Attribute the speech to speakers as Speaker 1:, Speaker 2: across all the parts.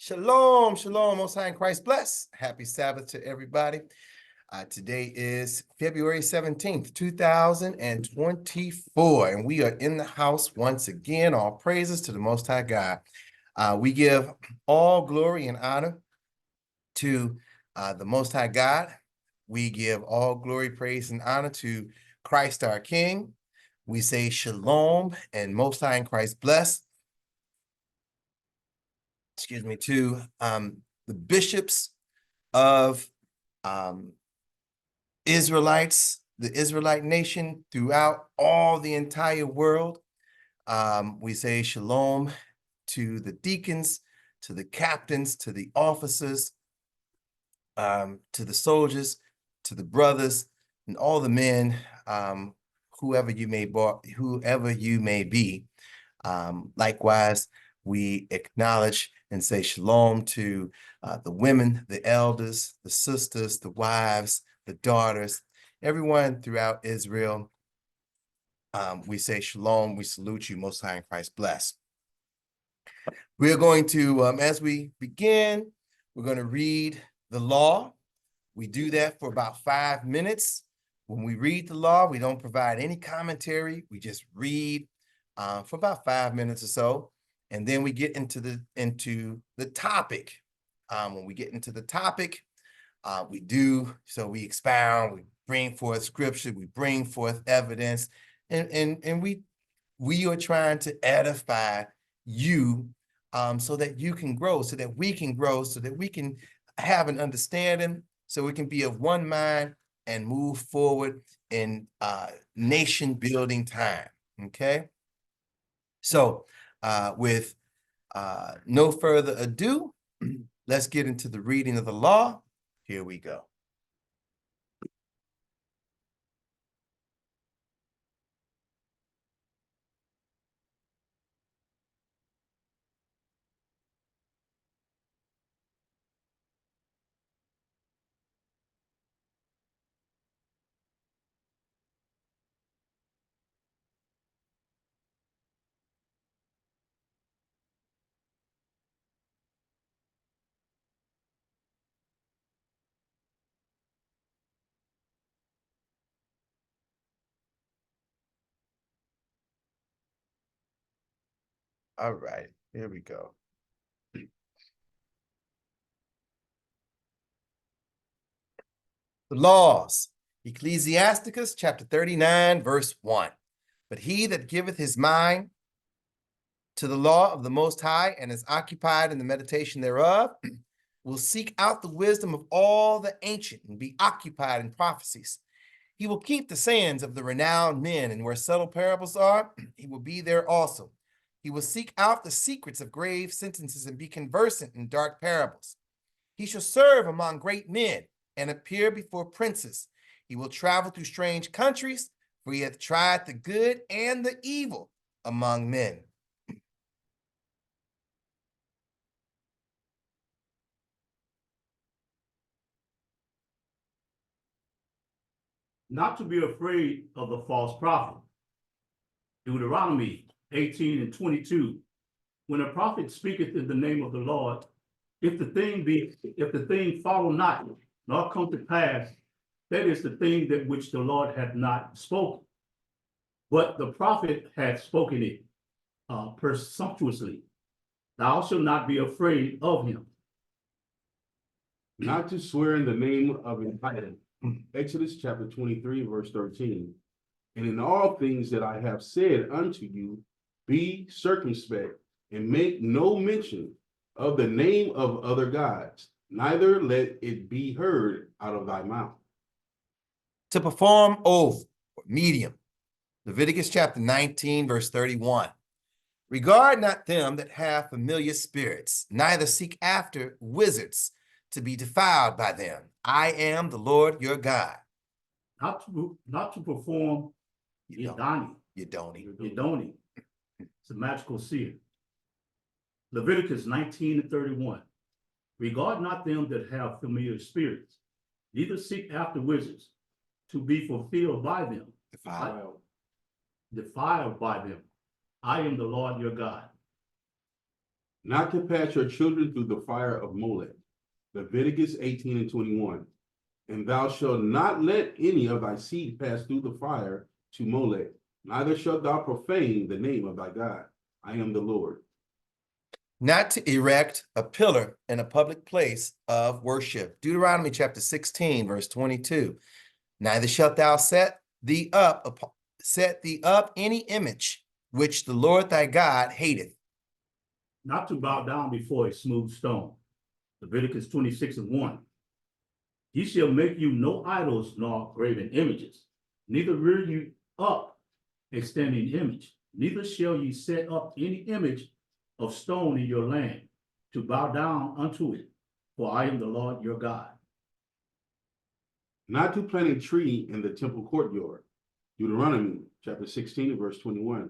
Speaker 1: Shalom, shalom, Most High in Christ bless. Happy Sabbath to everybody. Today is February 17th, 2024, and we are in the house once again. All praises to the Most High God. We give all glory and honor to the Most High God. We give all glory, praise, and honor to Christ our King. We say shalom and Most High in Christ bless. To the bishops of Israelites, the Israelite nation throughout all the entire world. We say shalom to the deacons, to the captains, to the officers, to the soldiers, to the brothers, and all the men, whoever you may be. Likewise, we acknowledge and say shalom to the women, the elders, the sisters, the wives, the daughters, everyone throughout Israel. We say shalom. We salute you, Most High in Christ bless. We are going to, as we begin, we're going to read the law. We do that for about 5 minutes. When we read the law, we don't provide any commentary. We just read for about 5 minutes or so. And then we get into the topic. When we get into the topic, we expound, we bring forth scripture, we bring forth evidence, and we are trying to edify you so that you can grow, so that we can grow, so that we can have an understanding, so we can be of one mind and move forward in nation building time. Okay. So with no further ado, let's get into the reading of the law. Here we go. All right, here we go. The laws, Ecclesiasticus chapter 39, verse 1. But he that giveth his mind to the law of the Most High and is occupied in the meditation thereof will seek out the wisdom of all the ancient and be occupied in prophecies. He will keep the sayings of the renowned men, and where subtle parables are, he will be there also. He will seek out the secrets of grave sentences and be conversant in dark parables. He shall serve among great men and appear before princes. He will travel through strange countries, for he hath tried the good and the evil among men.
Speaker 2: Not to be afraid of the false prophet. Deuteronomy 18:22. When a prophet speaketh in the name of the Lord, if the thing follow not, nor come to pass, that is the thing that which the Lord hath not spoken. But the prophet hath spoken it presumptuously. Thou shalt not be afraid of him.
Speaker 3: Not to swear in the name of an idol. Exodus chapter 23, verse 13. And in all things that I have said unto you, be circumspect, and make no mention of the name of other gods, neither let it be heard out of thy mouth.
Speaker 1: To perform oath, or medium. Leviticus chapter 19, verse 31. Regard not them that have familiar spirits, neither seek after wizards to be defiled by them. I am the Lord your God.
Speaker 2: Not to perform Yidani. Yidoni. It's a magical seer. Leviticus 19:31. Regard not them that have familiar spirits, neither seek after wizards to be fulfilled by them. Defiled by them. I am the Lord your God.
Speaker 3: Not to pass your children through the fire of Molech. Leviticus 18 and 21. And thou shalt not let any of thy seed pass through the fire to Molech, neither shalt thou profane the name of thy God. I am the Lord.
Speaker 1: Not to erect a pillar in a public place of worship. Deuteronomy chapter 16, verse 22. Neither shalt thou set thee up any image which the Lord thy God hateth.
Speaker 2: Not to bow down before a smooth stone. Leviticus 26 and 1. Ye shall make you no idols nor graven images, neither rear you up a standing image, neither shall ye set up any image of stone in your land to bow down unto it, for I am the Lord your God.
Speaker 3: Not to plant a tree in the temple courtyard. Deuteronomy chapter 16 verse 21.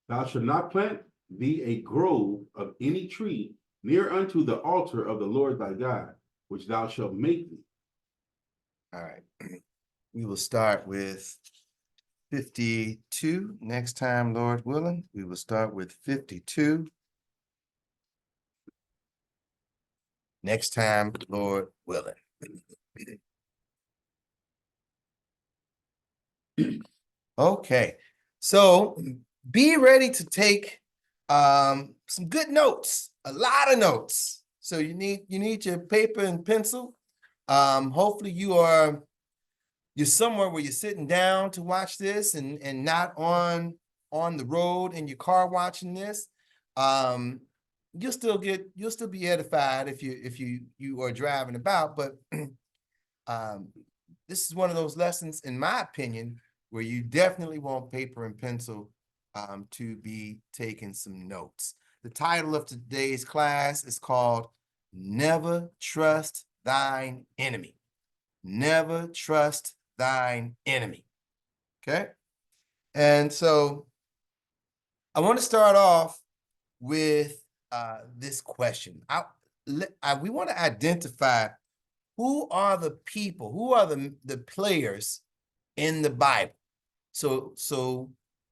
Speaker 3: Thou shalt not plant thee a grove of any tree near unto the altar of the Lord thy God, which thou shalt make thee.
Speaker 1: All right. We will start with 52. Next time, Lord willing, we will start with 52. Next time, Lord willing. Okay, so be ready to take some good notes, a lot of notes. So you need your paper and pencil. Hopefully you're somewhere where you're sitting down to watch this and not on the road in your car watching this. You'll still be edified if you are driving about, but this is one of those lessons, in my opinion, where you definitely want paper and pencil to be taking some notes. The title of today's class is called Never Trust Thine Enemy. Never trust thine enemy. Okay? And so I want to start off with this question. We want to identify who are the people, who are the players in the Bible. So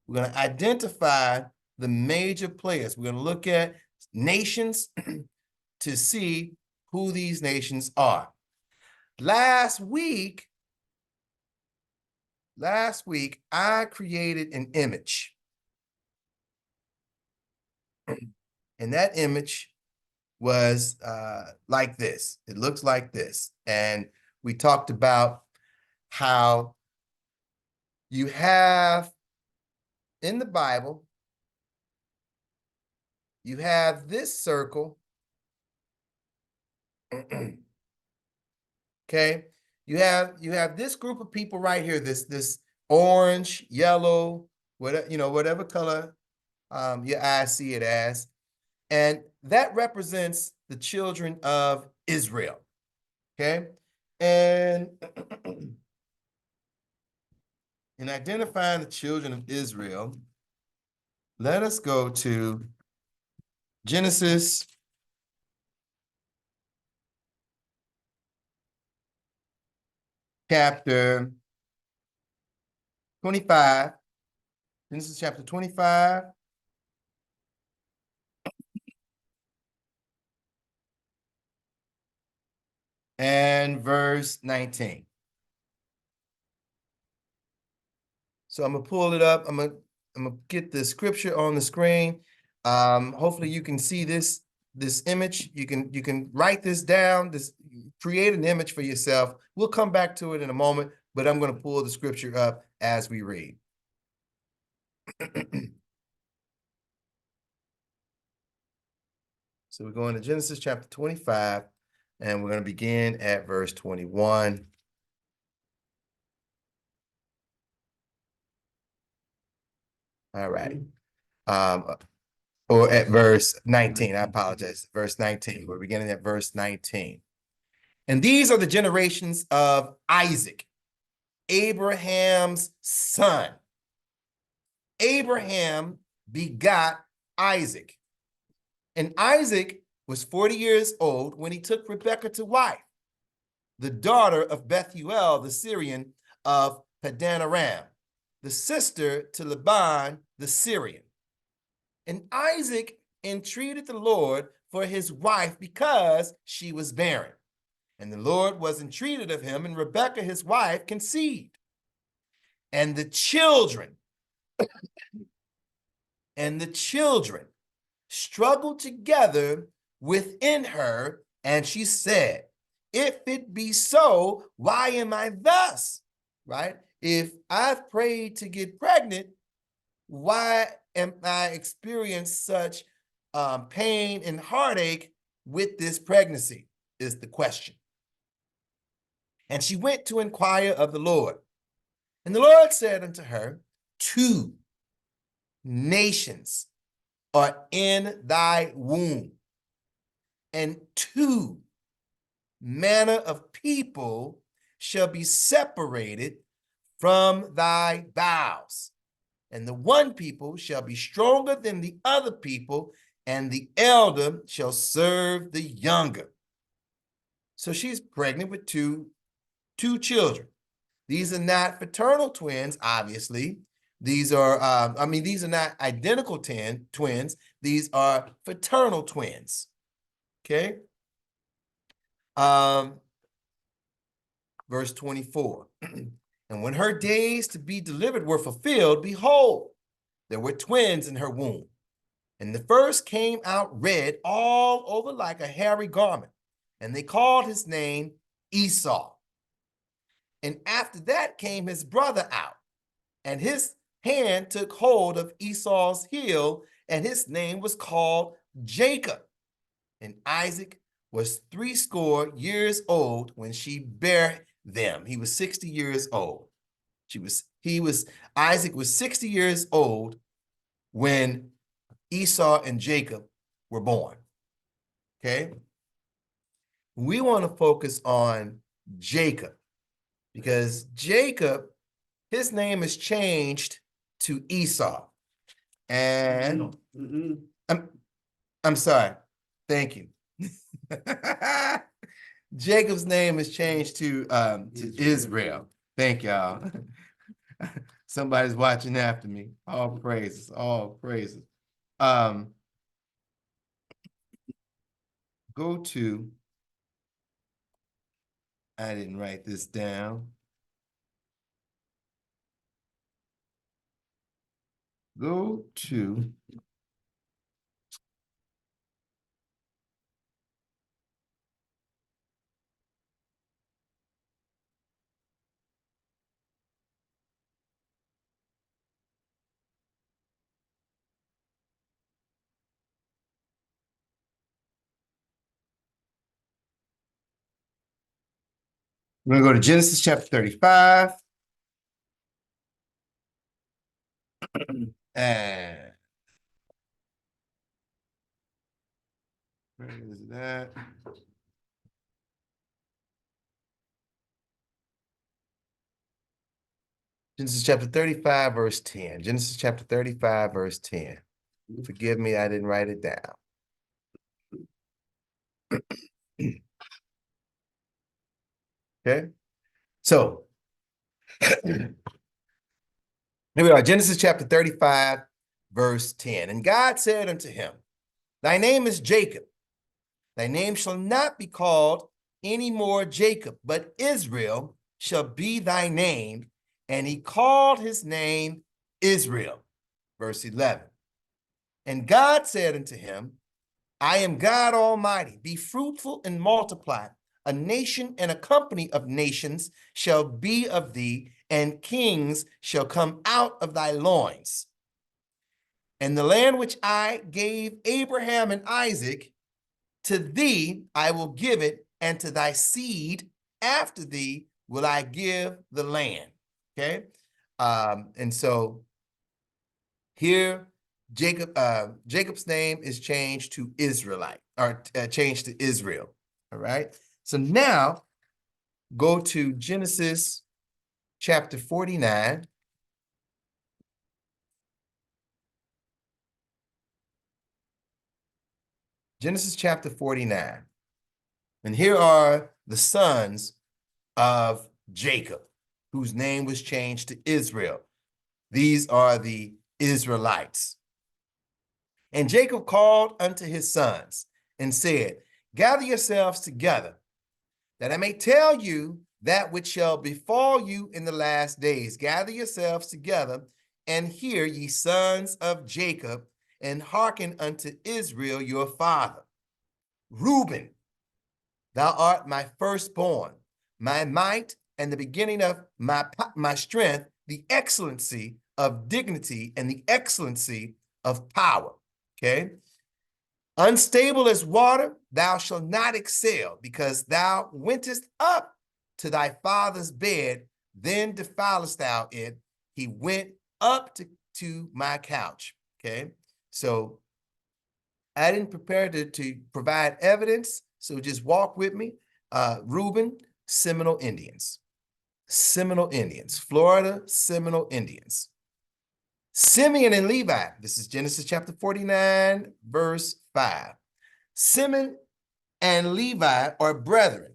Speaker 1: we're going to identify the major players. We're going to look at nations to see who these nations are. Last week, I created an image. And that image was like this. It looks like this. And we talked about how you have in the Bible, you have this circle. Okay, you have this group of people right here, this orange, yellow, whatever color your eyes see it as, and that represents the children of Israel. Okay, and in identifying the children of Israel, let us go to Genesis chapter 25. Genesis chapter 25. And verse 19. So I'm gonna pull it up. I'm gonna get the scripture on the screen. Hopefully you can see this image. You can write this down, create an image for yourself. We'll come back to it in a moment, but I'm gonna pull the scripture up as we read. So we're going to Genesis chapter 25, and we're going to begin at verse 21. All right. Or at verse 19, I apologize. Verse 19, we're beginning at verse 19. And these are the generations of Isaac, Abraham's son. Abraham begot Isaac. And Isaac was 40 years old when he took Rebekah to wife, the daughter of Bethuel, the Syrian of Padan Aram, the sister to Laban, the Syrian. And Isaac entreated the Lord for his wife because she was barren. And the Lord was entreated of him, and Rebekah, his wife, conceived. And the children struggled together within her, and she said, if it be so, why am I thus? Right? If I've prayed to get pregnant, why am I experiencing such pain and heartache with this pregnancy is the question. And she went to inquire of the Lord. And the Lord said unto her, 2 nations are in thy womb, and 2 manner of people shall be separated from thy bowels. And the one people shall be stronger than the other people, and the elder shall serve the younger. So she's pregnant with two children. These are not fraternal twins, obviously. These are, these are not identical twins. These are fraternal twins. Okay. Verse 24. And when her days to be delivered were fulfilled, behold, there were twins in her womb. And the first came out red all over like a hairy garment. And they called his name Esau. And after that came his brother out, and his hand took hold of Esau's heel, and his name was called Jacob. And Isaac was 80 years old when she bare them. He was 60 years old. Isaac was 60 years old when Esau and Jacob were born. Okay. We want to focus on Jacob because Jacob, his name is changed to Esau. And I'm sorry. Thank you. Jacob's name is changed to Israel. Thank y'all. Somebody's watching after me. All praises, all praises. Go to, I didn't write this down. Go to we're going to go to Genesis chapter 35. And where is that? Genesis chapter 35, verse 10. Genesis chapter 35, verse 10. Forgive me, I didn't write it down. Okay. So here we are, Genesis chapter 35, verse 10. And God said unto him, thy name is Jacob. Thy name shall not be called any more Jacob, but Israel shall be thy name. And he called his name Israel. Verse 11. And God said unto him, I am God Almighty. Be fruitful and multiply. A nation and a company of nations shall be of thee, and kings shall come out of thy loins. And the land which I gave Abraham and Isaac, to thee I will give it, and to thy seed after thee will I give the land. Okay. And so here Jacob's name is changed to Israelite, or changed to Israel. All right. So now go to Genesis chapter 49. Genesis chapter 49. And here are the sons of Jacob, whose name was changed to Israel. These are the Israelites. And Jacob called unto his sons and said, gather yourselves together, that I may tell you that which shall befall you in the last days. Gather yourselves together, and hear, ye sons of Jacob, and hearken unto Israel your father. Reuben, thou art my firstborn, my might, and the beginning of my strength, the excellency of dignity, and the excellency of power. Okay? Unstable as water, thou shalt not excel, because thou wentest up to thy father's bed, then defilest thou it. He went up to my couch. Okay, so I didn't prepare to provide evidence, so just walk with me. Reuben, Seminole Indians. Seminole Indians, Florida Seminole Indians. Simeon and Levi, this is Genesis chapter 49, verse 5. Simeon and Levi are brethren.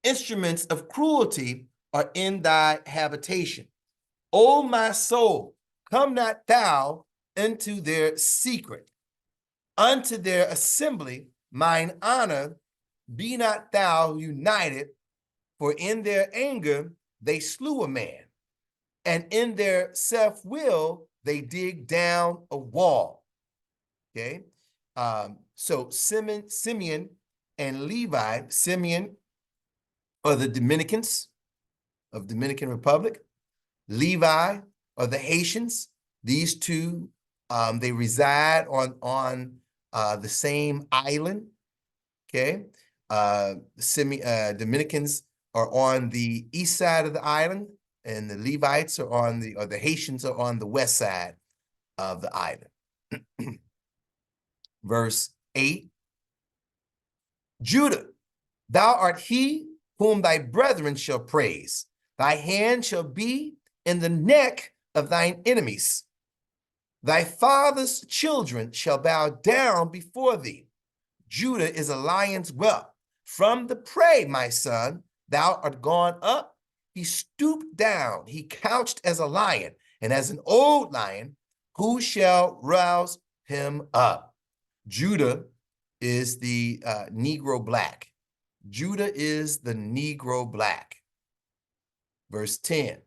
Speaker 1: Instruments of cruelty are in thy habitation. O my soul, come not thou into their secret. Unto their assembly, mine honor, be not thou united, for in their anger they slew a man, and in their self-will they dig down a wall. Okay, so Simeon and Levi, Simeon are the Dominicans of Dominican Republic. Levi are the Haitians. These two, they reside on the same island. Okay, Dominicans are on the east side of the island, and the Levites are or the Haitians are on the west side of the island. Verse 8, Judah, thou art he whom thy brethren shall praise. Thy hand shall be in the neck of thine enemies. Thy father's children shall bow down before thee. Judah is a lion's whelp. From the prey, my son, thou art gone up. He stooped down. He couched as a lion, and as an old lion, who shall rouse him up? Judah is the Negro black. Judah is the Negro black. Verse 10,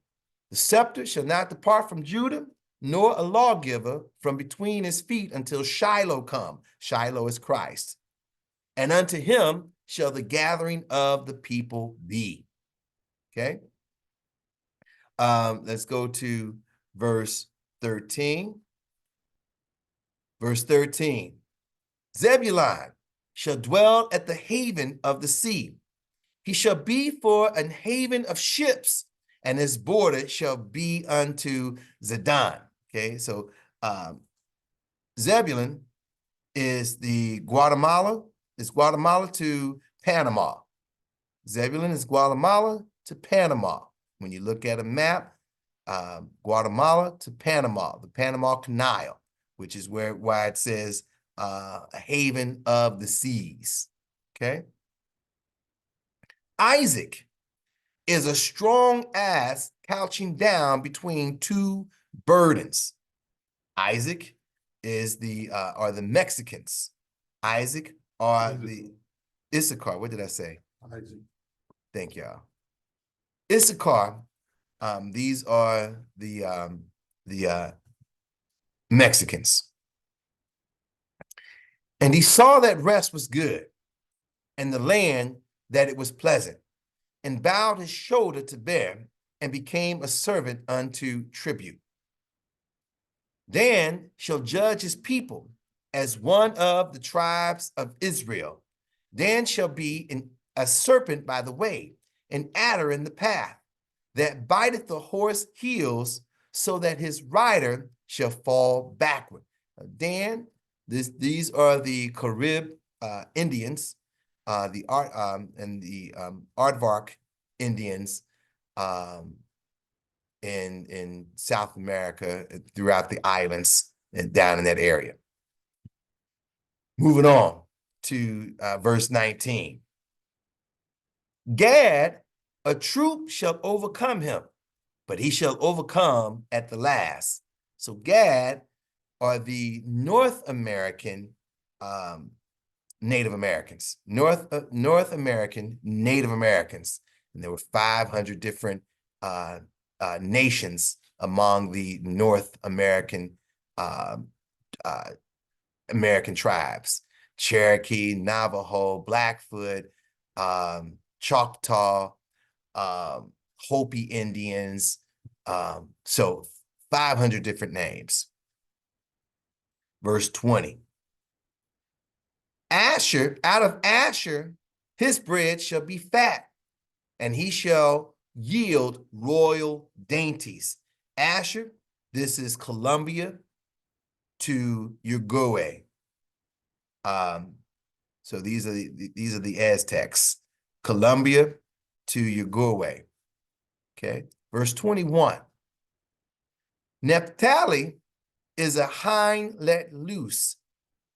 Speaker 1: the scepter shall not depart from Judah, nor a lawgiver from between his feet until Shiloh come. Shiloh is Christ. And unto him shall the gathering of the people be. Okay. Let's go to verse 13. Verse 13. Zebulun shall dwell at the haven of the sea. He shall be for an haven of ships, and his border shall be unto Zidon. Okay, so Zebulun is the Guatemala. It's Guatemala to Panama. Zebulun is Guatemala to Panama. When you look at a map, Guatemala to Panama, the Panama Canal, which is why it says a haven of the seas. Okay. Isaac is a strong ass couching down between two burdens. Isaac is are the Mexicans. Isaac are the Issachar. What did I say?
Speaker 3: Isaac.
Speaker 1: Thank y'all. Issachar. These are the Mexicans. And he saw that rest was good, and the land that it was pleasant, and bowed his shoulder to bear, and became a servant unto tribute. Dan shall judge his people as one of the tribes of Israel. Dan shall be a serpent by the way, an adder in the path, that biteth the horse heels, so that his rider shall fall backward. Dan, these are the Carib Indians, the Aardvark Indians in South America, throughout the islands and down in that area. Moving on to verse 19. Gad, a troop shall overcome him, but he shall overcome at the last. So Gad are the North American Native Americans, North American Native Americans. And there were 500 different nations among the North American American tribes: Cherokee, Navajo, Blackfoot, Choctaw, Hopi Indians. So 500 different names. Verse 20. Asher, out of Asher, his bread shall be fat, and he shall yield royal dainties. Asher, this is Columbia to Uruguay. So these are the Aztecs. Columbia to Uruguay. Okay, verse 21. Naphtali is a hind let loose.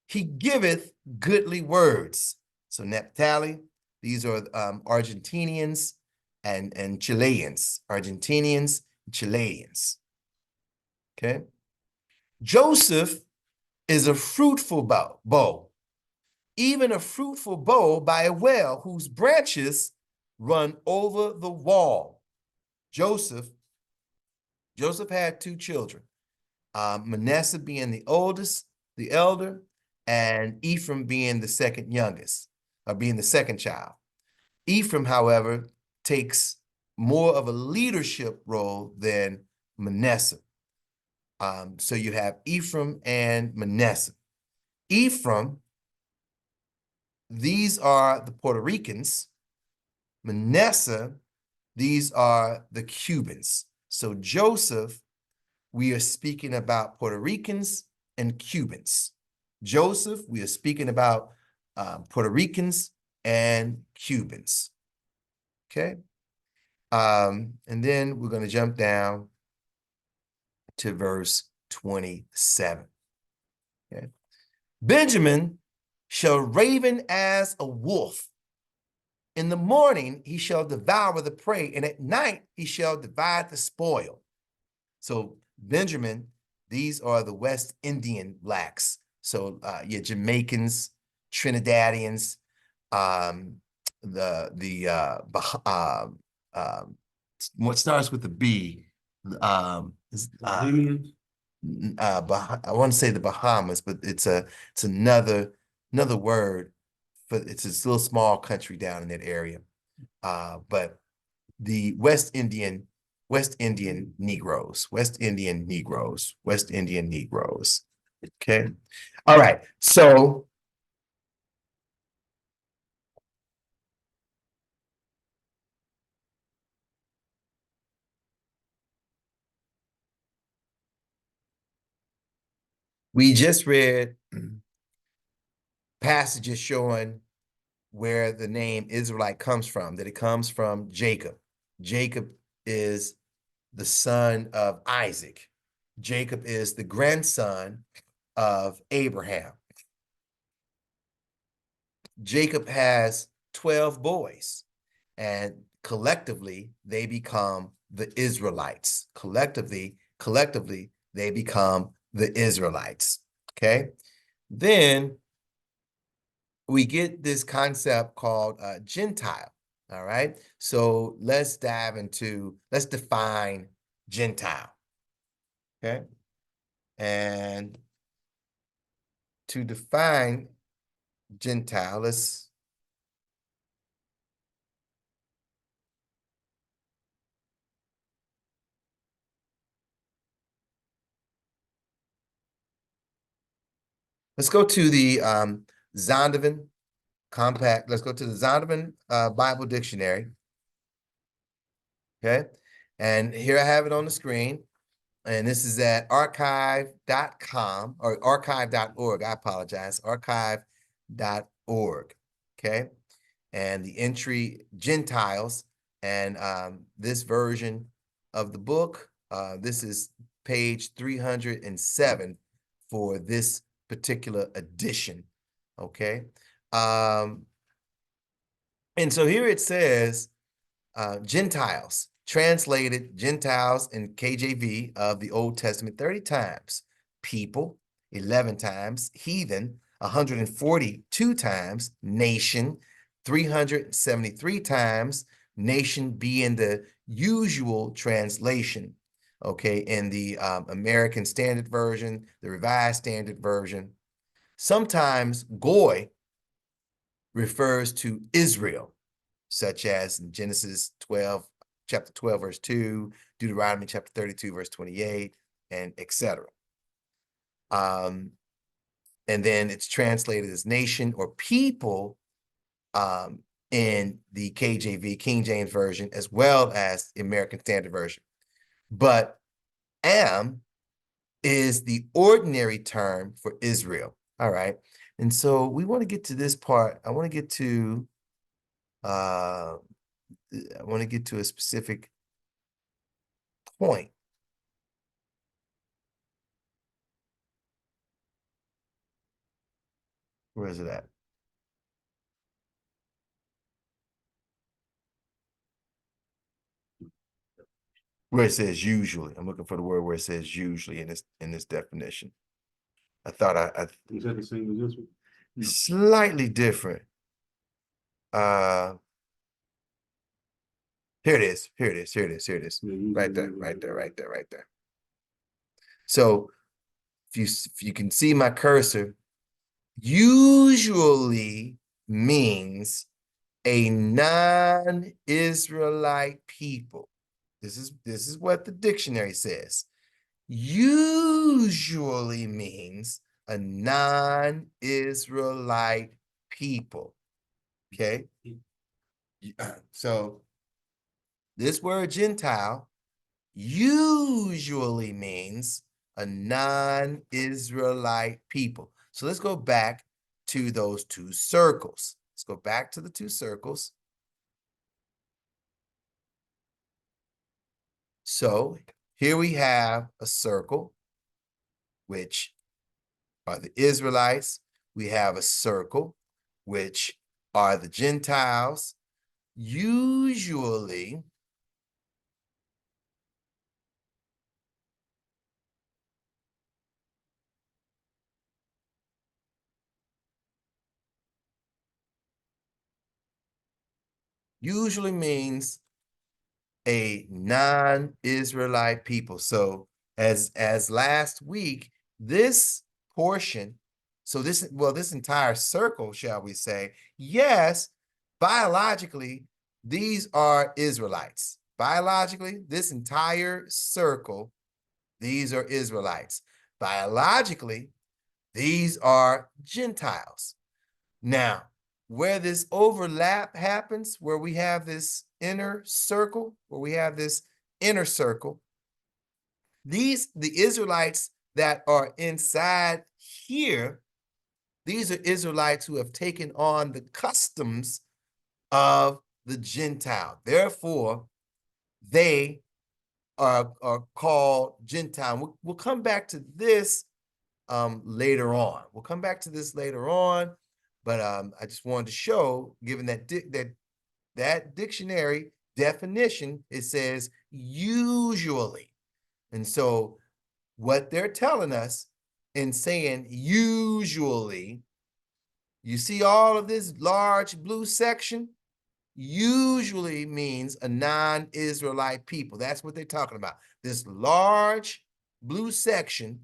Speaker 1: He giveth goodly words. So Naphtali, these are Argentinians and Chileans. Argentinians, Chileans. Okay. Joseph is a fruitful bow, even a fruitful bow by a well whose branches run over the wall. Joseph had two children, Manasseh being the oldest, the elder, and Ephraim being the second youngest, or being the second child. Ephraim, however, takes more of a leadership role than Manasseh. So you have Ephraim and Manasseh. Ephraim, these are the Puerto Ricans. Manasseh, these are the Cubans. So Joseph, we are speaking about Puerto Ricans and Cubans. Joseph, we are speaking about Puerto Ricans and Cubans. Okay. And then we're going to jump down to verse 27. Okay. Benjamin shall raven as a wolf. In the morning he shall devour the prey, and at night he shall divide the spoil. So Benjamin, these are the West Indian blacks. So your Jamaicans, Trinidadians, what starts with the B? I want to say the Bahamas, but it's another word for it's this little small country down in that area. But the West Indian Negroes. Okay. All right. So we just read passages showing where the name Israelite comes from, that it comes from Jacob. Jacob is the son of Isaac. Jacob is the grandson of Abraham. Jacob has 12 boys, and collectively they become the Israelites. Collectively, they become the Israelites. Okay. Then we get this concept called Gentile. All right. So let's define Gentile. Okay. And to define Gentile, let's go to the Zondervan Compact. Let's go to the Zondervan Bible Dictionary. Okay. And here I have it on the screen. And this is at archive.com or archive.org. I apologize. Archive.org. Okay. And the entry Gentiles. And this version of the book, this is page 307 for this particular edition. Okay. And so here it says Gentiles, translated Gentiles in KJV of the Old Testament 30 times. People, 11 times, heathen 142 times, nation 373 times, nation being the usual translation, okay, in the American Standard Version, the Revised Standard Version. Sometimes goy refers to Israel, such as in Genesis 12, chapter 12, verse 2, Deuteronomy chapter 32, verse 28, and etc. And then it's translated as nation or people in the KJV, King James Version, as well as the American Standard Version. But am is the ordinary term for Israel. All right. And so we want to get to this part. I want to get to a specific point. Where is it at? Where it says usually. I'm looking for the word where it says usually in this definition. I thought I
Speaker 3: Is that the same as this one?
Speaker 1: slightly different. Here it is. Here it is. Here it is. Here it is.
Speaker 3: Yeah,
Speaker 1: Right there. Right there. Right there. Right there. So if you can see my cursor, usually means a non-Israelite people. This is what the dictionary says. Usually means a non-Israelite people. Okay. So this word Gentile usually means a non-Israelite people. So let's go back to those two circles. Let's go back to the two circles. So here we have a circle, which are the Israelites. We have a circle, which are the Gentiles. Usually, means a non-Israelite people. So as last week, this portion, so this entire circle, shall we say, yes, biologically, these are Israelites. Biologically, this entire circle, these are Israelites. Biologically, these are Gentiles. Now, where this overlap happens, where we have this inner circle, the Israelites that are inside here, these are Israelites who have taken on the customs of the Gentile. Therefore, they are called Gentile. We'll come back to this later on. We'll come back to this later on, but I just wanted to show, given that that dictionary definition, it says usually. And so what they're telling us in saying usually, you see all of this large blue section, usually means a non-Israelite people. That's what they're talking about. This large blue section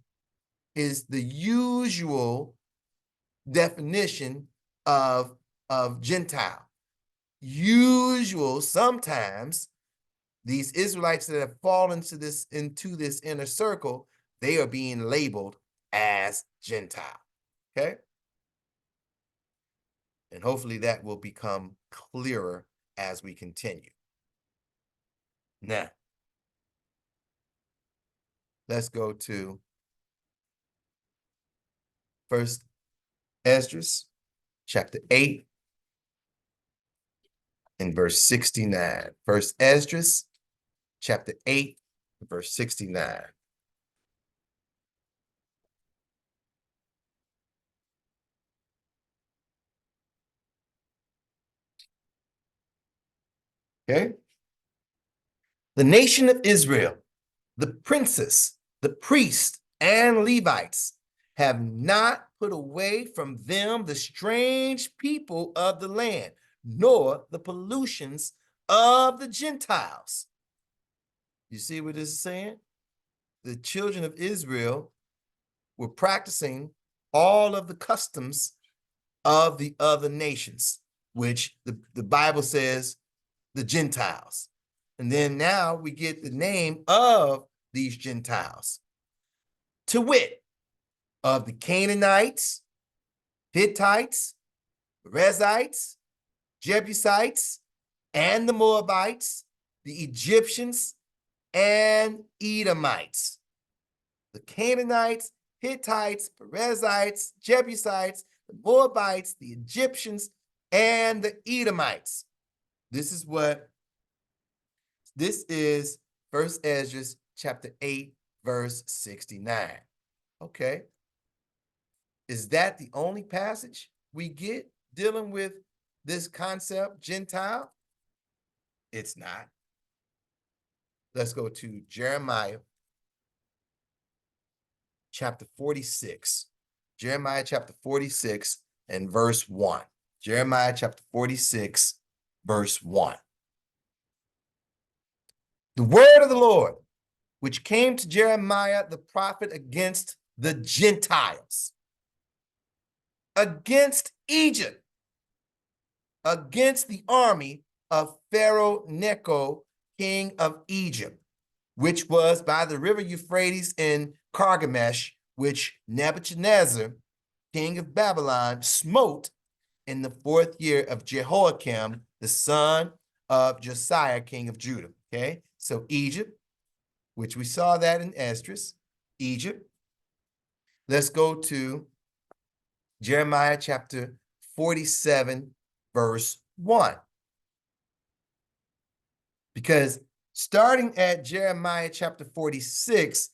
Speaker 1: is the usual definition of Gentile. Usual, sometimes these Israelites that have fallen into this inner circle, they are being labeled as Gentile. Okay? And hopefully that will become clearer as we continue. Now, let's go to First Esdras, chapter 8, and verse 69. First Esdras, chapter 8, verse 69. Okay? The nation of Israel, the princes, the priests, and Levites have not put away from them the strange people of the land, nor the pollutions of the Gentiles. You see what this is saying? The children of Israel were practicing all of the customs of the other nations, which the Bible says the Gentiles. And then now we get the name of these Gentiles, to wit, of the Canaanites, Hittites, Perizzites, Jebusites, and the Moabites, the Egyptians, and Edomites. The Canaanites, Hittites, Perizzites, Jebusites, the Moabites, the Egyptians, and the Edomites. This is 1 Ezra chapter 8, verse 69. Okay. Is that the only passage we get dealing with this concept, Gentile? It's not. Let's go to Jeremiah chapter 46. Jeremiah chapter 46 and verse 1. Jeremiah chapter 46, verse 1. The word of the Lord, which came to Jeremiah the prophet against the Gentiles, against Egypt, against the army of Pharaoh Necho, king of Egypt, which was by the river Euphrates in Carchemish, which Nebuchadnezzar, king of Babylon, smote in the 4th year of Jehoiakim, the son of Josiah, king of Judah. Okay, so Egypt, which we saw that in Esdras, Egypt. Let's go to Jeremiah chapter 47, verse 1. Because starting at Jeremiah chapter 46,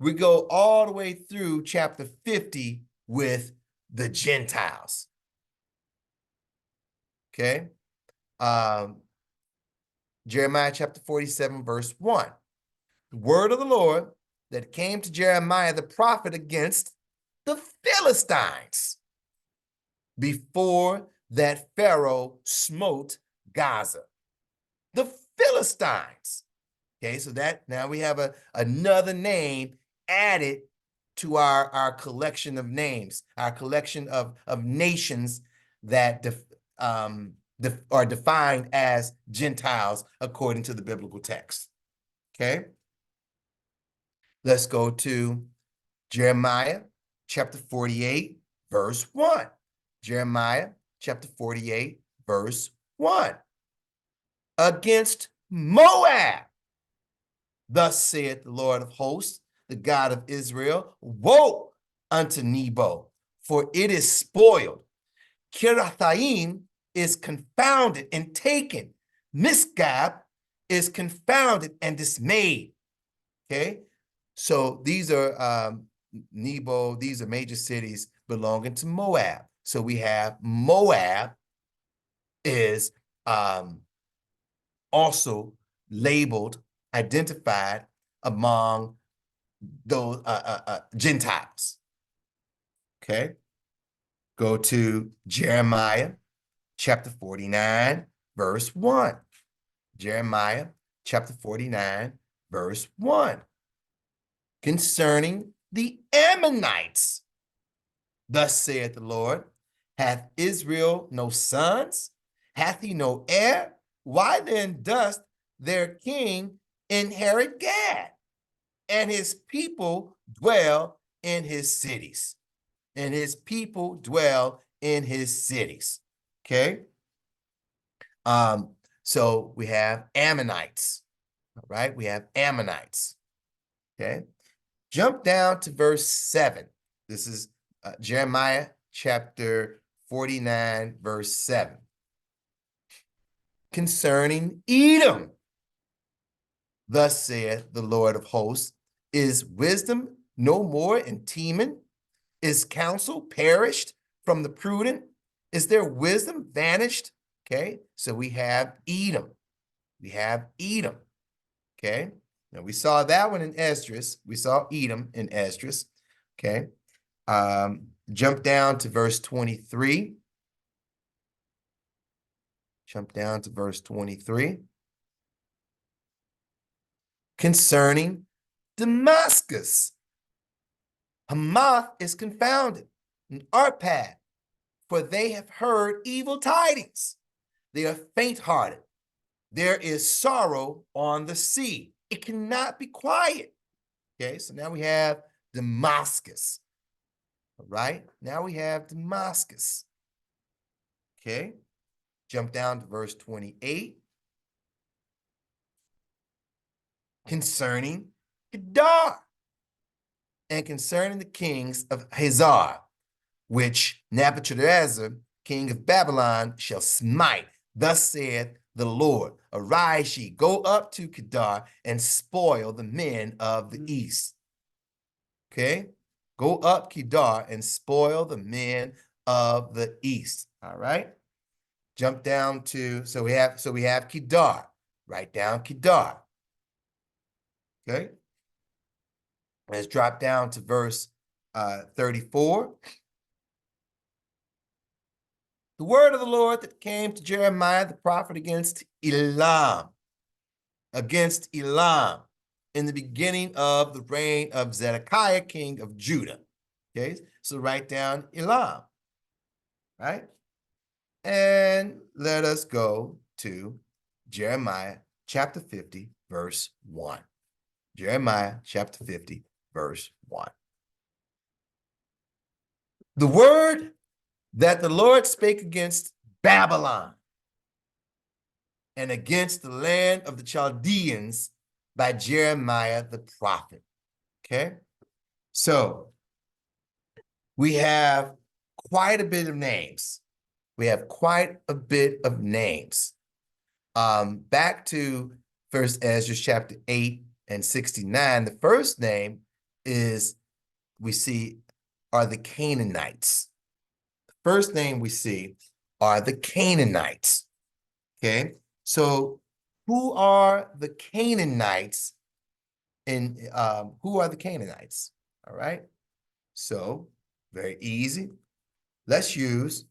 Speaker 1: we go all the way through chapter 50 with the Gentiles. Okay. Jeremiah chapter 47, verse 1. The word of the Lord that came to Jeremiah the prophet against the Philistines before that Pharaoh smote Gaza. The Philistines. Okay, so that now we have another name added to our collection of names, our collection of nations that are defined as Gentiles according to the biblical text. Okay, let's go to Jeremiah chapter 48, verse 1. Jeremiah chapter 48, verse 1. Against Moab, thus saith the Lord of hosts, the God of Israel, woe unto Nebo, for it is spoiled. Kirathaim is confounded and taken. Misgab is confounded and dismayed. Okay, so these are Nebo, these are major cities belonging to Moab. So we have Moab is also labeled, identified among those Gentiles. Okay, go to Jeremiah chapter 49, verse 1. Jeremiah chapter 49, verse 1. Concerning the Ammonites, thus saith the Lord, hath Israel no sons? Hath he no heir? Why then doth their king inherit Gad, and his people dwell in his cities? And his people dwell in his cities. Okay. So we have Ammonites. All right, we have Ammonites. Okay. Jump down to verse 7. This is Jeremiah chapter 49, verse 7. Concerning Edom, thus saith the Lord of hosts, is wisdom no more in Teman? Is counsel perished from the prudent? Is their wisdom vanished? Okay, so we have Edom. We have Edom. Okay, now we saw that one in Esdras. We saw Edom in Esdras. Okay, Jump down to verse 23. Jump down to verse 23. Concerning Damascus, Hamath is confounded, and Arpad, for they have heard evil tidings. They are faint-hearted. There is sorrow on the sea. It cannot be quiet. Okay, so now we have Damascus. All right, now we have Damascus. Okay, jump down to verse 28. Concerning Kedar, and concerning the kings of Hazar, which Nebuchadnezzar, king of Babylon, shall smite. Thus saith the Lord, arise ye, go up to Kedar, and spoil the men of the east. Okay? Go up Kedar and spoil the men of the east. All right? Jump down to, so we have Kedar. Write down Kedar. Okay? Let's drop down to verse 34. The word of the Lord that came to Jeremiah the prophet against Elam, in the beginning of the reign of Zedekiah, king of Judah. Okay, so write down Elam, right? And let us go to Jeremiah chapter 50, verse 1. Jeremiah chapter 50, verse 1. The word that the Lord spake against Babylon and against the land of the Chaldeans by Jeremiah the prophet. Okay, so we have quite a bit of names. Back to First Ezra chapter 8 and 69, the first name are the Canaanites. The first name we see are the Canaanites. Okay, so who are the Canaanites? Who are the Canaanites? All right, so very easy. Let's use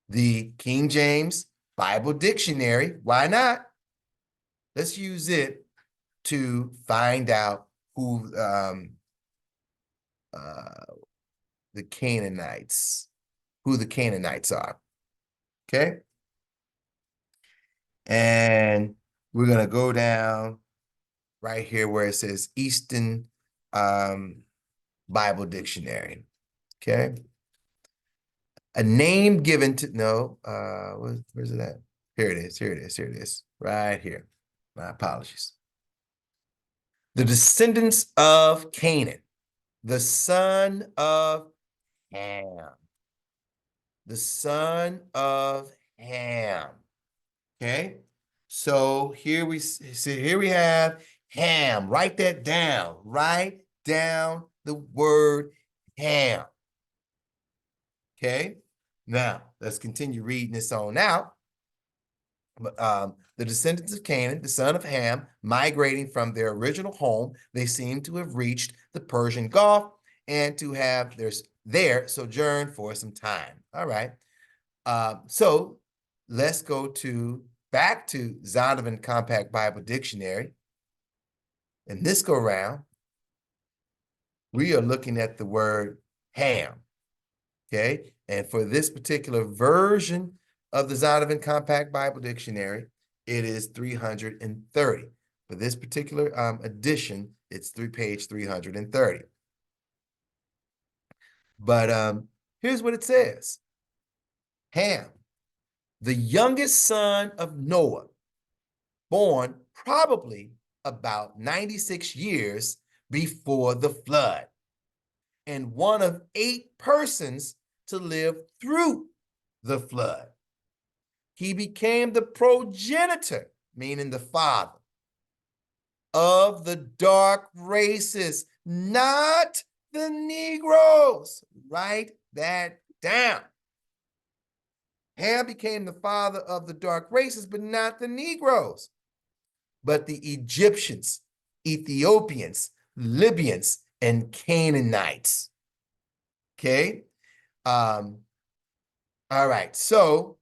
Speaker 1: the King James Bible Dictionary. Why not? Let's use it to find out who the Canaanites are. Okay, and we're gonna go down right here where it says Eastern Bible Dictionary. Okay, a name given to where's it at? Here it is, right here. My apologies. The descendants of Canaan, the son of Ham. The son of Ham. Okay, so here we have Ham. Write that down. Write down the word Ham. Okay, now let's continue reading this on out. The descendants of Canaan, the son of Ham, migrating from their original home, they seem to have reached the Persian Gulf and to have there sojourned for some time. All right. So let's go back to Zondervan Compact Bible Dictionary. And this go round, we are looking at the word Ham. Okay. And for this particular version of the Zondervan Compact Bible Dictionary, it is 330. For this particular edition, it's page 330. But here's what it says. Ham, the youngest son of Noah, born probably about 96 years before the flood, and one of 8 persons to live through the flood. He became the progenitor, meaning the father, of the dark races, not the Negroes. Write that down. Ham became the father of the dark races, but not the Negroes, but the Egyptians, Ethiopians, Libyans, and Canaanites. Okay. All right. So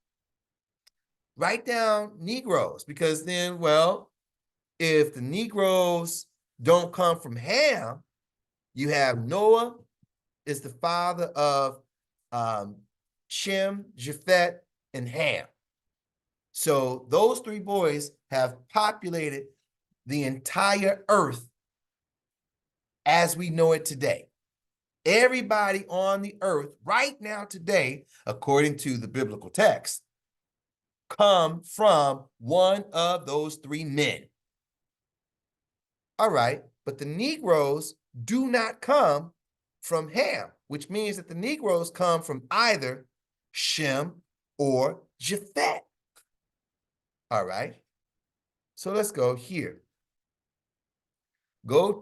Speaker 1: write down Negroes, because then, well, if the Negroes don't come from Ham, you have Noah is the father of Shem, Japheth, and Ham. So those three boys have populated the entire earth as we know it today. Everybody on the earth right now today, according to the biblical text, come from one of those three men. All right, but the Negroes do not come from Ham, which means that the Negroes come from either Shem or Japheth. All right, so let's go here. We're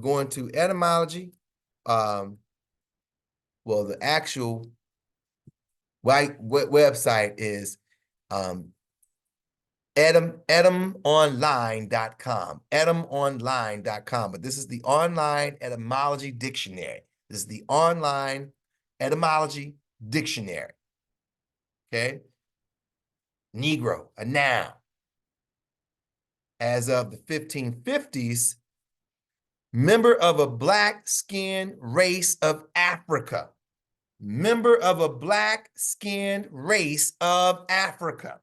Speaker 1: going to etymology. Well, the actual website is etymonline.com, etymonline.com, but this is the online etymology dictionary. This is the online etymology dictionary. Okay. Negro, a noun. As of the 1550s, member of a black-skinned race of Africa. Member of a black-skinned race of Africa.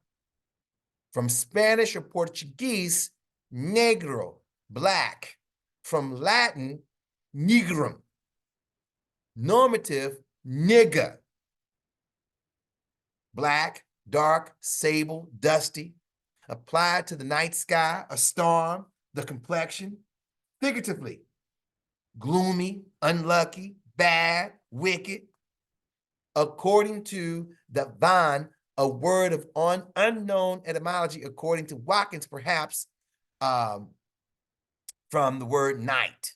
Speaker 1: From Spanish or Portuguese, negro, black. From Latin, nigrum. Normative, nigger. Black, dark, sable, dusty. Applied to the night sky, a storm, the complexion. Figuratively, gloomy, unlucky, bad, wicked. According to the Van, a word of unknown etymology, according to Watkins, perhaps from the word night.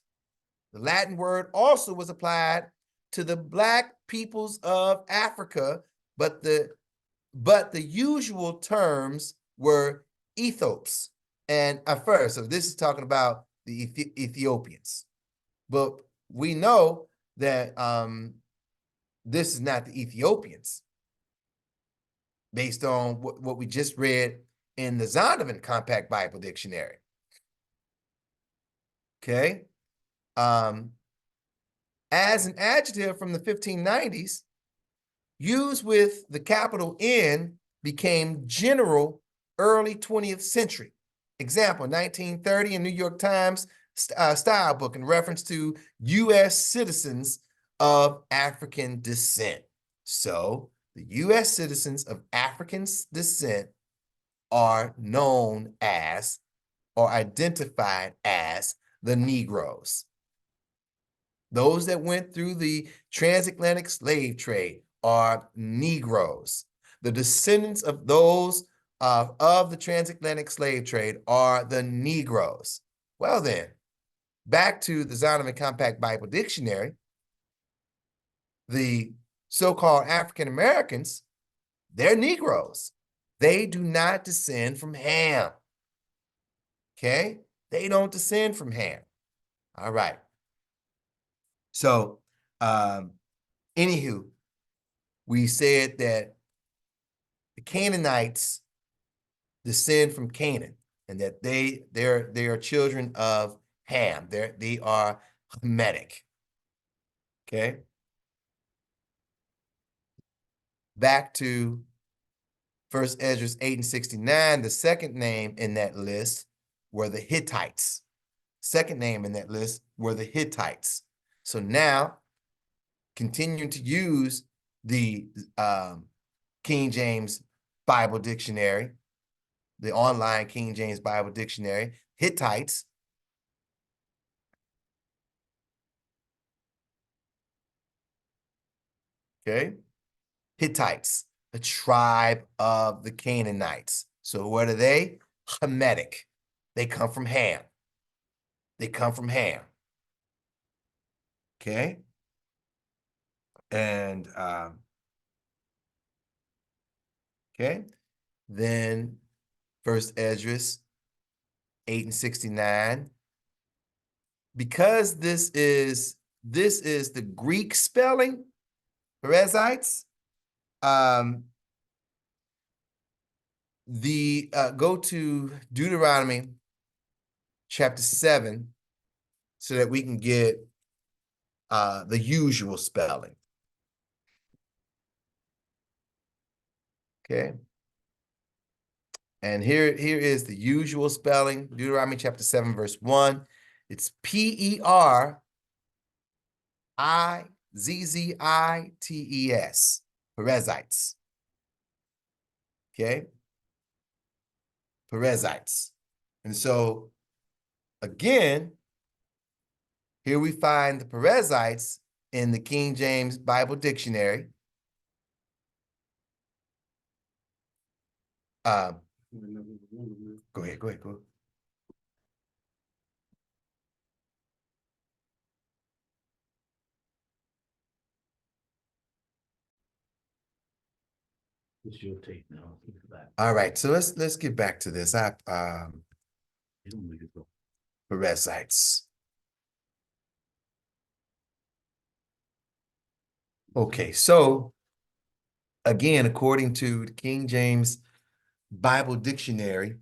Speaker 1: The Latin word also was applied to the black peoples of Africa, but the usual terms were Ethiops and Afar. So this is talking about the Ethiopians. But we know that this is not the Ethiopians, based on what we just read in the Zondervan Compact Bible Dictionary. Okay. As an adjective from the 1590s, used with the capital N, became general early 20th century. Example, 1930 in New York Times style book in reference to U.S. citizens of African descent. So the U.S. citizens of African descent are known as or identified as the Negroes. Those that went through the transatlantic slave trade are Negroes. The descendants of those of the transatlantic slave trade are the Negroes. Well then, back to the Zondervan Compact Bible Dictionary, the so-called African Americans, they're Negroes. They do not descend from Ham. Okay? They don't descend from Ham. All right. So, anywho, we said that the Canaanites descend from Canaan, and that they are children of Ham. They are Hamitic. Okay. Back to 1 Esdras 8:69, the second name in that list were the Hittites. Second name in that list were the Hittites. So now, continuing to use the King James Bible Dictionary, the online King James Bible Dictionary, Hittites. Okay. Hittites, a tribe of the Canaanites. So what are they? Hamitic. They come from Ham. They come from Ham. Okay. And okay. Then 1 Esdras 8:69 because this is the Greek spelling, Perizzites, go to Deuteronomy chapter 7 so that we can get the usual spelling. Okay. And here is the usual spelling, Deuteronomy chapter 7, verse 1. It's Perizzites, Perizzites. Okay? Perizzites. And so, again, here we find the Perizzites in the King James Bible Dictionary. Go ahead.
Speaker 2: It's your take now.
Speaker 1: All right, so let's get back to this. Perizzites. Okay, so again, according to the King James Bible Dictionary,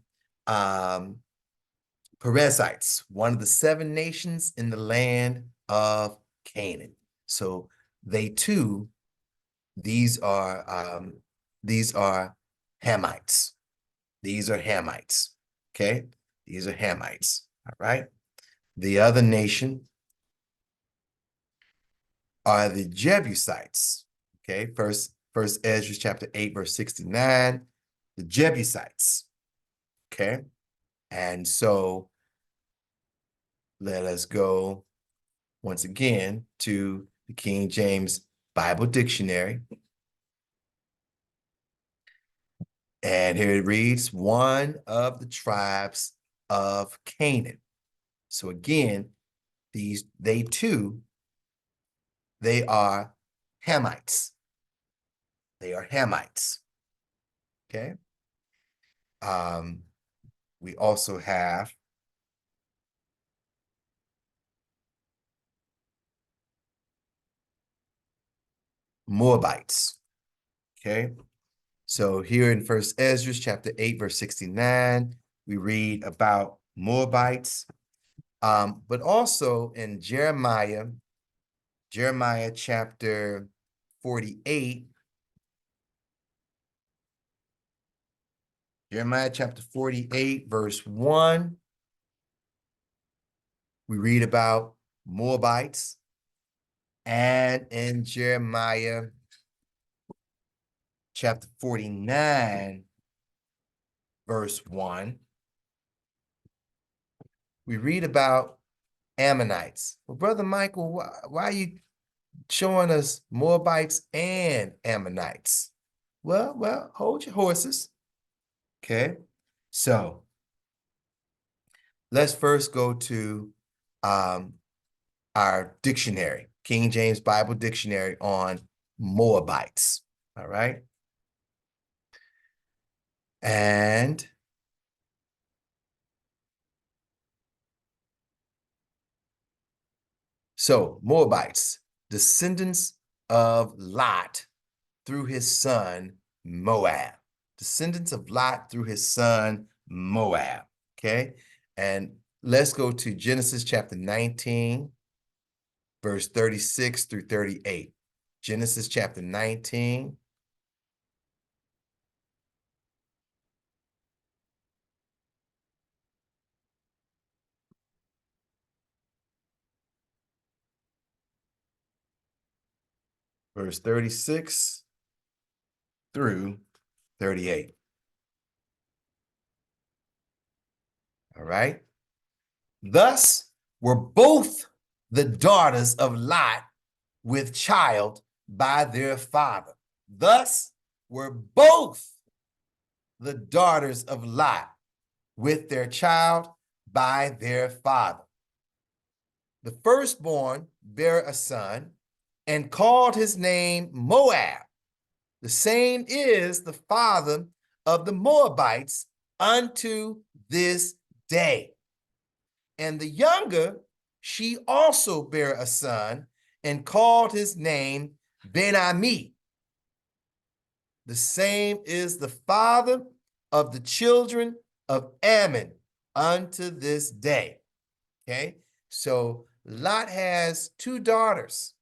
Speaker 1: Perizzites, one of the 7 nations in the land of Canaan. So they too, these are Hamites. These are Hamites. Okay, these are Hamites. All right. The other nation are the Jebusites. Okay, first Ezra chapter 8, verse 69, the Jebusites. Okay, and so let us go once again to the King James Bible Dictionary. And here it reads, one of the tribes of Canaan. So again, they are Hamites. They are Hamites. Okay. We also have Moabites. Okay. So here in First Ezra chapter 8, verse 69, we read about Moabites. But also in Jeremiah chapter 48, Jeremiah chapter 48, verse 1, we read about Moabites. And in Jeremiah chapter 49, verse 1, we read about Ammonites. Well, Brother Michael, why are you showing us Moabites and Ammonites? Well, hold your horses. Okay, so let's first go to our dictionary, King James Bible Dictionary on Moabites. All right. And so Moabites, descendants of Lot through his son Moab. Descendants of Lot through his son Moab. Okay. And let's go to Genesis chapter 19, verse 36 through 38. Genesis chapter 19. Verse 36 through 38. All right. Thus were both the daughters of Lot with child by their father. Thus were both the daughters of Lot with their child by their father. The firstborn bare a son and called his name Moab. The same is the father of the Moabites unto this day. And the younger she also bare a son and called his name Ben-Ami. The same is the father of the children of Ammon unto this day. Okay, so Lot has two daughters.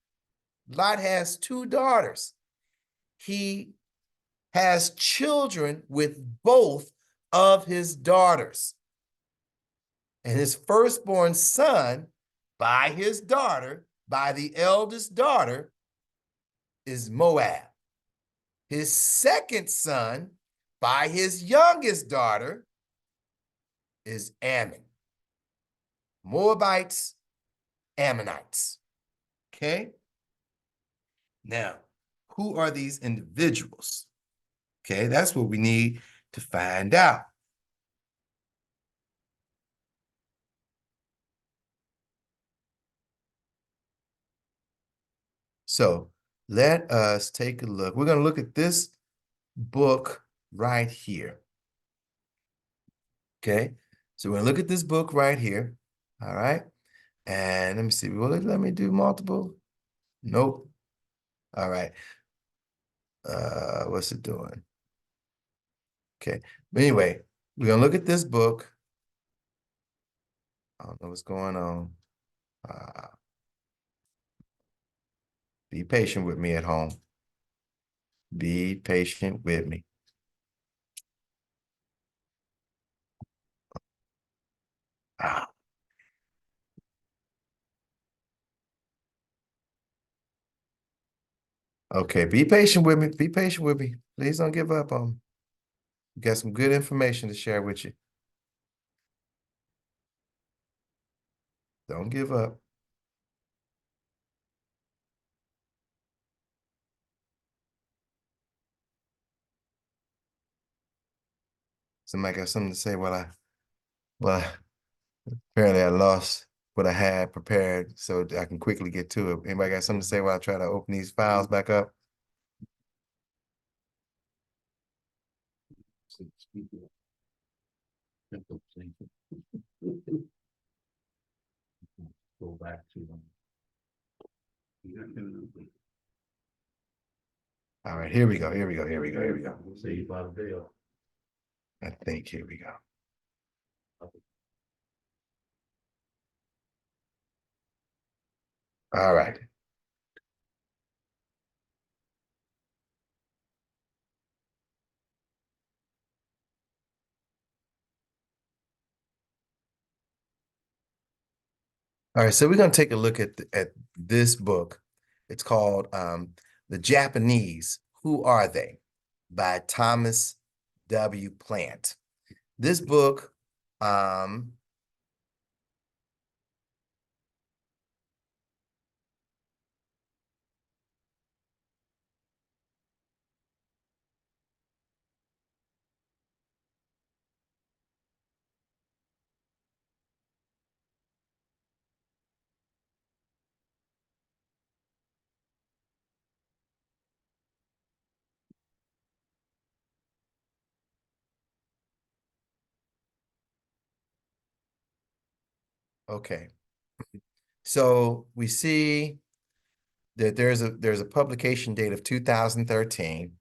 Speaker 1: Lot has two daughters. He has children with both of his daughters. And his firstborn son by his daughter, by the eldest daughter, is Moab. His second son by his youngest daughter is Ammon. Moabites, Ammonites. Okay? Now, who are these individuals? Okay, that's what we need to find out. So let us take a look. We're going to look at this book right here. Okay, so we're going to look at this book right here. All right. And let me see. Will it let me do multiple? Nope. All right. What's it doing? Okay. But anyway, we're going to look at this book. I don't know what's going on. Be patient with me at home. Be patient with me. Ah. Okay, be patient with me. Be patient with me. Please don't give up on me. Got some good information to share with you. Don't give up. Somebody got something to say well, apparently I lost what I had prepared so I can quickly get to it. Anybody got something to say while I try to open these files back up?
Speaker 2: Go back to them.
Speaker 1: All right, here we go. Here we go. Here we go. Here we go.
Speaker 2: Saved by the bell.
Speaker 1: I think here we go. All right. All right, so we're going to take a look at this book. It's called The Japanese, Who Are They? By Thomas W. Plant. This book, okay. So we see that there's a publication date of 2013,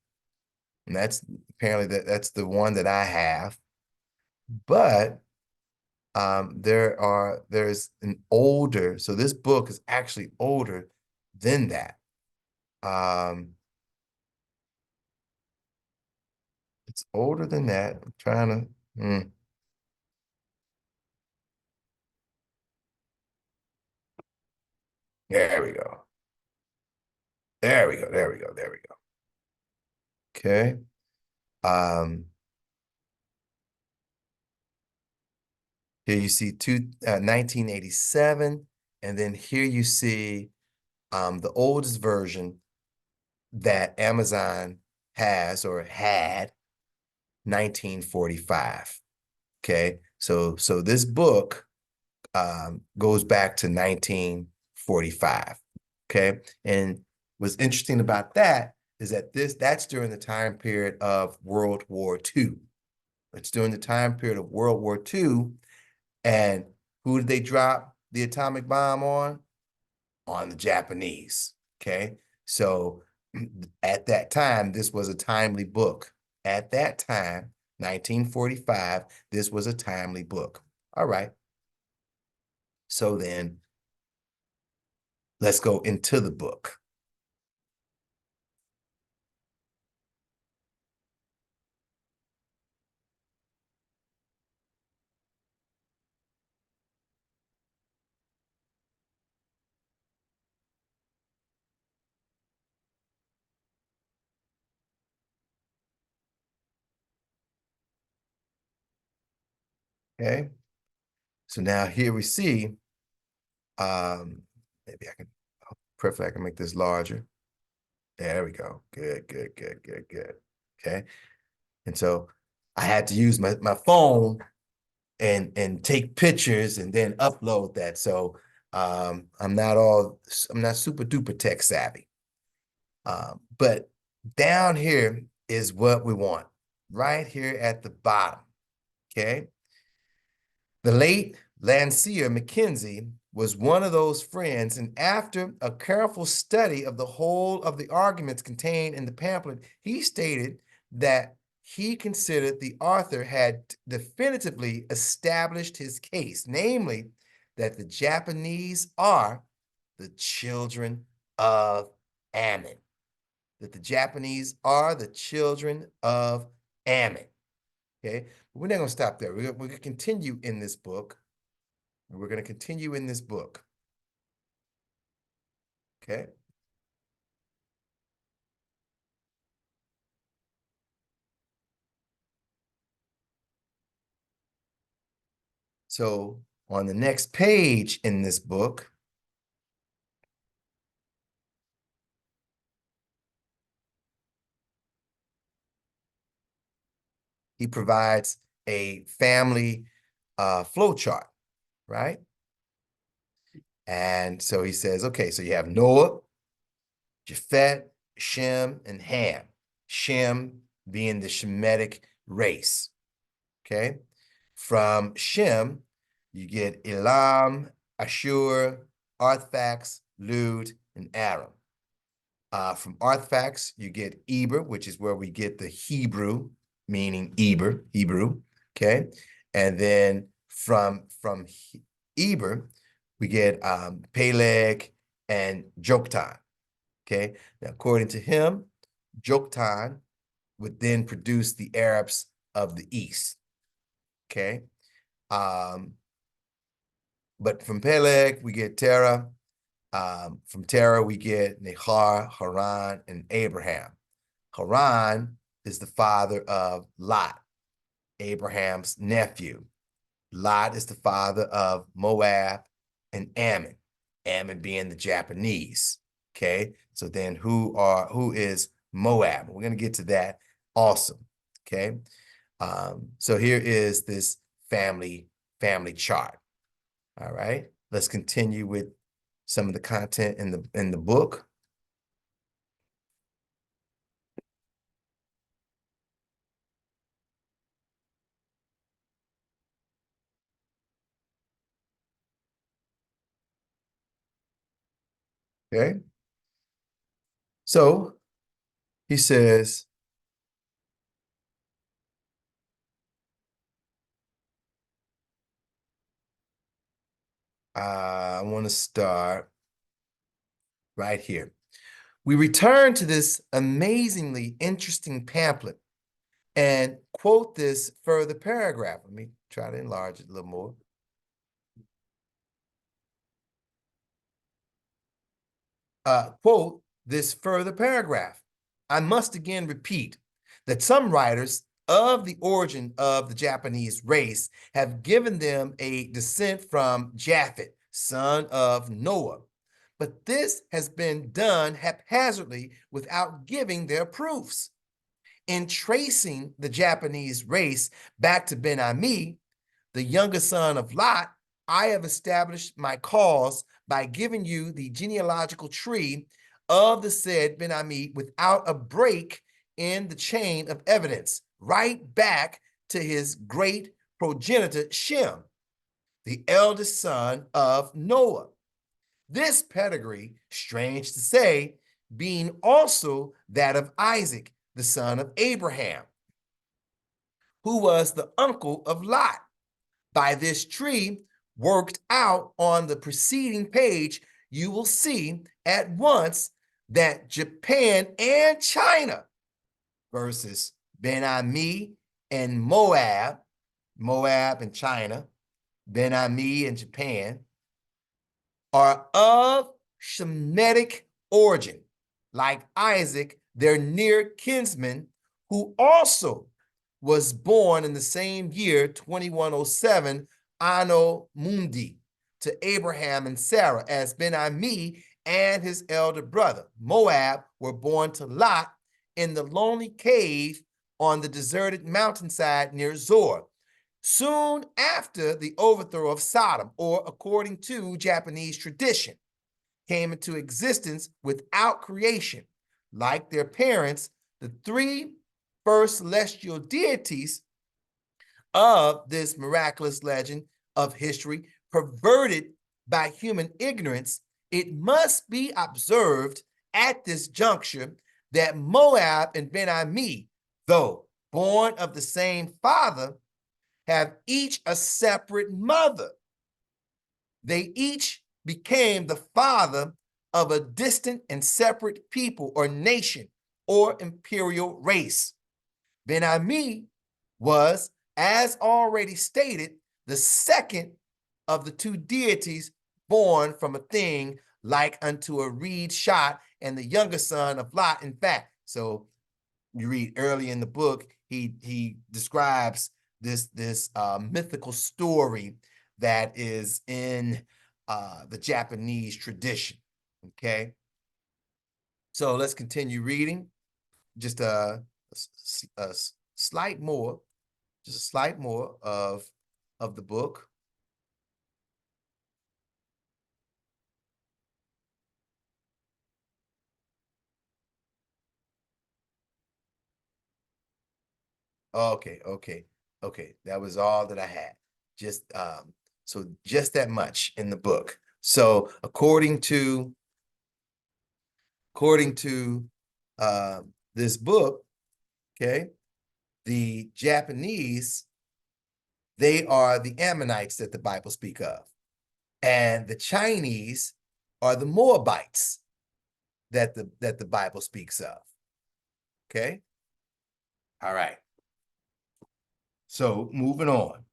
Speaker 1: and that's apparently that's the one that I have. But there's an older, so this book is actually older than that. It's older than that. I'm trying to. There we go. There we go. There we go. There we go. Okay. Here you see 1987, and then here you see the oldest version that Amazon has or had, 1945. Okay, so this book goes back to 1945. Okay, and what's interesting about that is that that's during the time period of World War II. It's during the time period of World War II. And who did they drop the atomic bomb on? On the Japanese, okay? So at that time, this was a timely book. At that time, 1945, this was a timely book. All right. So then let's go into the book. Okay. So now here we see, maybe I can, perfect, I can make this larger. There we go. Good, good, good, good, good. Okay. And so I had to use my phone and take pictures and then upload that. So I'm not super duper tech savvy. But down here is what we want, right here at the bottom. Okay. The late Lancia Mackenzie was one of those friends, and after a careful study of the whole of the arguments contained in the pamphlet, he stated that he considered the author had definitively established his case, namely that the Japanese are the children of Ammon. That the Japanese are the children of Ammon. Okay, but we're not going to stop there. We're going to continue in this book. We're going to continue in this book. Okay. So on the next page in this book, he provides a family flow chart, right? And so he says, okay, so you have Noah, Japheth, Shem, and Ham. Shem being the Shemitic race, okay? From Shem, you get Elam, Ashur, Arphax, Lud, and Aram. From Arphax, you get Eber, which is where we get the Hebrew, meaning Eber, Hebrew, okay? And then from Eber, we get Peleg and Joktan, okay? Now, according to him, Joktan would then produce the Arabs of the East, okay? But from Peleg, we get Terah. From Terah, we get Nahor, Haran, and Abraham. Haran is the father of Lot, Abraham's nephew. Lot is the father of Moab and Ammon, Ammon being the Japanese. Okay, so then who is Moab? We're going to get to that also. Okay, so here is this family chart. All right, let's continue with some of the content in the book. Okay, so he says, I want to start right here. We return to this amazingly interesting pamphlet and quote this further paragraph. Let me try to enlarge it a little more. Quote this further paragraph. I must again repeat that some writers of the origin of the Japanese race have given them a descent from Japhet, son of Noah. But this has been done haphazardly without giving their proofs. In tracing the Japanese race back to Ben-Ami, the younger son of Lot, I have established my cause by giving you the genealogical tree of the said Ben-Ami without a break in the chain of evidence, right back to his great progenitor Shem. the eldest son of Noah. This pedigree, strange to say, being also that of Isaac, the son of Abraham, who was the uncle of Lot. By this tree, worked out on the preceding page, you will see at once that Japan and China versus Ben-Ami and Moab, Moab and China, Ben-Ami and Japan, are of Shemitic origin, like Isaac, their near kinsman, who also was born in the same year, 2107, Anno Mundi, to Abraham and Sarah, as Ben-Ami and his elder brother, Moab, were born to Lot in the lonely cave on the deserted mountainside near Zor, soon after the overthrow of Sodom, or according to Japanese tradition, came into existence without creation. Like their parents, the three first celestial deities of this miraculous legend of history, perverted by human ignorance, it must be observed at this juncture that Moab and Ben-Ami, though born of the same father, have each a separate mother. They each became the father of a distant and separate people or nation or imperial race. Ben-Ami was, as already stated, the second of the two deities born from a thing like unto a reed shot, and the younger son of Lot, in fact. So you read early in the book, he describes this mythical story that is in the Japanese tradition. Okay, so let's continue reading. Just a slight more, just a slight more of the book. Okay. That was all that I had. Just so just that much in the book. So according to this book, okay, the Japanese, they are the Ammonites that the Bible speak of, and the Chinese are the Moabites that the Bible speaks of. Okay. All right. So moving on.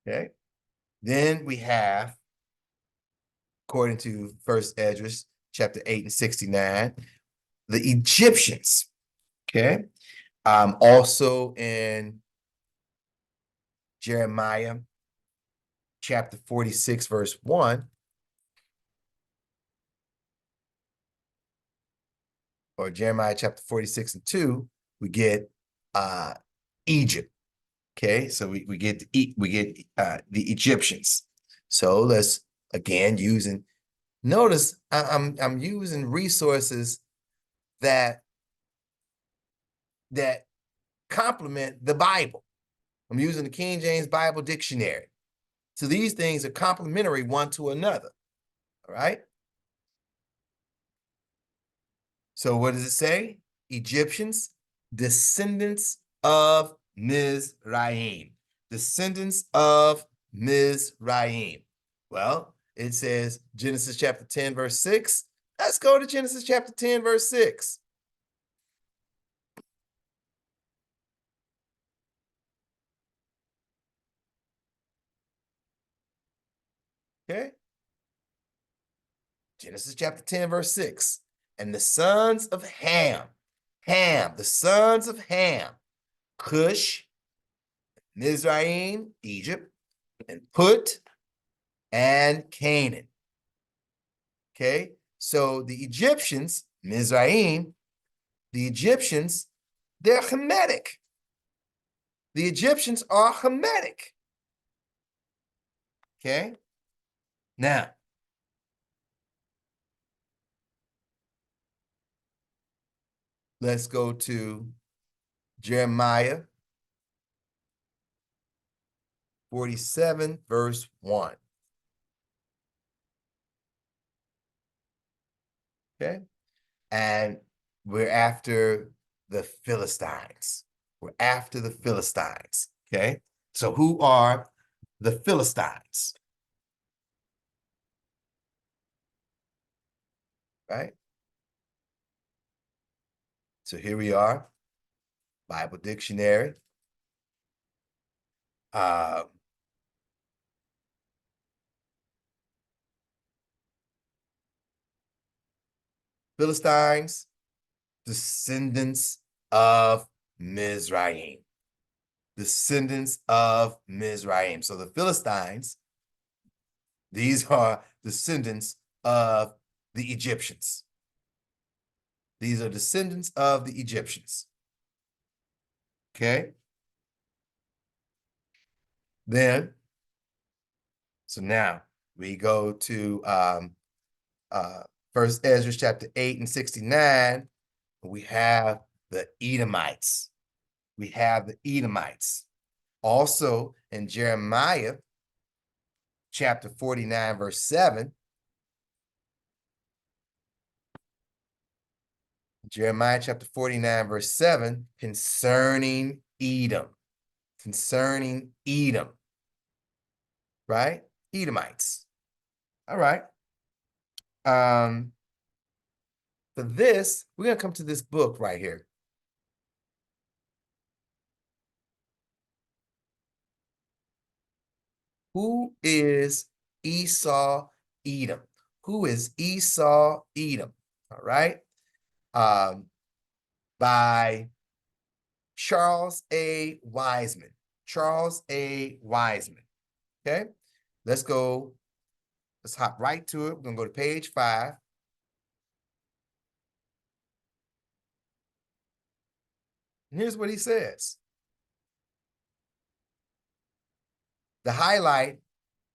Speaker 1: Okay. Then we have, according to First Esdras, chapter 8 and 69, the Egyptians. Okay. Also in Jeremiah chapter 46, verse 1, or Jeremiah chapter 46 and 2, we get Egypt. Okay, so we get the Egyptians. So let's again notice I'm using resources that complement the Bible. I'm using the King James Bible Dictionary. So these things are complementary one to another. All right. So what does it say? Egyptians, descendants of Mizraim. Descendants of Mizraim. Well, it says Genesis chapter 10, verse 6. Let's go to Genesis chapter 10, verse 6. Okay. Genesis chapter 10, verse 6. And the sons of Ham, the sons of Ham, Cush, Mizraim, Egypt, and Put, and Canaan. Okay, so the Egyptians, Mizraim, the Egyptians, they're Hamitic. The Egyptians are Hamitic. Okay, Now, let's go to Jeremiah 47, verse 1. Okay. And we're after the Philistines. We're after the Philistines. Okay. So who are the Philistines? Right. So here we are, Bible Dictionary. Philistines, descendants of Mizraim. Descendants of Mizraim. So the Philistines, these are descendants of the Egyptians. These are descendants of the Egyptians. Okay. Then, so now we go to First Ezra chapter 8 and 69. We have the Edomites. We have the Edomites. Also in Jeremiah chapter 49, verse 7. Jeremiah chapter 49, verse 7, concerning Edom. Concerning Edom. Right? Edomites. All right. For this, we're going to come to this book right here. Who is Esau Edom? Who is Esau Edom? All right. By Charles A. Wiseman. Charles A. Wiseman. Okay. Let's go. Let's hop right to it. We're going to go to page 5. And here's what he says. The highlight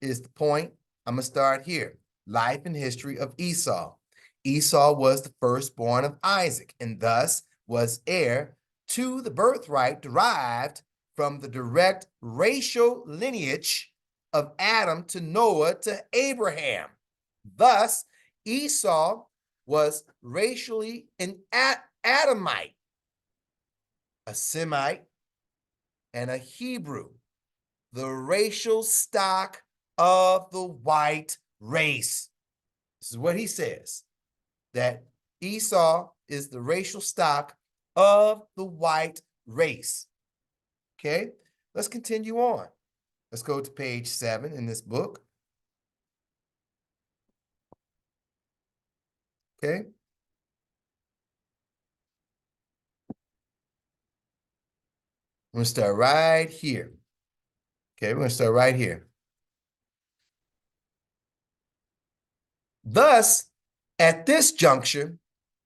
Speaker 1: is the point. I'm going to start here. Life and history of Esau. Esau was the firstborn of Isaac and thus was heir to the birthright derived from the direct racial lineage of Adam to Noah to Abraham. Thus, Esau was racially an Adamite, a Semite, and a Hebrew, the racial stock of the white race. This is what he says, that Esau is the racial stock of the white race. Okay, let's continue on. Let's go to page 7 in this book. Okay. I'm going to start right here. Okay, we're going to start right here. Thus, at this juncture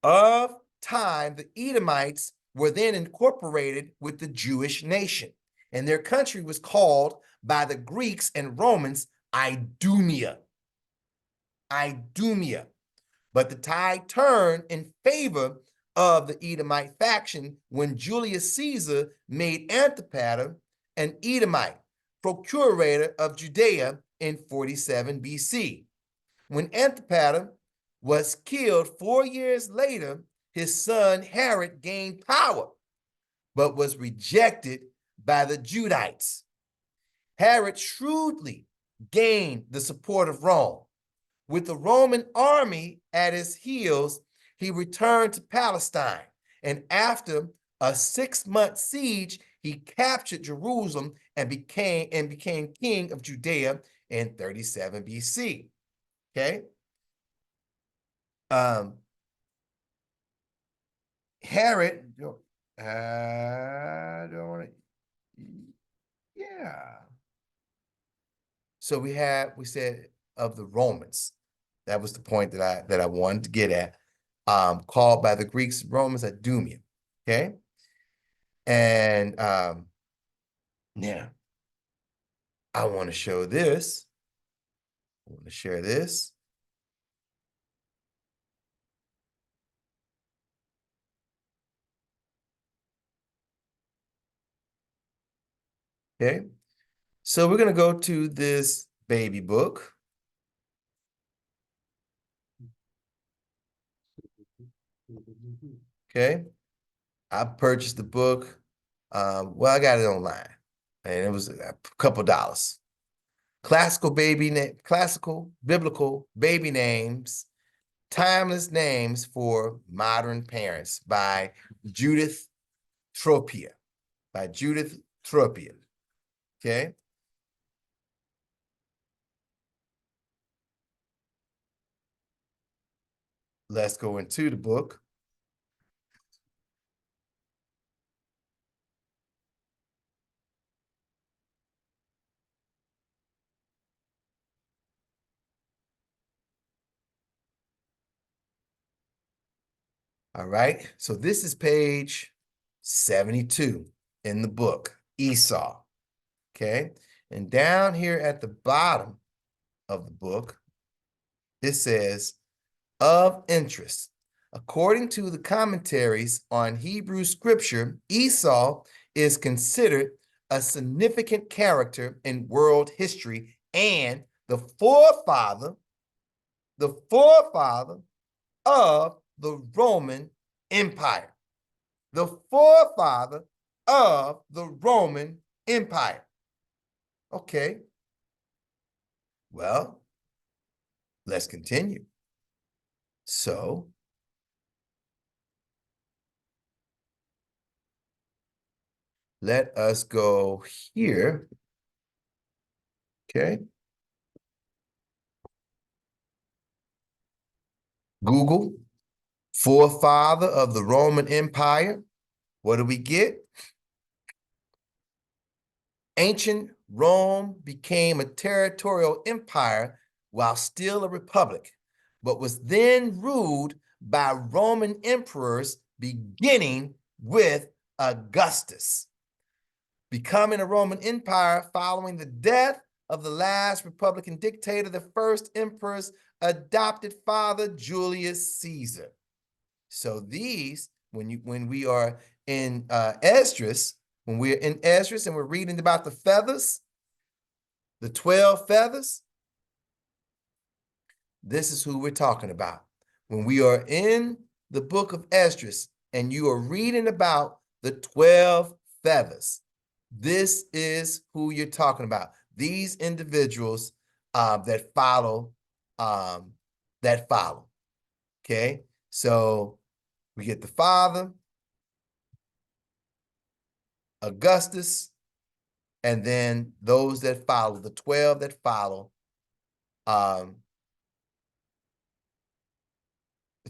Speaker 1: of time, the Edomites were then incorporated with the Jewish nation, and their country was called by the Greeks and Romans Idumea. Idumea. But the tide turned in favor of the Edomite faction when Julius Caesar made Antipater an Edomite, procurator of Judea in 47 BC. When Antipater was killed 4 years later, his son Herod gained power, but was rejected by the Judites. Herod shrewdly gained the support of Rome. With the Roman army at his heels, he returned to Palestine, and after a 6-month siege, he captured Jerusalem and became king of Judea in 37 BC. Okay. Herod, I don't want to, yeah. So we said of the Romans. That was the point that I wanted to get at. Called by the Greeks, Romans, Idumea. Okay. And now I want to show this I'm going to share this. Okay, so we're going to go to this baby book. Okay, I purchased the book. Well, I got it online, and it was a couple dollars. Classical biblical baby names, timeless names for modern parents by Judith Tropia. Okay. Let's go into the book. All right, so this is page 72 in the book, Esau. Okay, and down here at the bottom of the book, it says, of interest. According to the commentaries on Hebrew scripture, Esau is considered a significant character in world history and the forefather of the Roman Empire. The forefather of the Roman Empire. Okay. Well, let's continue. So, let us go here. Okay. Google, forefather of the Roman Empire. What do we get? Ancient Rome became a territorial empire while still a republic, but was then ruled by Roman emperors beginning with Augustus. Becoming a Roman empire following the death of the last Republican dictator, the first emperor's adopted father, Julius Caesar. So these, when we are in Esdras, when we're in Esdras and we're reading about the feathers, the 12 feathers, this is who we're talking about. When we are in the book of Esdras and you are reading about the 12 feathers, this is who you're talking about. These individuals that follow. Okay, so we get the father, Augustus, and then those that follow, the 12 that follow, the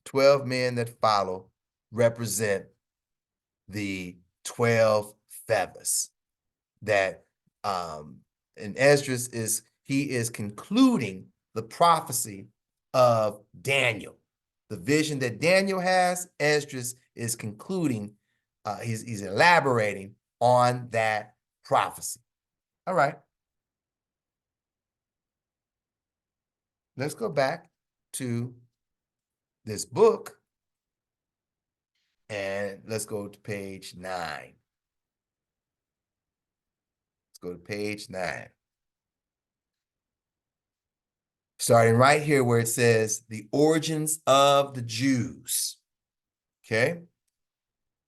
Speaker 1: 12 men that follow represent the 12 feathers that and Esdras he is concluding the prophecy of Daniel. The vision that Daniel has, Esdras is concluding, he's elaborating on that prophecy. All right. Let's go back to this book and let's go to page 9. Let's go to page 9. Starting right here where it says the origins of the Jews. Okay.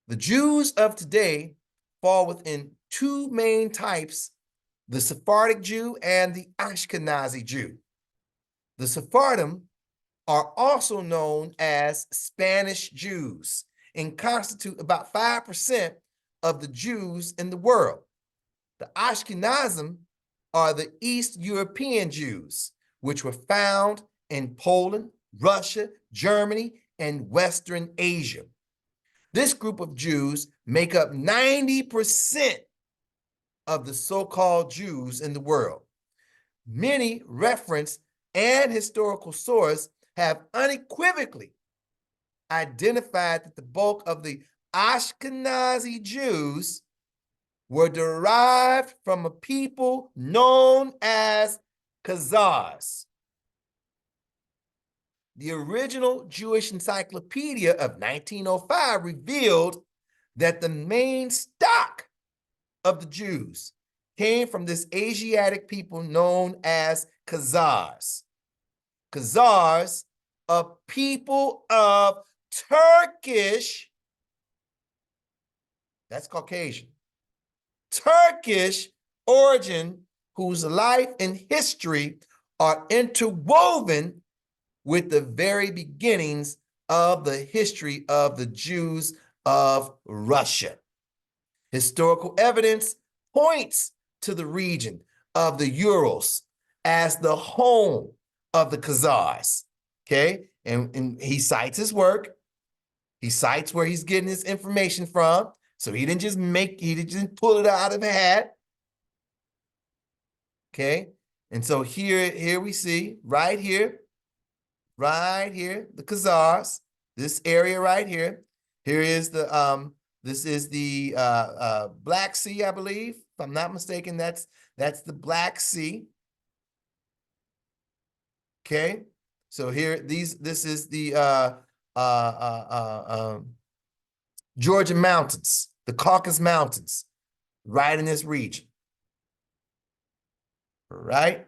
Speaker 1: The Jews of today fall within two main types, the Sephardic Jew and the Ashkenazi Jew. The Sephardim are also known as Spanish Jews and constitute about 5% of the Jews in the world. The Ashkenazim are the East European Jews, which were found in Poland, Russia, Germany, and Western Asia. This group of Jews make up 90% of the so-called Jews in the world. Many reference and historical sources have unequivocally identified that the bulk of the Ashkenazi Jews were derived from a people known as Khazars. The original Jewish Encyclopedia of 1905 revealed that the main stock of the Jews came from this Asiatic people known as Khazars. Khazars, a people of Turkish, that's Caucasian, Turkish origin, whose life and history are interwoven with the very beginnings of the history of the Jews of Russia. Historical evidence points to the region of the Urals as the home of the Khazars, okay? And he cites his work. He cites where he's getting his information from. So he didn't just pull it out of a hat. Okay? And so here we see, right here, the Khazars, this area right here. Here is the, this is the Black Sea, I believe. If I'm not mistaken, that's the Black Sea. Okay? So here, this is the Georgia Mountains, the Caucasus Mountains, right in this region. Right?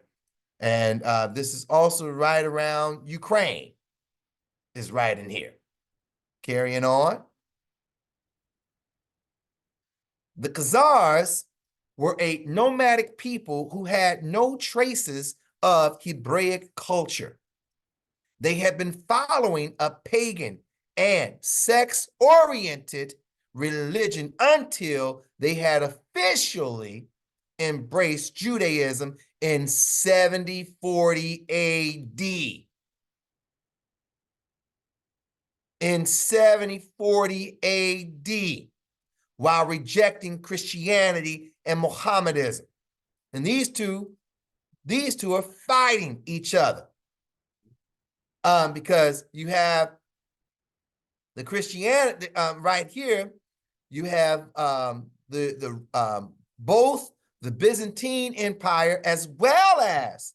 Speaker 1: And this is also right around Ukraine, is right in here. Carrying on. The Khazars were a nomadic people who had no traces of Hebraic culture. They had been following a pagan and sex-oriented religion until they had officially embraced Judaism in 7040 AD. In 7040 AD, while rejecting Christianity and Mohammedanism. And these two are fighting each other. Because you have the Christianity right here, you have both the Byzantine Empire as well as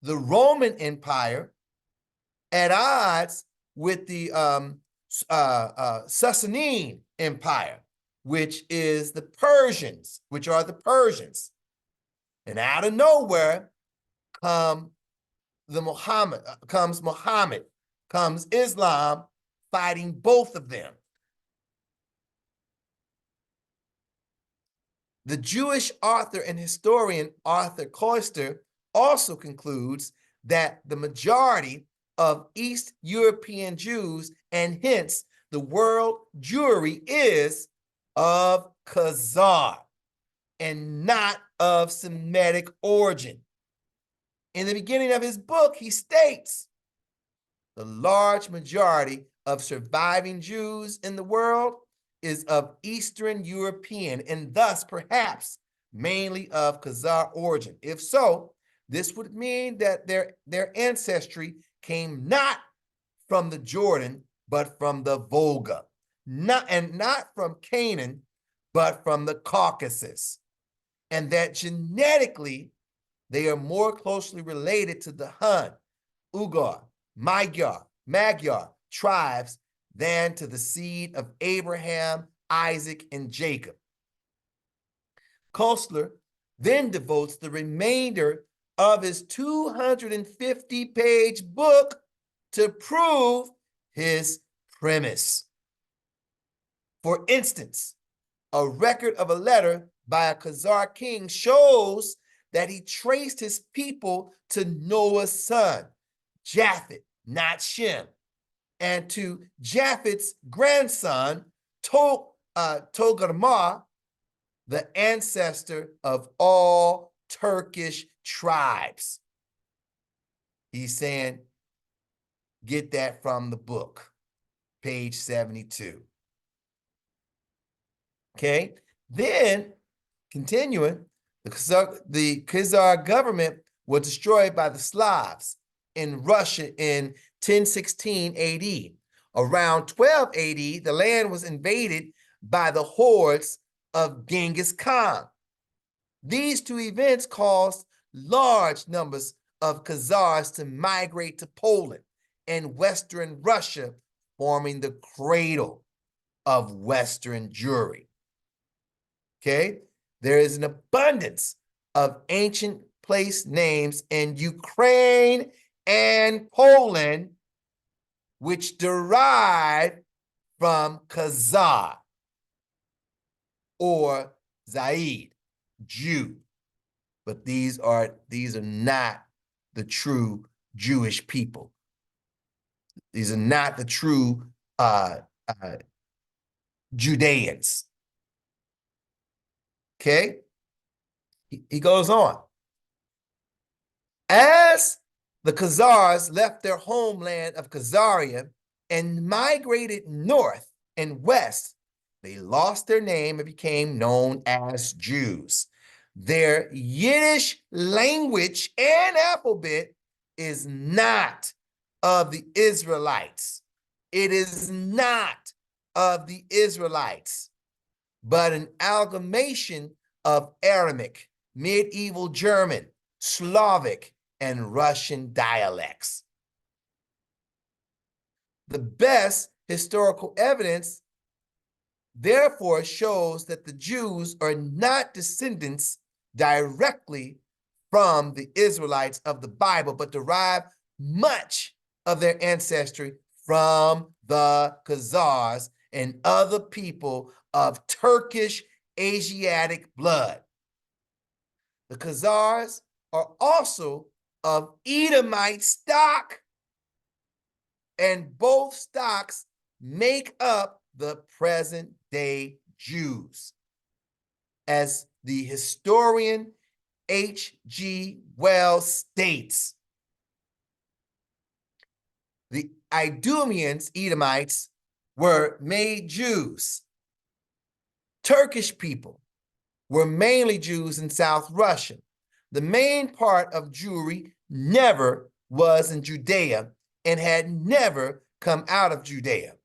Speaker 1: the Roman Empire at odds with the Sassanid Empire, which is the Persians, which are the Persians. And out of nowhere comes Muhammad, comes Islam, fighting both of them. The Jewish author and historian Arthur Koester also concludes that the majority of East European Jews, and hence the world Jewry, is of Khazar and not of Semitic origin. In the beginning of his book, he states, the large majority of surviving Jews in the world is of Eastern European and thus perhaps mainly of Khazar origin. If so, this would mean that their ancestry came not from the Jordan, but from the Volga, not from Canaan, but from the Caucasus, and that genetically they are more closely related to the Hun, Ugar, Magyar tribes than to the seed of Abraham, Isaac, and Jacob. Koestler then devotes the remainder of his 250-page book to prove his premise. For instance, a record of a letter by a Khazar king shows that he traced his people to Noah's son, Japheth, not Shem, and to Japheth's grandson, Togarmah, the ancestor of all Turkish tribes. He's saying, get that from the book, page 72. Okay, then continuing, the Khazar government was destroyed by the Slavs in Russia in 1016 AD. Around 12 AD, the land was invaded by the hordes of Genghis Khan. These two events caused large numbers of Khazars to migrate to Poland and Western Russia, forming the cradle of Western Jewry. Okay, there is an abundance of ancient place names in Ukraine and Poland, which derive from Khazar or Zaid, Jew. But these are not the true Jewish people. These are not the true Judeans. Okay? He goes on. As the Khazars left their homeland of Khazaria and migrated north and west, they lost their name and became known as Jews. Their Yiddish language and alphabet is not of the Israelites. It is not of the Israelites, but an amalgamation of Aramaic, medieval German, Slavic, and Russian dialects. The best historical evidence, therefore, shows that the Jews are not descendants directly from the Israelites of the Bible, but derive much of their ancestry from the Khazars and other people of Turkish Asiatic blood. The Khazars are also of Edomite stock, and both stocks make up the present-day Jews. As the historian H.G. Wells states, the Idumeans, Edomites, were made Jews. Turkish people were mainly Jews in South Russia. The main part of Jewry never was in Judea and had never come out of Judea.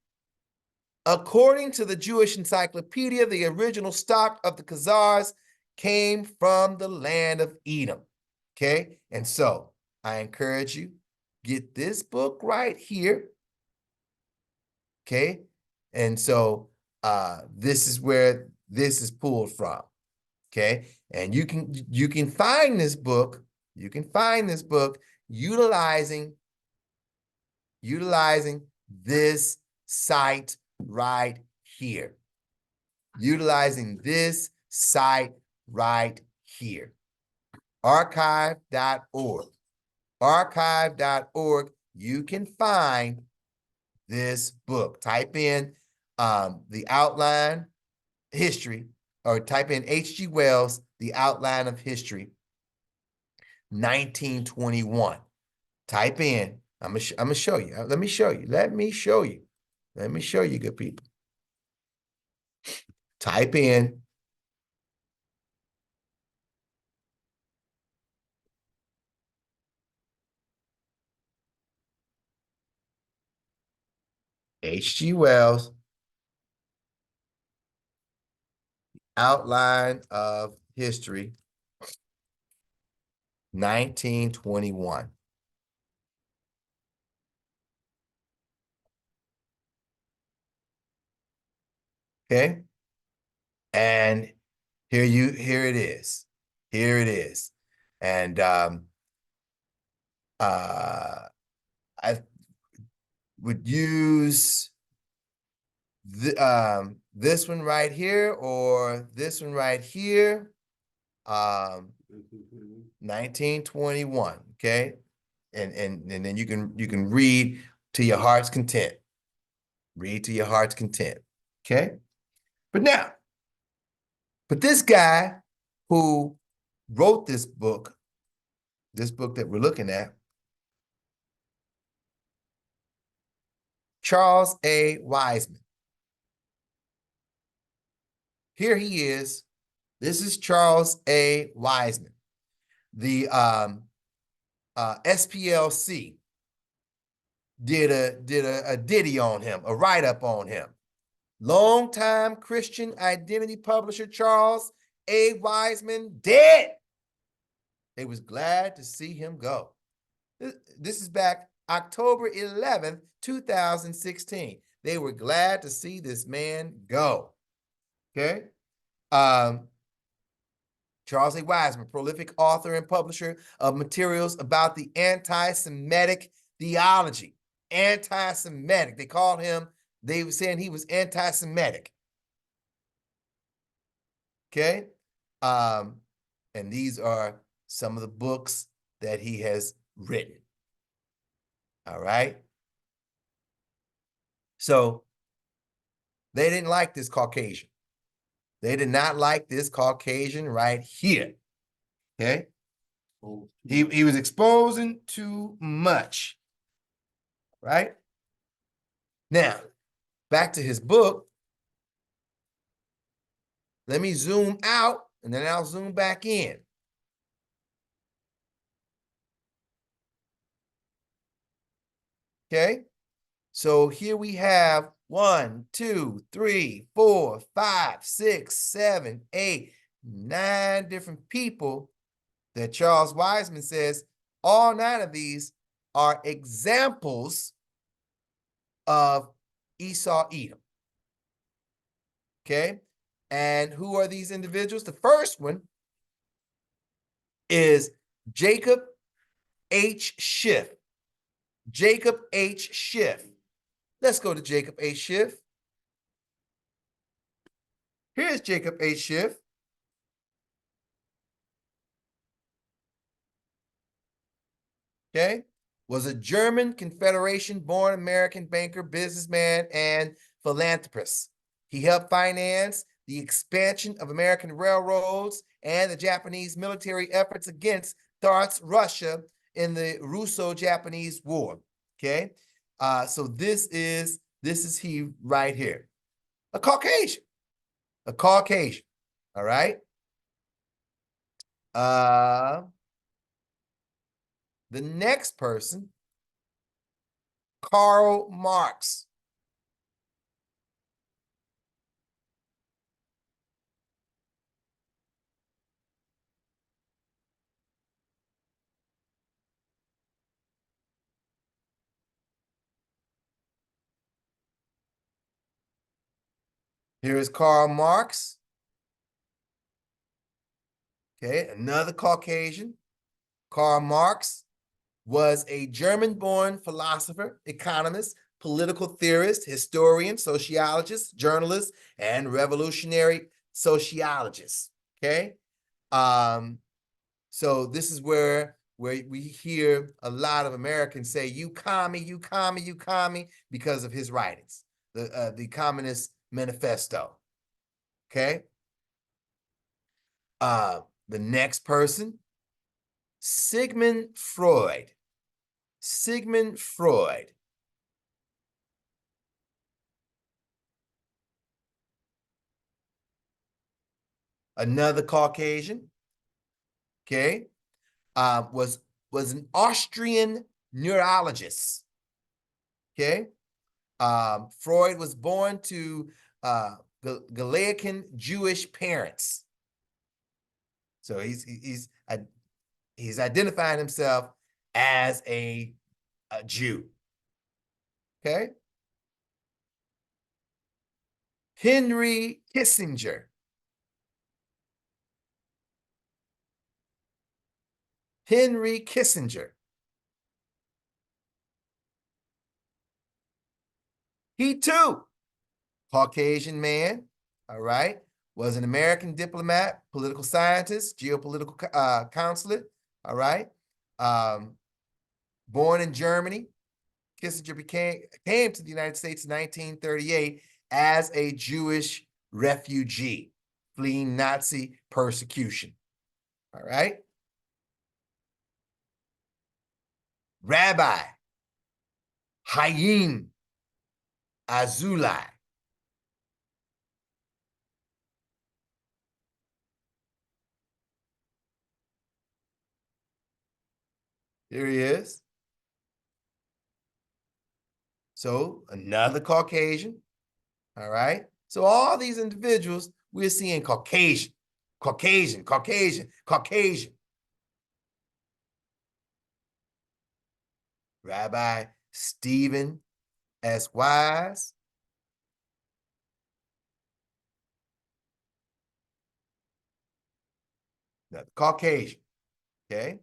Speaker 1: According to the Jewish Encyclopedia, the original stock of the Khazars came from the land of Edom. Okay, and so I encourage you, get this book right here. Okay, and so this is where this is pulled from. Okay, and you can find this book. You can find this book utilizing this site right here. Utilizing this site right here. Archive.org. Archive.org. You can find this book. Type in the outline history, or type in H.G. Wells, The Outline of History, 1921. Type in, I'm gonna show you. Let me show you, good people. Type in H.G. Wells, Outline of History, 1921. Okay, and here it is. Here it is, and I would use this one right here or this one right here. 1921. Okay, and then you can read to your heart's content. Read to your heart's content. Okay, but this guy who wrote this book that we're looking at, Charles A. Wiseman. Here he is. This is Charles A. Wiseman. The SPLC did a ditty on him, a write-up on him. Longtime Christian identity publisher Charles A. Wiseman dead. They was glad to see him go. This is back October 11th, 2016. They were glad to see this man go. Okay. Charles A. Wiseman, prolific author and publisher of materials about the anti-Semitic theology. Anti-Semitic. They called him, they were saying he was anti-Semitic. Okay. And these are some of the books that he has written. All right. So they didn't like this Caucasian. They did not like this Caucasian right here. Okay. He was exposing too much. Right. Now, back to his book. Let me zoom out and then I'll zoom back in. Okay. So here we have 1, 2, 3, 4, 5, 6, 7, 8, 9 different people that Charles Wiseman says all 9 of these are examples of Esau Edom. Okay. And who are these individuals? The first one is Jacob H. Schiff. Jacob H. Schiff. Let's go to Jacob H. Schiff. Here's Jacob H. Schiff. Okay. Was a German Confederation-born American banker, businessman, and philanthropist. He helped finance the expansion of American railroads and the Japanese military efforts against Tsarist Russia in the Russo-Japanese War. Okay. So this is he right here. A Caucasian. A Caucasian. All right. The next person, Karl Marx. Here is Karl Marx. Okay, another Caucasian. Karl Marx was a German-born philosopher, economist, political theorist, historian, sociologist, journalist, and revolutionary sociologist. Okay. So this is where we hear a lot of Americans say, you commie, you commie, you commie, because of his writings, the Communist Manifesto. Okay. The next person, Sigmund Freud. Sigmund Freud. Another Caucasian. Okay. Was an Austrian neurologist. Okay. Freud was born to Galician Jewish parents. So he's identifying himself as a Jew. Okay. Henry Kissinger. Henry Kissinger. He too, Caucasian man, all right, was an American diplomat, political scientist, geopolitical counselor, all right. Born in Germany, Kissinger came to the United States in 1938 as a Jewish refugee, fleeing Nazi persecution, all right. Rabbi Chaim Azulai. Here he is. So another Caucasian. All right. So all these individuals, we're seeing Caucasian, Caucasian, Caucasian, Caucasian. Rabbi Stephen S. Wise, the Caucasian, okay?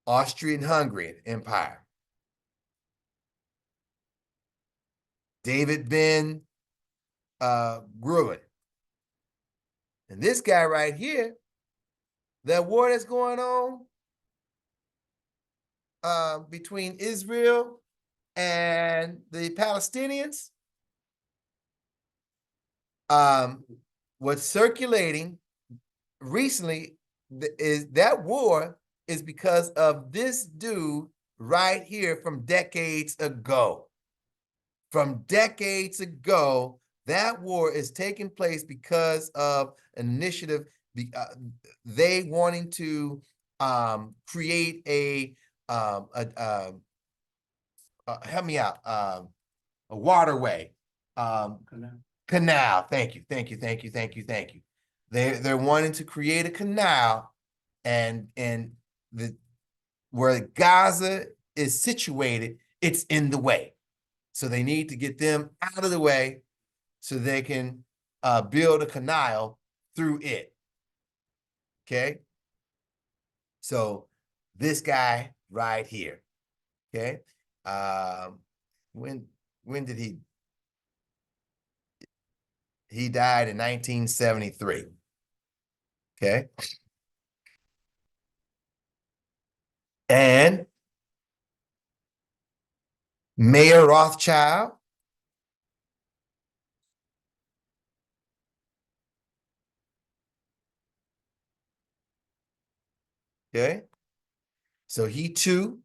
Speaker 1: Austrian-Hungarian Empire. David Ben Gruen. And this guy right here, that war that's going on between Israel and the Palestinians, what's circulating recently is that war is because of this dude right here from decades ago. From decades ago, that war is taking place because of an initiative, they wanting to create help me out, a waterway, canal. Thank you. They're wanting to create a canal, and where Gaza is situated, it's in the way. So they need to get them out of the way so they can build a canal through it. Okay. So this guy right here. Okay. When did he died in 1973. Okay. And Mayor Rothschild, okay, so he too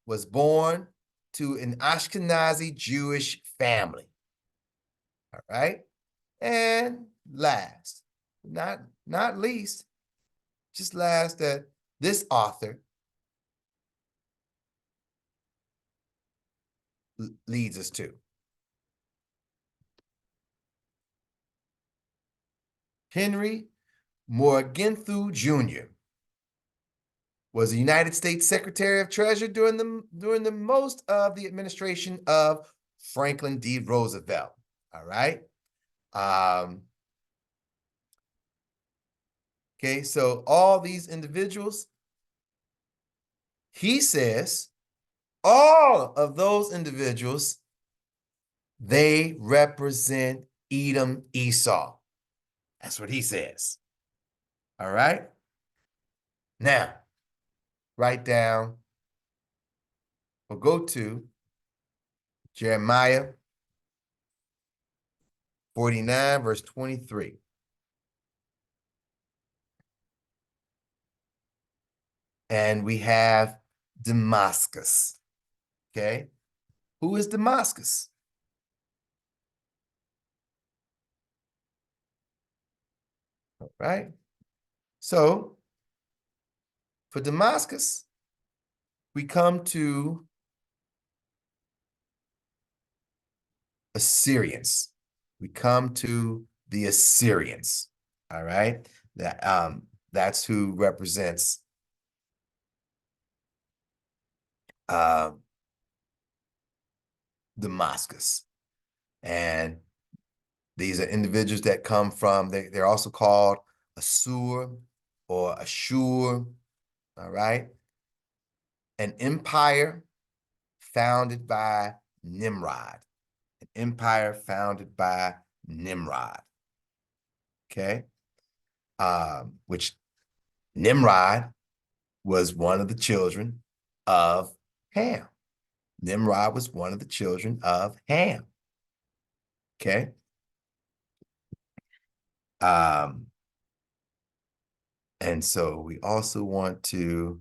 Speaker 1: was born to an Ashkenazi Jewish family. All right. And last, not least, just last, that this author leads us to. Henry Morgenthau Jr. was a United States Secretary of Treasury during the most of the administration of Franklin D. Roosevelt. All right. Okay, so all these individuals, he says, all of those individuals, they represent Edom, Esau. That's what he says. All right. Now, write down or go to Jeremiah 49, verse 23. And we have Damascus. Okay. Who is Damascus? All right. So for Damascus, we come to Assyrians. We come to the Assyrians. All right. That's who represents Damascus. And these are individuals that come from, they're also called Assur or Ashur. All right. An empire founded by Nimrod. An empire founded by Nimrod. Okay. Which Nimrod was one of the children of Ham. Nimrod was one of the children of Ham. Okay. And so we also want to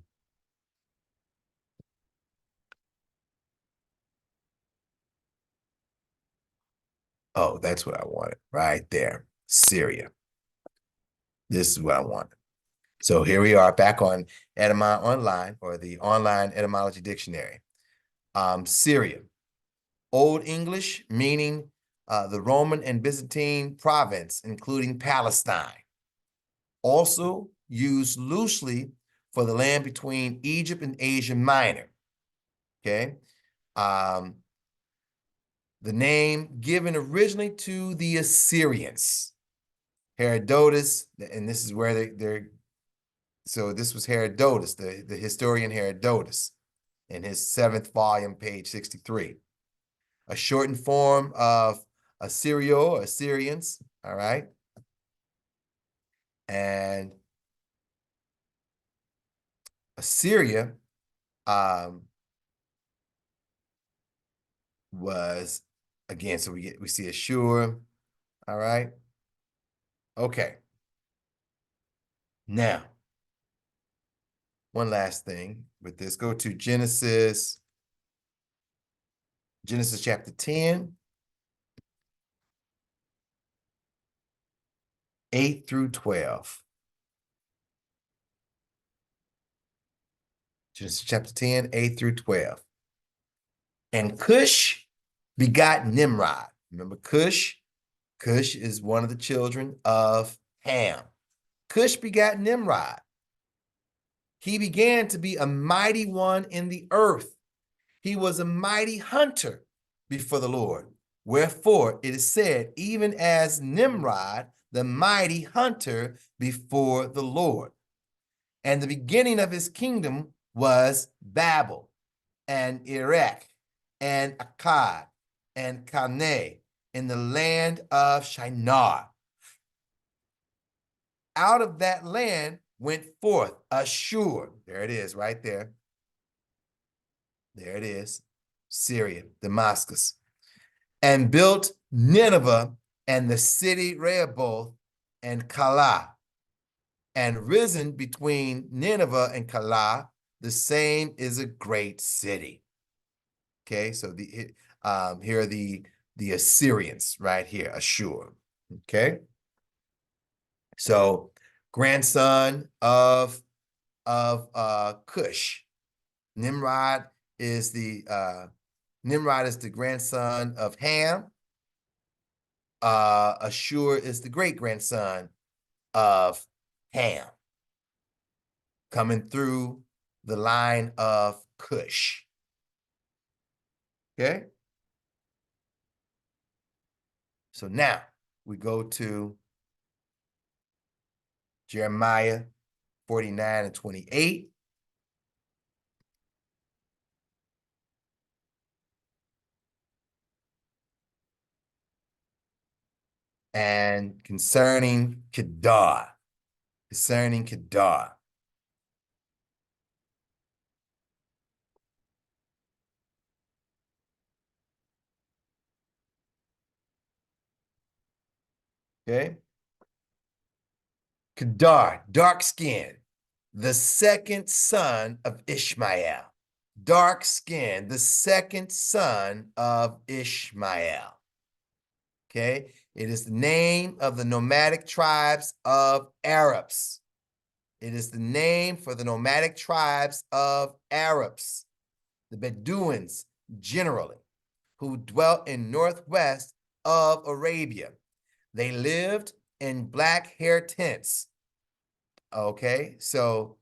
Speaker 1: that's what I wanted right there. Syria. This is what I wanted. So here we are back on Etymon Online, or the online etymology dictionary. Syria, Old English, meaning the Roman and Byzantine province, including Palestine. also used loosely for the land between Egypt and Asia Minor. Okay. The name given originally to the Assyrians. Herodotus, and this is where so this was Herodotus, the historian Herodotus, in his 7th volume, page 63. A shortened form of Assyrio or Assyrians, all right? And Assyria was, again, so we see Ashur, all right? Okay. Now, one last thing with this, go to Genesis chapter 10, 8 through 12. Genesis chapter 10, 8 through 12. And Cush begot Nimrod. Remember Cush? Cush is one of the children of Ham. Cush begat Nimrod. He began to be a mighty one in the earth. He was a mighty hunter before the Lord. Wherefore it is said, even as Nimrod, the mighty hunter before the Lord. And the beginning of his kingdom was Babel, and Erech, and Akkad, and Calneh, in the land of Shinar. Out of that land went forth Ashur. There it is, right there. There it is. Syria, Damascus. And built Nineveh and the city Rehoboth and Calah. And risen between Nineveh and Calah, the same is a great city. Okay, so here are the Assyrians right here, Ashur. Okay, so grandson of Cush. Nimrod is the grandson of Ham. Ashur is the great grandson of Ham, coming through the line of Cush. Okay. So now we go to Jeremiah 49 and 28. And concerning Kedar. Okay. Kedar, dark skin, the second son of Ishmael. Dark skin, the second son of Ishmael. Okay. It is the name of the nomadic tribes of Arabs. It is the name for the nomadic tribes of Arabs, the Bedouins generally, who dwelt in northwest of Arabia. They lived in black hair tents. Okay, so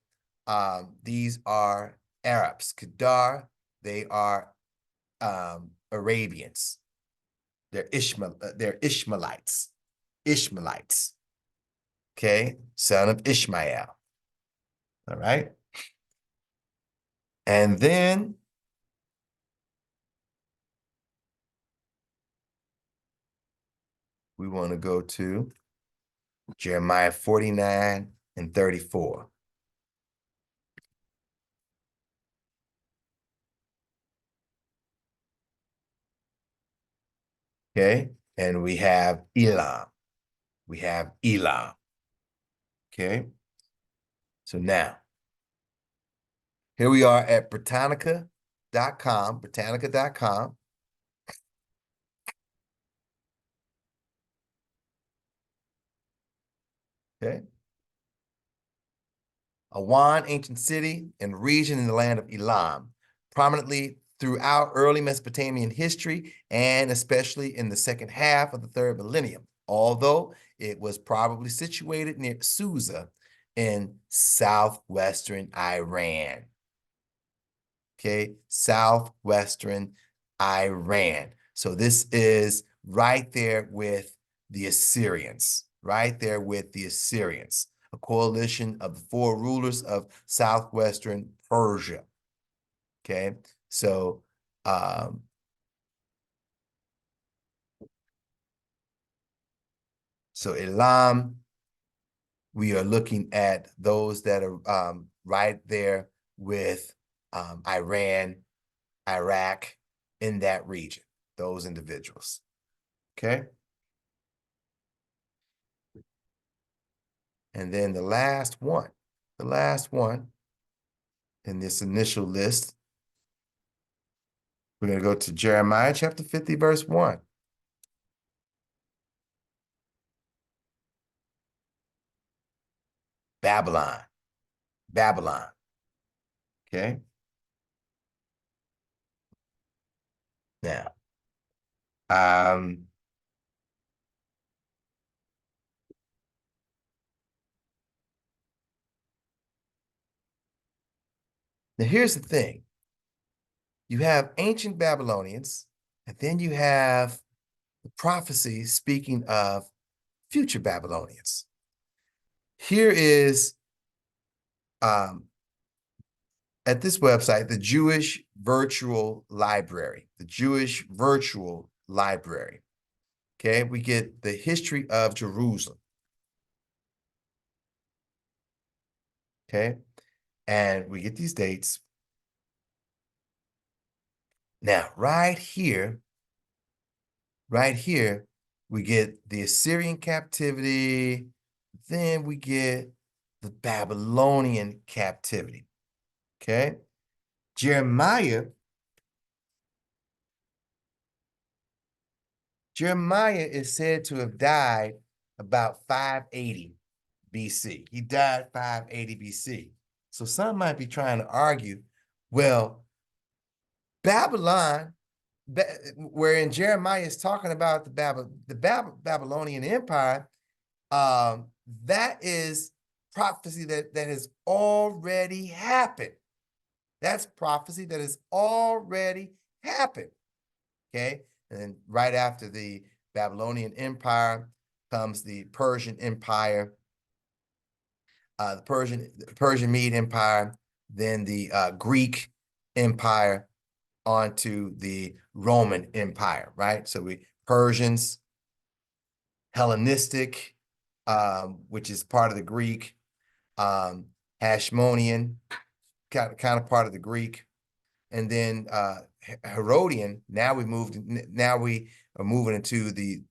Speaker 1: these are Arabs. Kedar, they are Arabians. They're Ishmaelites. Okay, son of Ishmael. All right. And then we want to go to Jeremiah 49 and 34. Okay, and we have Elam. Okay, so now, here we are at Britannica.com. Okay. Awan, ancient city and region in the land of Elam, prominently throughout early Mesopotamian history and especially in the second half of the 3rd millennium. although it was probably situated near Susa in southwestern Iran. Okay, southwestern Iran. So this is right there with the Assyrians, right there with the Assyrians, a coalition of the 4 rulers of southwestern Persia. Okay, so Elam, we are looking at those that are right there with Iran, Iraq, in that region, those individuals. Okay. And then the last one in this initial list, we're going to go to Jeremiah chapter 50, verse 1. Babylon. Okay. Now, now here's the thing. You have ancient Babylonians, and then you have the prophecy speaking of future Babylonians. Here is, at this website, the Jewish Virtual Library, Okay, we get the history of Jerusalem. Okay, and we get these dates. Now, right here, we get the Assyrian captivity, then we get the Babylonian captivity. Okay, Jeremiah is said to have died about 580 BC. He died 580 BC. So some might be trying to argue, well, Babylon, wherein Jeremiah is talking about the Babylonian Empire, that is prophecy that has already happened. That's prophecy that has already happened. Okay, and then right after the Babylonian Empire comes the Persian Empire, the Persian Mede Empire, then the Greek Empire, onto the Roman Empire, right? So Persians, Hellenistic, which is part of the Greek, Hashmonean, kind of part of the Greek, and then Herodian. Now we are moving into the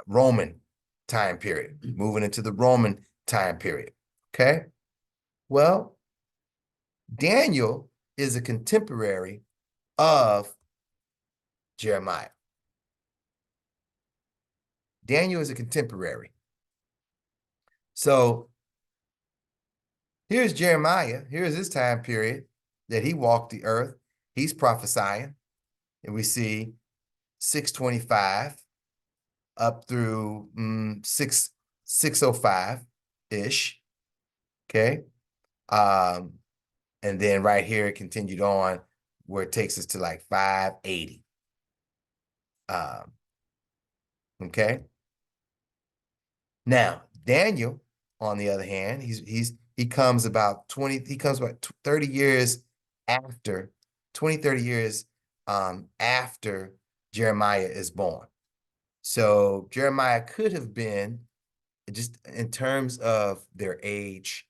Speaker 1: Roman time period, Okay, well, Daniel is a contemporary of Jeremiah. Daniel is a contemporary. So here's Jeremiah. Here's his time period that he walked the earth. He's prophesying. And we see 625 up through 605-ish. Okay. And then right here, it continued on where it takes us to like 580. Okay. Now, Daniel, on the other hand, he comes about 30 years after, 30 years after Jeremiah is born. So Jeremiah could have been, just in terms of their age,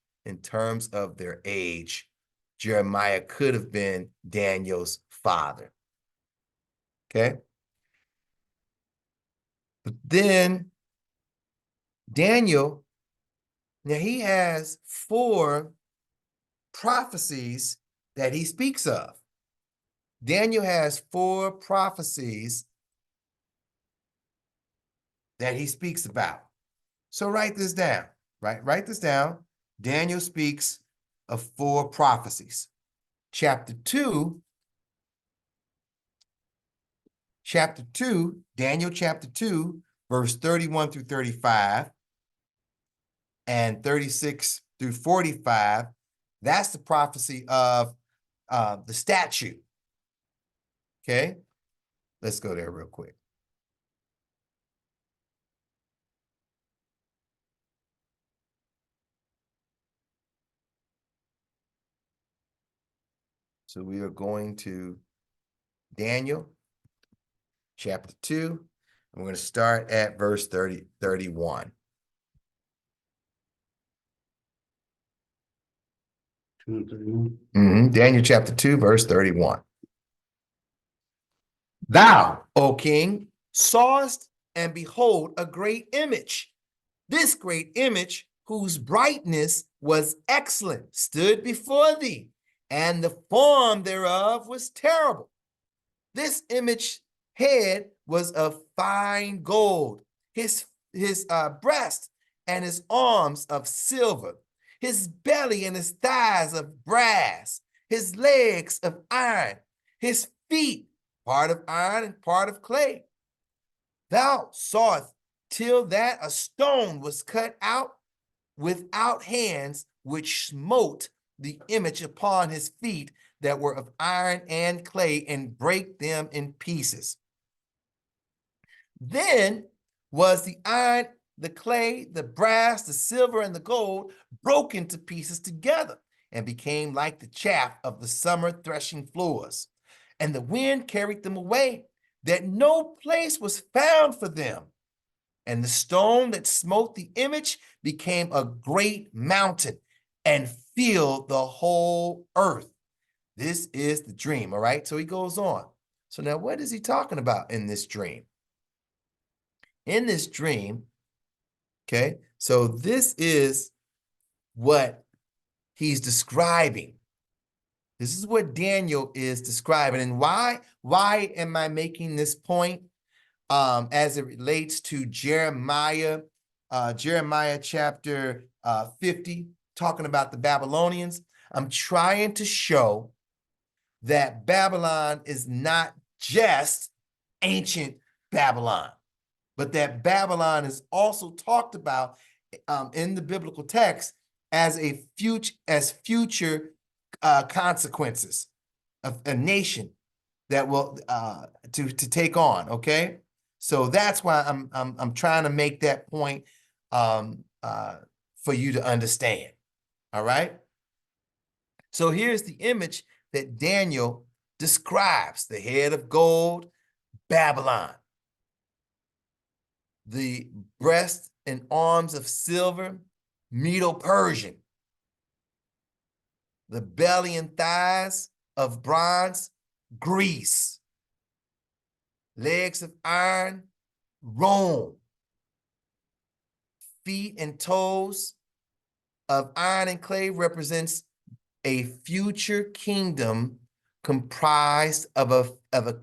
Speaker 1: Jeremiah could have been Daniel's father. Okay. But then Daniel, now he has 4 prophecies that he speaks of. Daniel has 4 prophecies that he speaks about. So write this down, right? Write this down. Daniel speaks of 4 prophecies. Chapter 2, Daniel chapter 2 verse 31 through 35, and 36 through 45, that's the prophecy of the statue. Okay, let's go there real quick. So we are going to Daniel chapter 2, and we're going to start at verse 31. Daniel chapter 2, verse 31. Thou, O king, sawest, and behold, a great image. This great image, whose brightness was excellent, stood before thee, and the form thereof was terrible. This image head was of fine gold, his breast and his arms of silver, his belly and his thighs of brass, his legs of iron, his feet part of iron and part of clay. Thou sawest till that a stone was cut out without hands, which smote the image upon his feet that were of iron and clay, and break them in pieces. Then was the iron, the clay, the brass, the silver, and the gold broken to pieces together, and became like the chaff of the summer threshing floors. And the wind carried them away, that no place was found for them. And the stone that smote the image became a great mountain and filled the whole earth. This is the dream, all right? So he goes on. So now what is he talking about in this dream? In this dream, okay, so this is what he's describing. This is what Daniel is describing. And why am I making this point as it relates to Jeremiah, Jeremiah chapter 50, talking about the Babylonians? I'm trying to show that Babylon is not just ancient Babylon, but that Babylon is also talked about in the biblical text as future consequences of a nation that will to take on. Okay, so that's why I'm trying to make that point for you to understand. All right. So here's the image that Daniel describes: the head of gold, Babylon; the breast and arms of silver, Medo-Persian; the belly and thighs of bronze, Greece; legs of iron, Rome; feet and toes of iron and clay represents a future kingdom comprised of a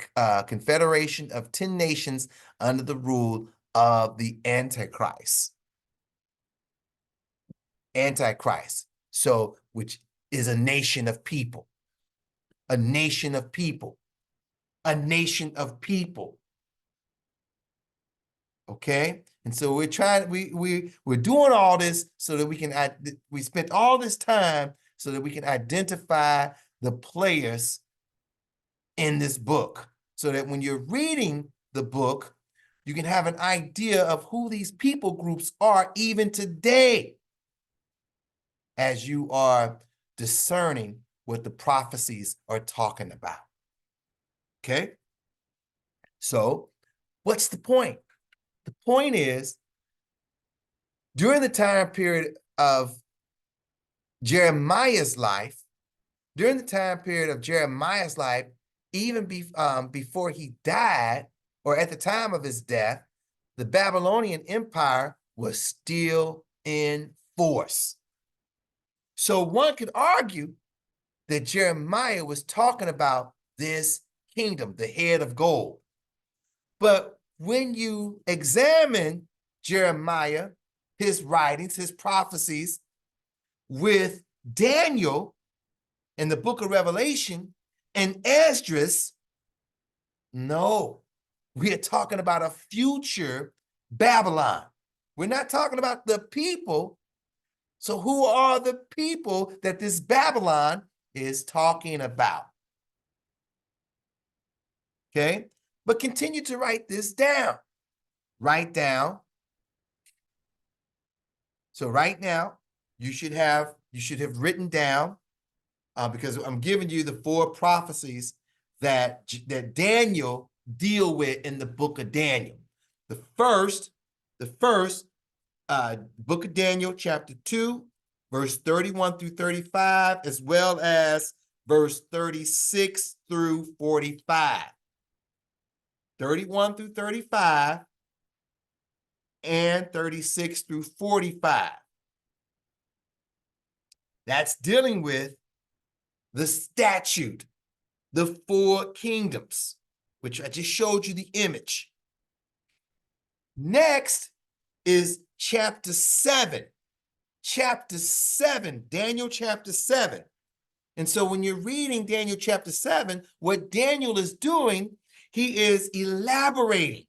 Speaker 1: confederation of 10 nations under the rule of the Antichrist. Antichrist, so which is a nation of people, a nation of people, a nation of people. Okay, and so we're trying, we're doing all this so that we can, we spent all this time so that we can identify the players in this book, so that when you're reading the book, you can have an idea of who these people groups are even today, as you are discerning what the prophecies are talking about. Okay, so what's the point? The point is, during the time period of Jeremiah's life, even before he died, or at the time of his death, the Babylonian Empire was still in force. So one could argue that Jeremiah was talking about this kingdom, the head of gold. But when you examine Jeremiah, his writings, his prophecies, with Daniel in the book of Revelation and Esdras, no, we are talking about a future Babylon. We're not talking about the people. So who are the people that this Babylon is talking about? Okay, but continue to write this down. Write down. So right now, you should have written down, because I'm giving you the 4 prophecies that Daniel deal with in the book of Daniel. The first book of Daniel, chapter 2, verse 31 through 35, as well as verse 36 through 45. 31 through 35 and 36 through 45. That's dealing with the statute, the 4 kingdoms, which I just showed you the image. Next is chapter 7. Chapter 7, Daniel chapter 7. And so when you're reading Daniel chapter 7, what Daniel is doing, he is elaborating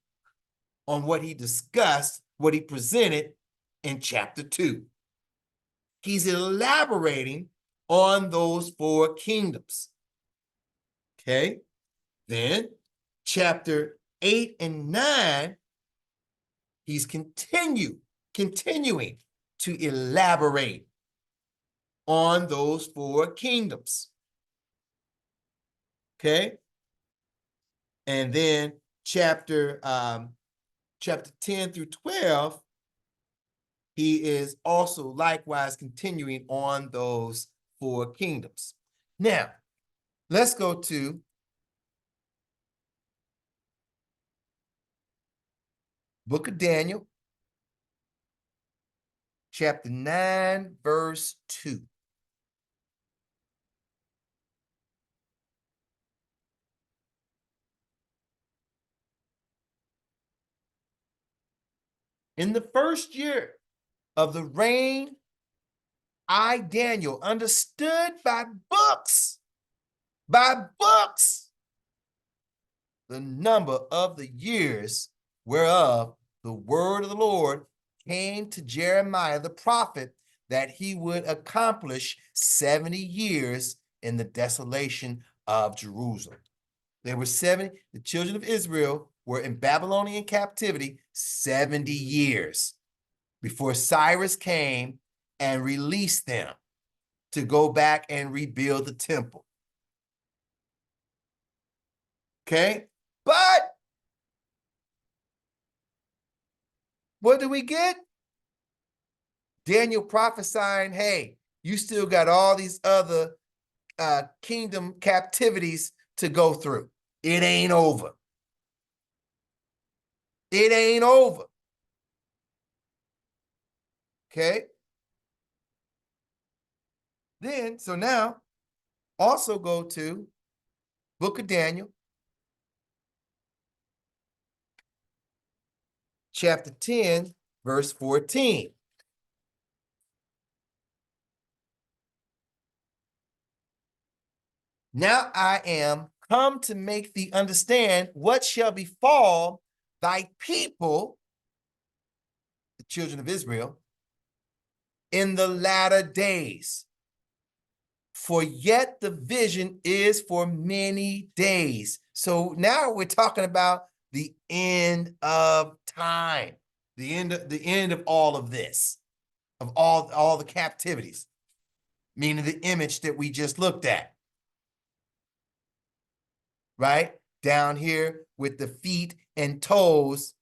Speaker 1: on what he discussed, what he presented in chapter 2. He's elaborating on those 4 kingdoms. Okay, then chapter 8 and 9, he's continuing to elaborate on those 4 kingdoms. Okay, and then chapter 10 through 12, he is also likewise continuing on those 4 kingdoms. Now, let's go to book of Daniel, chapter 9, verse 2. In the first year of the reign, I, Daniel, understood by books, the number of the years whereof the word of the Lord came to Jeremiah the prophet, that he would accomplish 70 years in the desolation of Jerusalem. There were 70, the children of Israel were in Babylonian captivity 70 years before Cyrus came and released them to go back and rebuild the temple. Okay, but what do we get? Daniel prophesying, hey, you still got all these other kingdom captivities to go through. It ain't over. It ain't over. Okay. Then, so now, also go to book of Daniel, chapter 10, verse 14. Now I am come to make thee understand what shall befall thy people, the children of Israel, in the latter days. For yet the vision is for many days. So now we're talking about the end of time, the end of all of this, of all the captivities, meaning the image that we just looked at. Right? Down here with the feet and toes,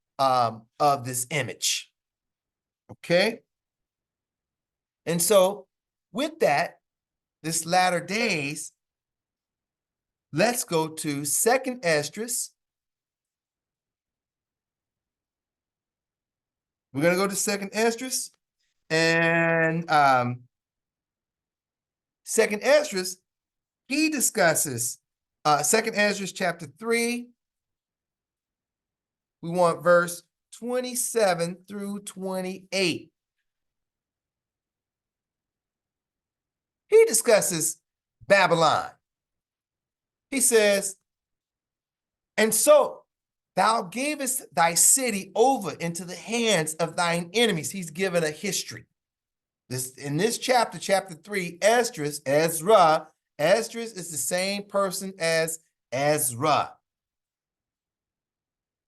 Speaker 1: of this image. Okay? And so with that, this latter days, let's go to 2nd Esdras. We're going to go to 2nd Esdras, and 2nd Esdras, he discusses 2nd Esdras chapter 3. We want verse 27 through 28. He discusses Babylon. He says, And so thou gavest thy city over into the hands of thine enemies. He's given a history. In this chapter, chapter 3, Esdras is the same person as Ezra.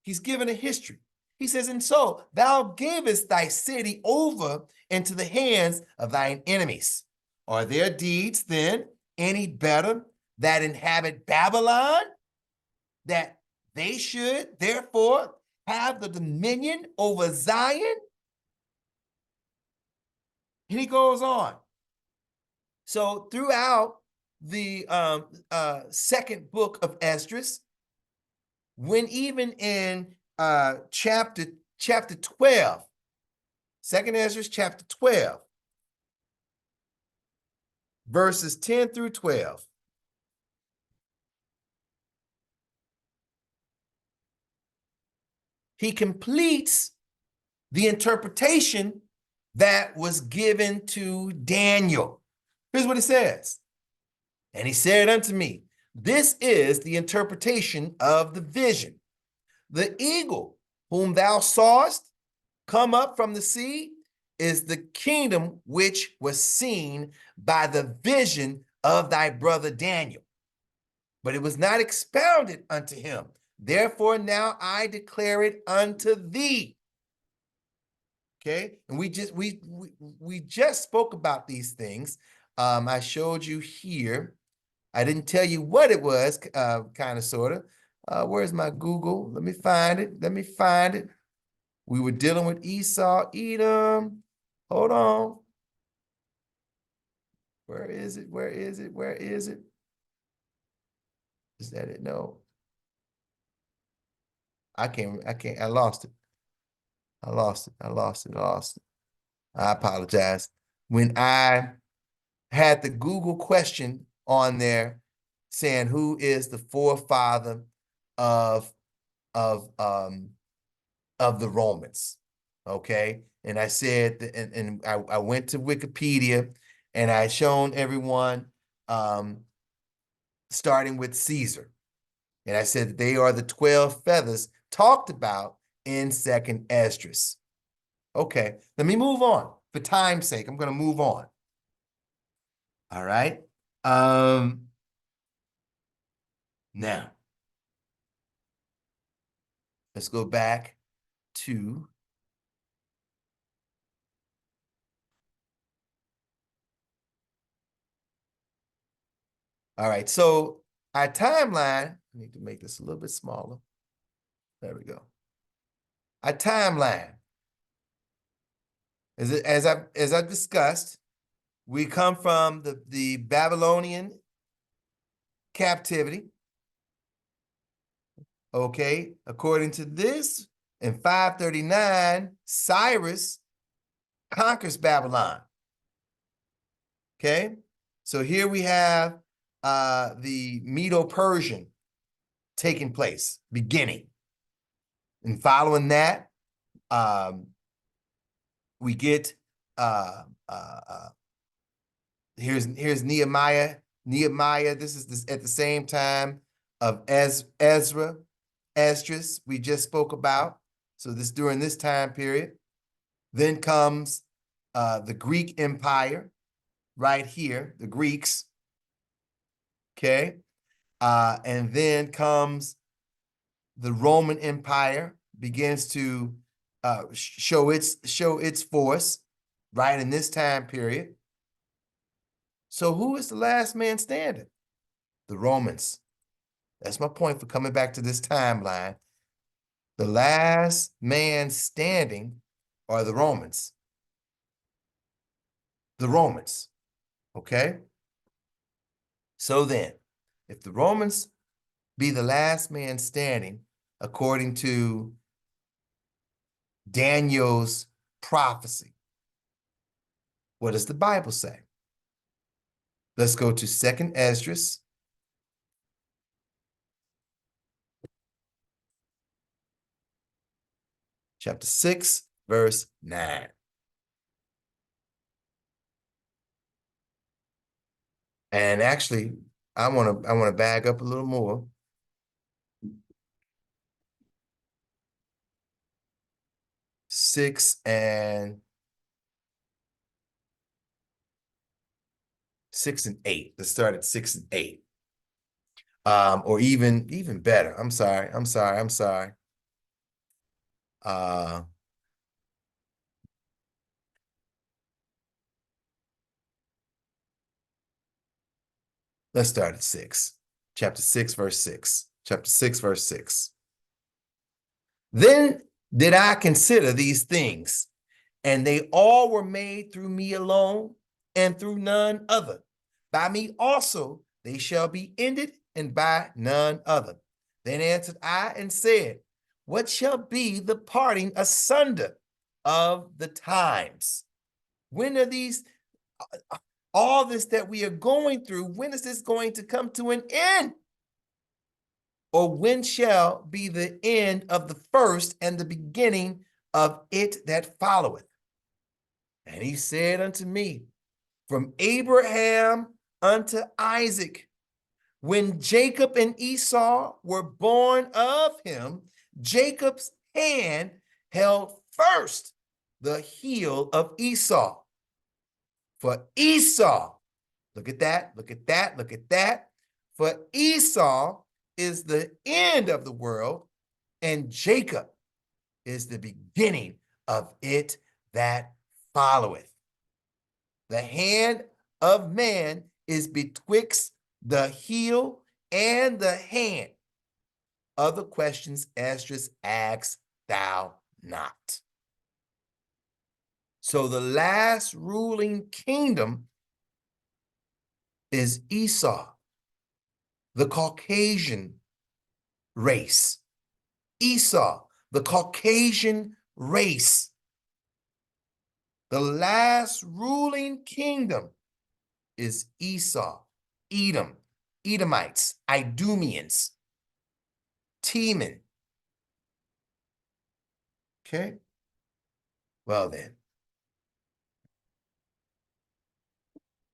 Speaker 1: He's given a history. He says, and so thou gavest thy city over into the hands of thine enemies. Are their deeds then any better that inhabit Babylon, that they should therefore have the dominion over Zion? And he goes on. So throughout the second book of Esdras, when even in chapter 12, second Esdras chapter 12, verses 10 through 12, he completes the interpretation that was given to Daniel. Here's what it says. And he said unto me, this is the interpretation of the vision. The eagle whom thou sawest come up from the sea is the kingdom which was seen by the vision of thy brother Daniel. But it was not expounded unto him. Therefore now I declare it unto thee. Okay, and we just spoke about these things. I showed you here. I didn't tell you what it was, kind of, sort of. Where's my Google? Let me find it. Let me find it. We were dealing with Esau, Edom. Hold on. Where is it? Where is it? Where is it? Is that it? No. I lost it. I lost it. I apologize. When I had the Google question on there saying who is the forefather of the Romans, okay? And I said, and I went to Wikipedia and I shown everyone starting with Caesar. And I said that they are the 12 feathers talked about in second Esdras. Okay, let me move on. For time's sake, I'm going to move on. All right. Now, let's go back to all right. So our timeline, I need to make this a little bit smaller. There we go. Our timeline, as I discussed, we come from the Babylonian captivity. Okay, according to this, in 539, Cyrus conquers Babylon. Okay, so here we have the Medo-Persian taking place, beginning. And following that, we get here's Nehemiah. This is at the same time of Esdras we just spoke about. So this during this time period. Then comes the Greek Empire right here, the Greeks. Okay. And then comes the Roman Empire, begins to show its force right in this time period. So who is the last man standing? The Romans. That's my point for coming back to this timeline. The last man standing are the Romans. The Romans. Okay? So then, if the Romans be the last man standing, according to Daniel's prophecy, what does the Bible say? Let's go to 2nd Esdras. Chapter 6, verse 9. And actually, I want to back up a little more. 6 and 8. Let's start at 6 and 8. Or even better. I'm sorry. Let's start at 6. Chapter 6, verse 6. Chapter 6, verse 6. Then did I consider these things, and they all were made through me alone, and through none other. By me also they shall be ended, and by none other. Then answered I and said, what shall be the parting asunder of the times? When are these, all this that we are going through, when is this going to come to an end? Or when shall be the end of the first and the beginning of it that followeth? And he said unto me, from Abraham unto Isaac, when Jacob and Esau were born of him, Jacob's hand held first the heel of Esau. For Esau, look at that, look at that, look at that. For Esau is the end of the world, and Jacob is the beginning of it that followeth. The hand of man is betwixt the heel and the hand. Other questions, Esdras, ask thou not. So the last ruling kingdom is Esau, the Caucasian race. Esau, the Caucasian race. The last ruling kingdom is Esau, Edom, Edomites, Idumeans, Teman. Okay? Well then,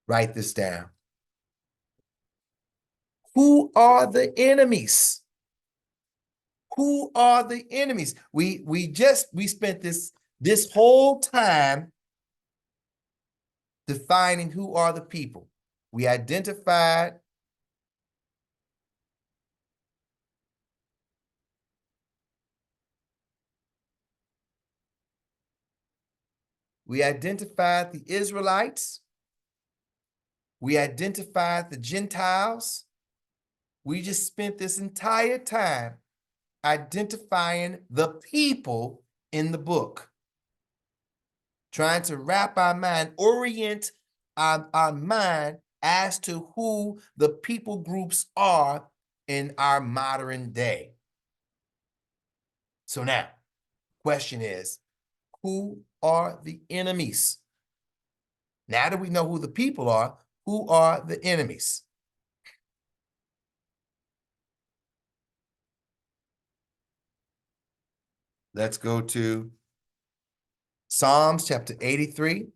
Speaker 1: write this down. Who are the enemies? Who are the enemies? We spent this whole time defining who are the people. We identified the Israelites. We identified the Gentiles. We just spent this entire time identifying the people in the book, trying to wrap our mind, orient our mind as to who the people groups are in our modern day. So now, question is, who are the enemies? Now that we know who the people are, who are the enemies? Let's go to Psalms chapter 83.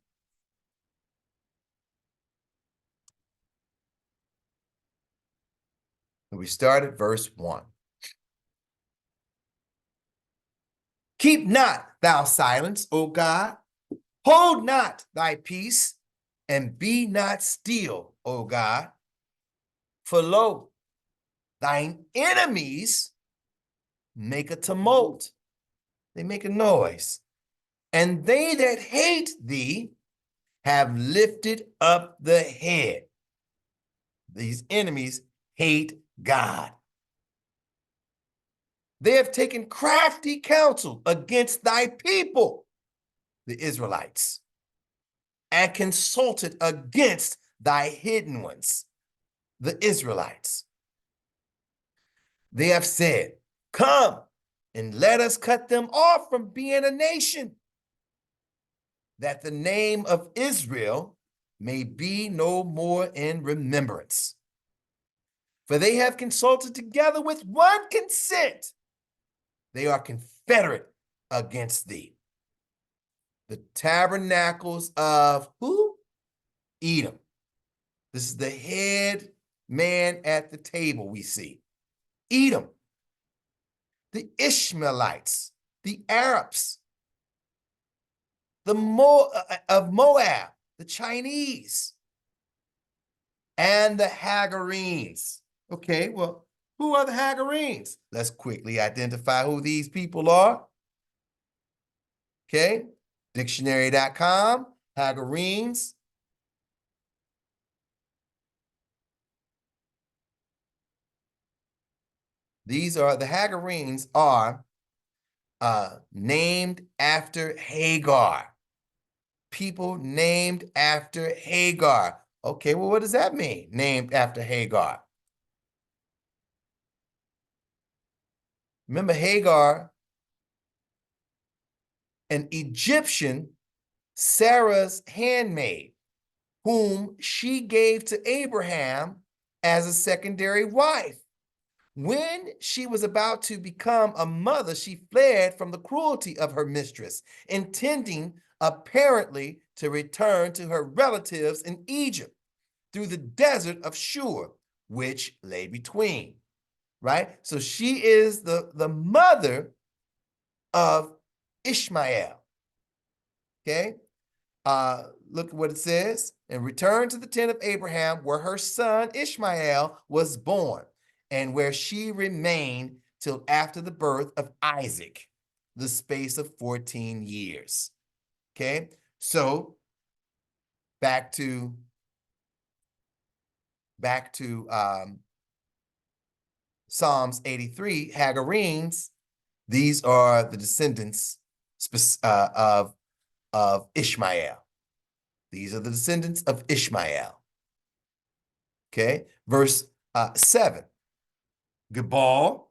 Speaker 1: And we start at verse 1. Keep not thou silence, O God. Hold not thy peace, and be not still, O God. For lo, thine enemies make a tumult. They make a noise. And they that hate thee have lifted up the head. These enemies hate God. They have taken crafty counsel against thy people, the Israelites, and consulted against thy hidden ones, the Israelites. They have said, come and let us cut them off from being a nation, that the name of Israel may be no more in remembrance. For they have consulted together with one consent. They are confederate against thee. The tabernacles of who? Edom. This is the head man at the table we see. Edom. The Ishmaelites, the Arabs, of Moab, the Chinese, and the Hagarenes. Okay, well, who are the Hagarenes? Let's quickly identify who these people are. Okay, dictionary.com, Hagarenes. These are the Hagarenes are named after Hagar. People named after Hagar. Okay, well, what does that mean? Named after Hagar. Remember Hagar, an Egyptian, Sarah's handmaid, whom she gave to Abraham as a secondary wife. When she was about to become a mother, she fled from the cruelty of her mistress, intending apparently to return to her relatives in Egypt through the desert of Shur, which lay between, right? So she is the mother of Ishmael, okay? Look at what it says. And return to the tent of Abraham, where her son Ishmael was born, and where she remained till after the birth of Isaac, the space of 14 years. Okay, so back to Psalms 83, Hagarenes. These are the descendants of Ishmael. These are the descendants of Ishmael. Okay, verse 7. Gebal.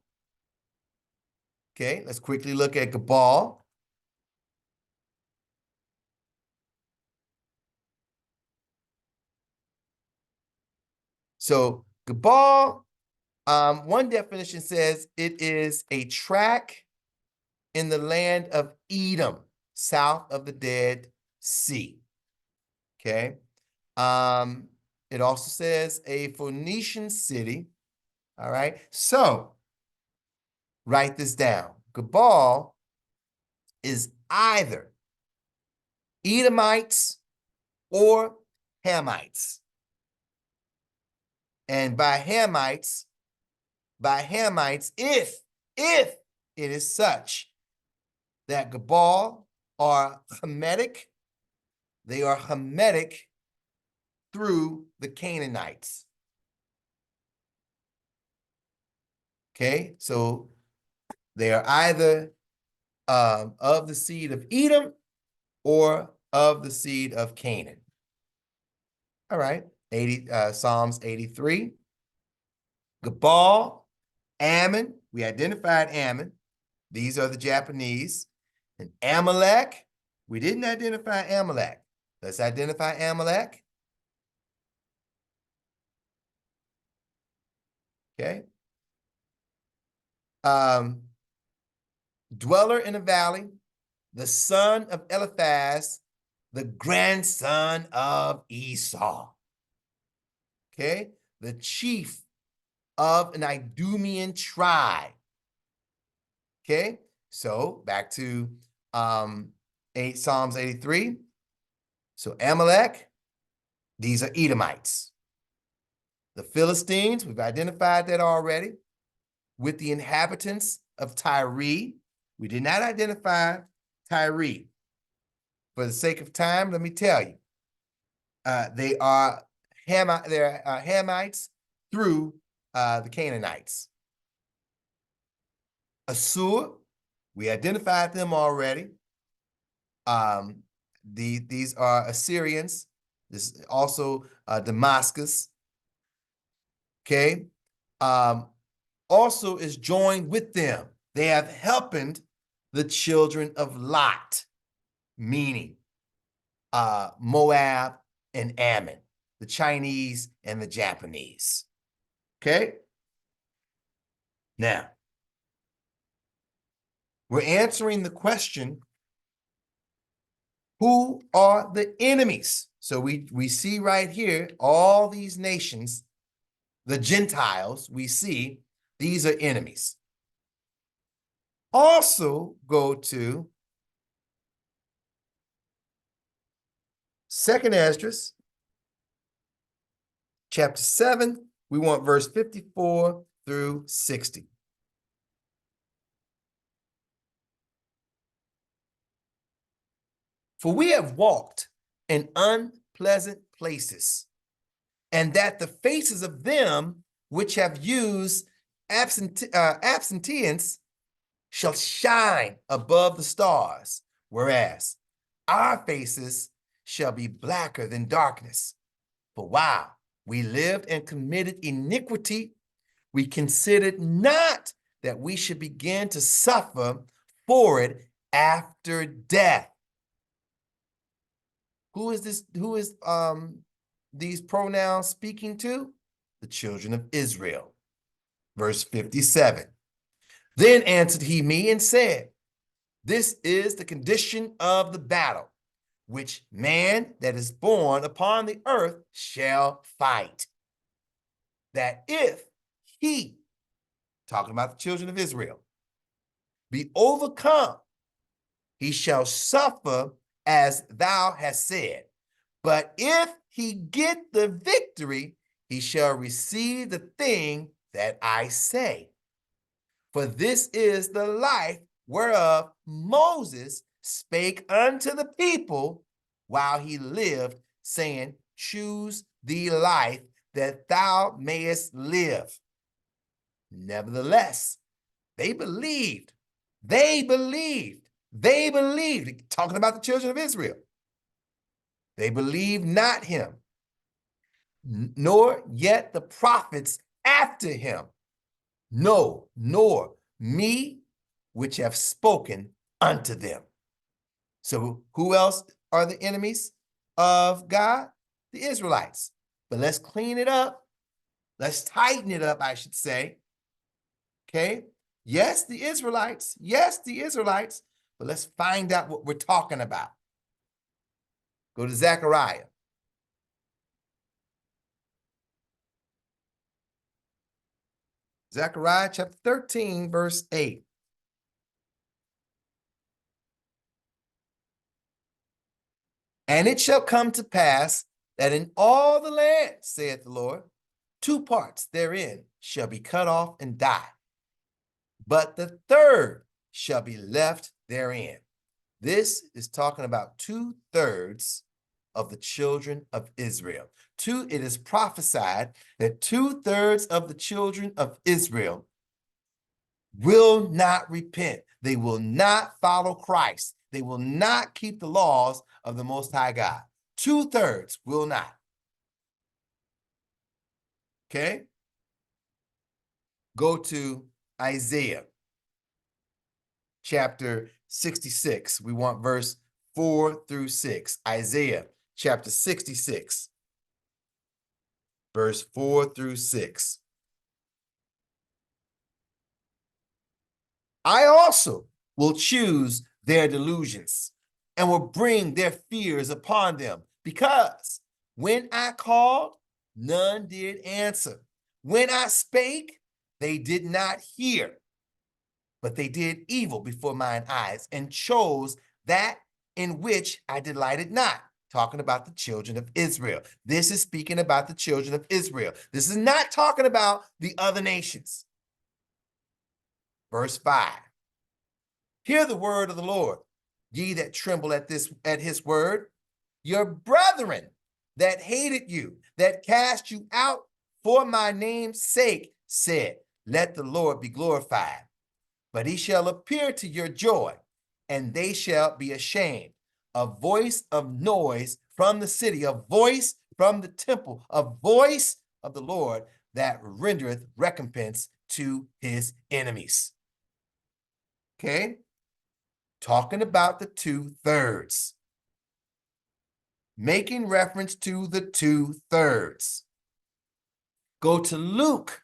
Speaker 1: Okay, let's quickly look at Gebal. So Gebal, one definition says it is a tract in the land of Edom, south of the Dead Sea. Okay. It also says a Phoenician city. All right. So write this down. Gebal is either Edomites or Hamites. And by Hamites, if it is such that Gebal are Hamitic, they are Hamitic through the Canaanites. Okay, so they are either of the seed of Edom or of the seed of Canaan. All right, Psalms 83. Gebal, Ammon, we identified Ammon. These are the Japanese. And Amalek, we didn't identify Amalek. Let's identify Amalek. Okay. Dweller in the valley, the son of Eliphaz, the grandson of Esau. Okay. The chief of an Idumean tribe. Okay. So back to Psalms 83. So Amalek, these are Edomites. The Philistines, we've identified that already. With the inhabitants of Tyre, we did not identify Tyre. For the sake of time, let me tell you, they are Hamites through the Canaanites. Assur, we identified them already. These are Assyrians. This is also Damascus. Okay. Also is joined with them. They have helped the children of Lot, meaning Moab and Ammon, the Chinese and the Japanese. Okay. Now, we're answering the question, who are the enemies? So we see right here, all these nations, the Gentiles, we see these are enemies. Also go to Second Esdras, chapter 7, we want verse 54 through 60. For we have walked in unpleasant places, and that the faces of them which have used absentience shall shine above the stars, whereas our faces shall be blacker than darkness. For while we lived and committed iniquity, we considered not that we should begin to suffer for it after death. Who is this? Who is these pronouns speaking to? The children of Israel. Verse 57. Then answered he me and said, this is the condition of the battle, which man that is born upon the earth shall fight. That if he, talking about the children of Israel, be overcome, he shall suffer as thou hast said. But if he get the victory, he shall receive the thing that I say. For this is the life whereof Moses spake unto the people while he lived, saying, choose thee life that thou mayest live. Nevertheless, they believed, talking about the children of Israel. They believed not him, nor yet the prophets after him. No, nor me, which have spoken unto them. So who else are the enemies of God? The Israelites. But let's clean it up. Let's tighten it up, I should say. Okay? Yes, the Israelites. Yes, the Israelites. But let's find out what we're talking about. Go to Zechariah. Zechariah chapter 13, verse 8. And it shall come to pass that in all the land, saith the Lord, two parts therein shall be cut off and die, but the third shall be left therein. This is talking about 2/3 of the children of Israel. It is prophesied that 2/3 of the children of Israel will not repent. They will not follow Christ. They will not keep the laws of the Most High God. 2/3 will not. Okay? Go to Isaiah chapter 66. We want verse 4 through 6. Isaiah chapter 66, verse 4 through 6. I also will choose their delusions and will bring their fears upon them, because when I called, none did answer. When I spake, they did not hear, but they did evil before mine eyes and chose that in which I delighted not. Talking about the children of Israel. This is speaking about the children of Israel. This is not talking about the other nations. Verse 5. Hear the word of the Lord, ye that tremble at his word. Your brethren that hated you, that cast you out for my name's sake, said, let the Lord be glorified. But he shall appear to your joy, and they shall be ashamed. A voice of noise from the city, a voice from the temple, a voice of the Lord that rendereth recompense to his enemies. Okay? Talking about the 2/3. Making reference to the 2/3. Go to Luke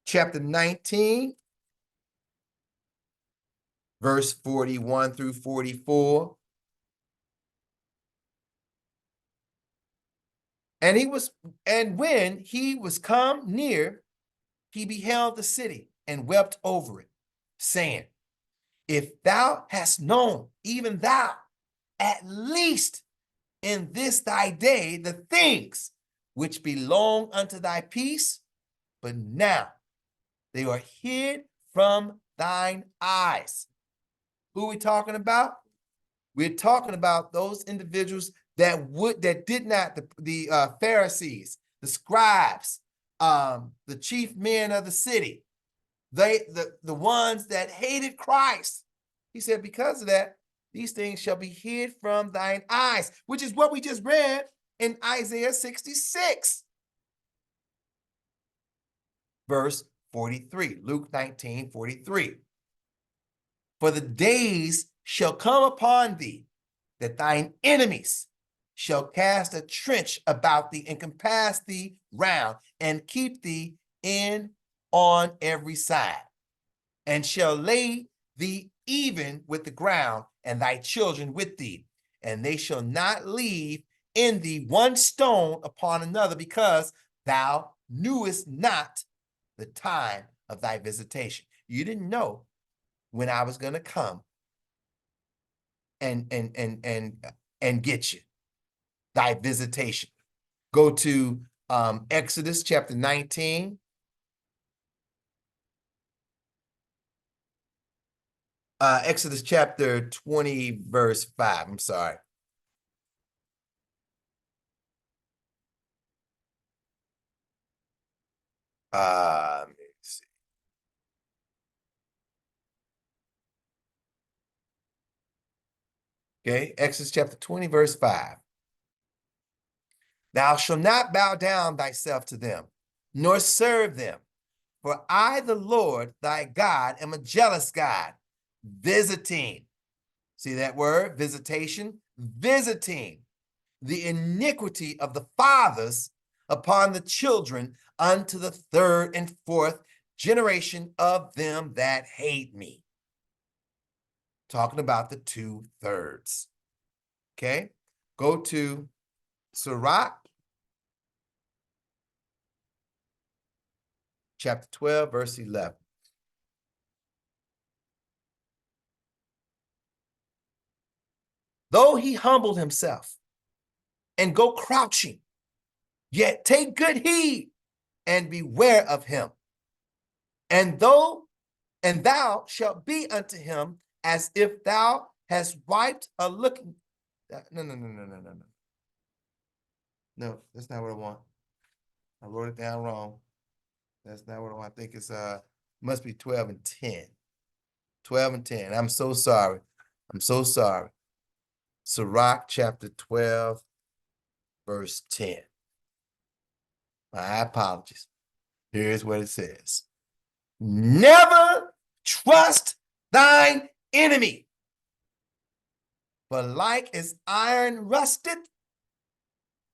Speaker 1: chapter 19, verse 41 through 44. And when he was come near, he beheld the city and wept over it, saying, if thou hast known, even thou, at least in this thy day the things which belong unto thy peace, but now they are hid from thine eyes. Who are we talking about? We're talking about those individuals that did not, the Pharisees, the scribes, the chief men of the city, the ones that hated Christ. He said, because of that, these things shall be hid from thine eyes, which is what we just read in Isaiah 66, verse 43, Luke 19:43. For the days shall come upon thee that thine enemies shall cast a trench about thee and compass thee round and keep thee in on every side, and shall lay thee even with the ground and thy children with thee, and they shall not leave in thee one stone upon another, because thou knewest not the time of thy visitation. You didn't know when I was going to come and get you, thy visitation. Go to Exodus chapter 19. Exodus chapter 20, verse 5. I'm sorry. Let me see. Okay, Exodus chapter 20, verse 5. Thou shalt not bow down thyself to them, nor serve them. For I, the Lord thy God, am a jealous God, visiting. See that word, visitation? Visiting the iniquity of the fathers upon the children unto the third and fourth generation of them that hate me. Talking about the 2/3. Okay, go to Sirach chapter 12, verse 11. Though he humbled himself and go crouching, yet take good heed and beware of him. And thou shalt be unto him as if thou hast wiped a looking. No. No, that's not what I want. I wrote it down wrong. That's not what I want. I think it's must be 12 and 10. 12 and 10. I'm so sorry. I'm so sorry. Sirach chapter 12, verse 10. My apologies. Here's what it says. Never trust thine enemy, for like as iron rusted,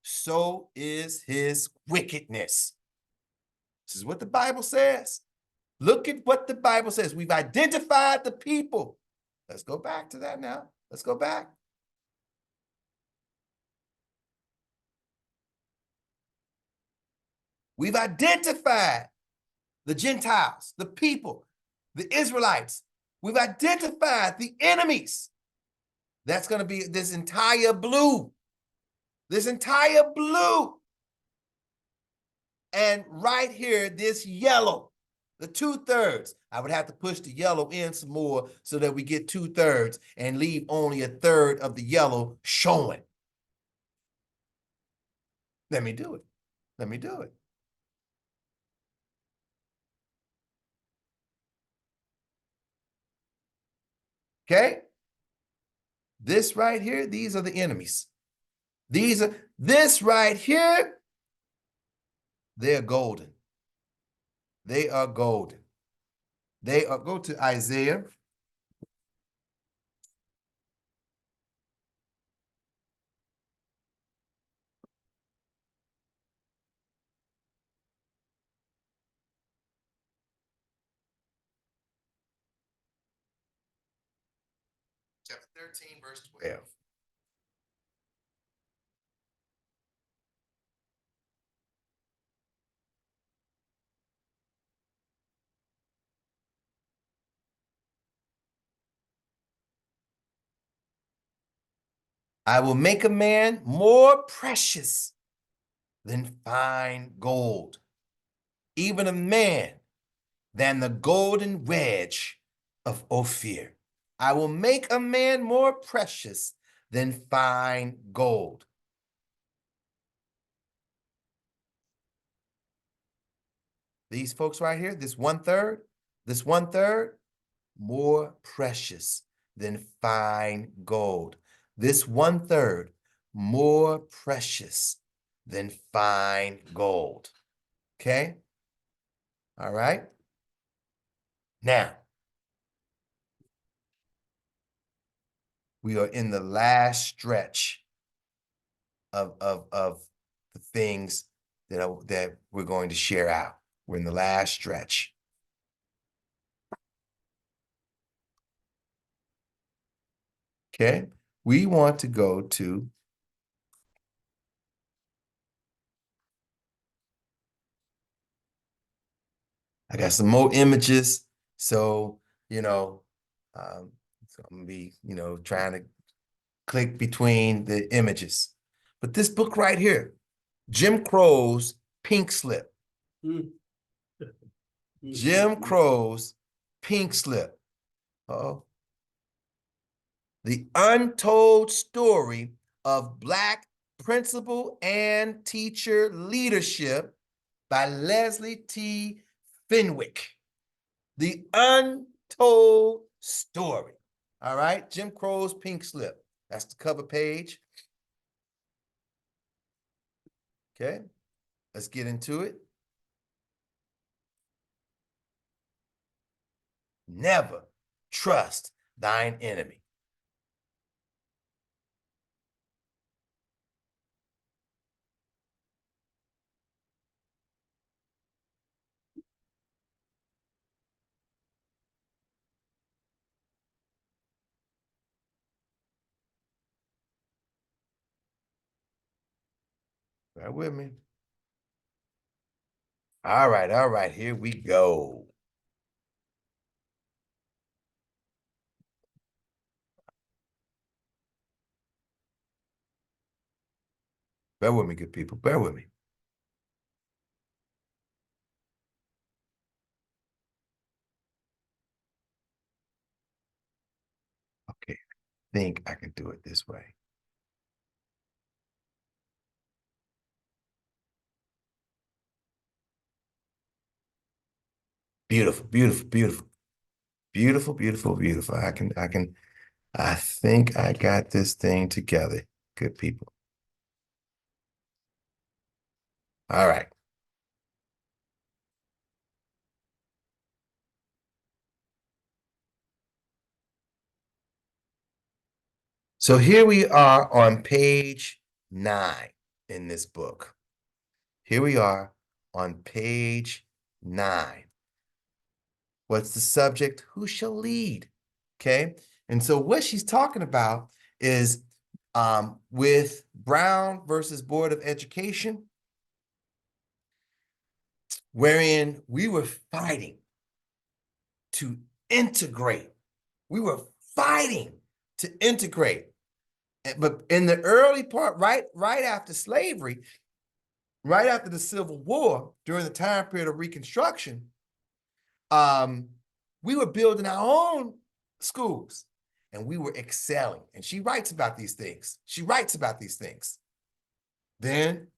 Speaker 1: so is his wickedness. This is what the Bible says. Look at what the Bible says. We've identified the people. Let's go back to that now. Let's go back. We've identified the Gentiles, the people, the Israelites. We've identified the enemies. That's going to be this entire blue. This entire blue. And right here, this yellow, the 2/3. I would have to push the yellow in some more so that we get 2/3 and leave only 1/3 of the yellow showing. Let me do it. Let me do it. Okay? This right here, these are the enemies. This right here, they're golden. They are golden. They are, go to Isaiah. Chapter 13, verse 12. I will make a man more precious than fine gold, even a man than the golden wedge of Ophir. I will make a man more precious than fine gold. These folks right here, this one third, more precious than fine gold. This 1/3, more precious than fine gold. Okay? All right? Now, we are in the last stretch of the things that we're going to share out. We're in the last stretch. Okay? We want to go to I got some more images. So, so I'm gonna be, trying to click between the images. But this book right here, Jim Crow's Pink Slip. Jim Crow's Pink Slip. Uh-oh. The Untold Story of Black Principal and Teacher Leadership by Leslie T. Fenwick. The Untold Story. All right, Jim Crow's Pink Slip. That's the cover page. Okay, let's get into it. Never trust thine enemy. Bear with me. All right, here we go. Bear with me, good people, bear with me. Okay, I think I can do it this way. Beautiful, beautiful, beautiful. Beautiful, beautiful, beautiful. I think I got this thing together, good people. All right. So here we are on page 9 in this book. Here we are on page 9. What's the subject? Who shall lead? Okay. And so what she's talking about is with Brown versus Board of Education, wherein we were fighting to integrate. We were fighting to integrate. But in the early part, right after slavery, right after the Civil War, during the time period of Reconstruction, we were building our own schools and we were excelling. And she writes about these things. Then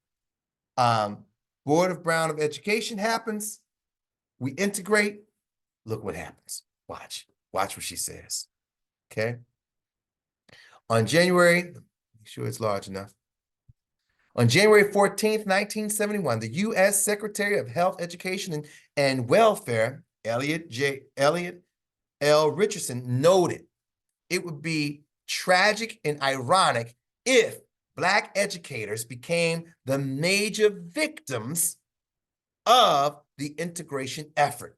Speaker 1: Board of Brown of Education happens. We integrate. Look what happens. Watch what she says. Okay. On January, make sure it's large enough. On January 14th, 1971, the U.S. Secretary of Health, Education, and Welfare, Elliot L. Richardson, noted it would be tragic and ironic if Black educators became the major victims of the integration effort.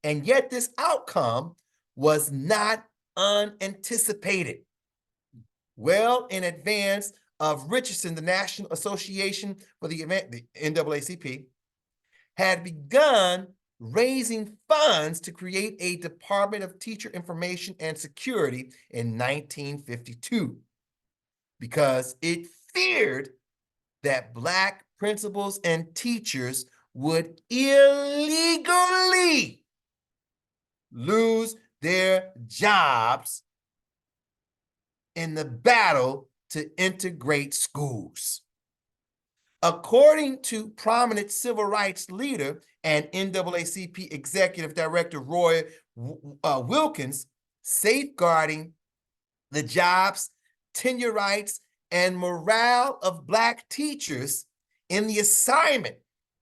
Speaker 1: And yet this outcome was not unanticipated. Well in advance of Richardson, the National Association for the NAACP, had begun raising funds to create a Department of Teacher Information and Security in 1952. because it feared that Black principals and teachers would illegally lose their jobs in the battle to integrate schools. According to prominent civil rights leader and NAACP Executive Director Roy Wilkins, safeguarding the jobs, tenure rights, and morale of Black teachers in the assignment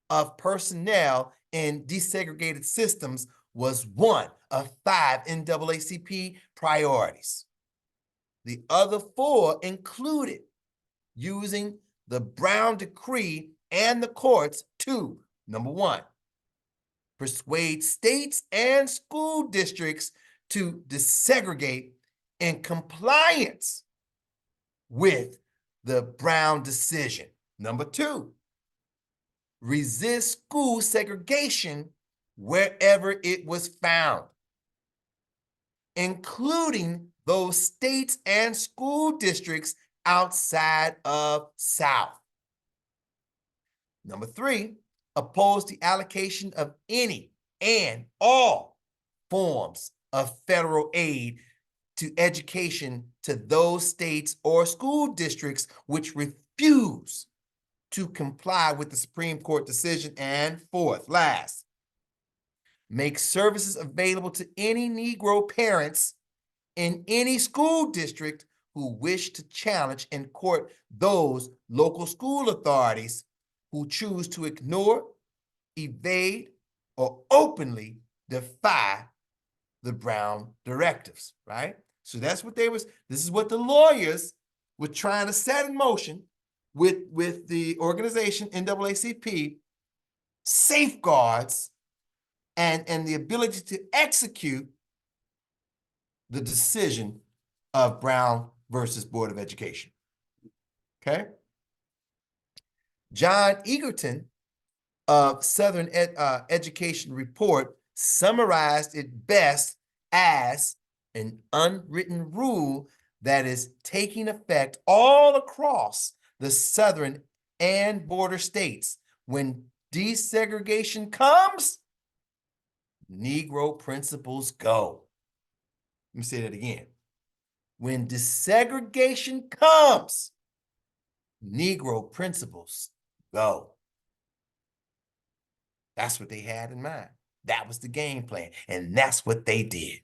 Speaker 1: of personnel in desegregated systems was one of 5 NAACP priorities. The other 4 included using the Brown Decree and the courts to, number 1, persuade states and school districts to desegregate in compliance with the Brown decision. Number 2, resist school segregation wherever it was found, including those states and school districts outside of South. Number 3, oppose the allocation of any and all forms of federal aid to education to those states or school districts which refuse to comply with the Supreme Court decision. And 4th, last, make services available to any Negro parents in any school district who wish to challenge in court those local school authorities who choose to ignore, evade, or openly defy the Brown directives, right? So that's what this is what the lawyers were trying to set in motion with the organization NAACP, safeguards and the ability to execute the decision of Brown versus Board of Education. Okay? John Egerton of Southern Education Report summarized it best as an unwritten rule that is taking effect all across the southern and border states. When desegregation comes, Negro principles go. Let me say that again. When desegregation comes, Negro principles go. That's what they had in mind. That was the game plan, and that's what they did.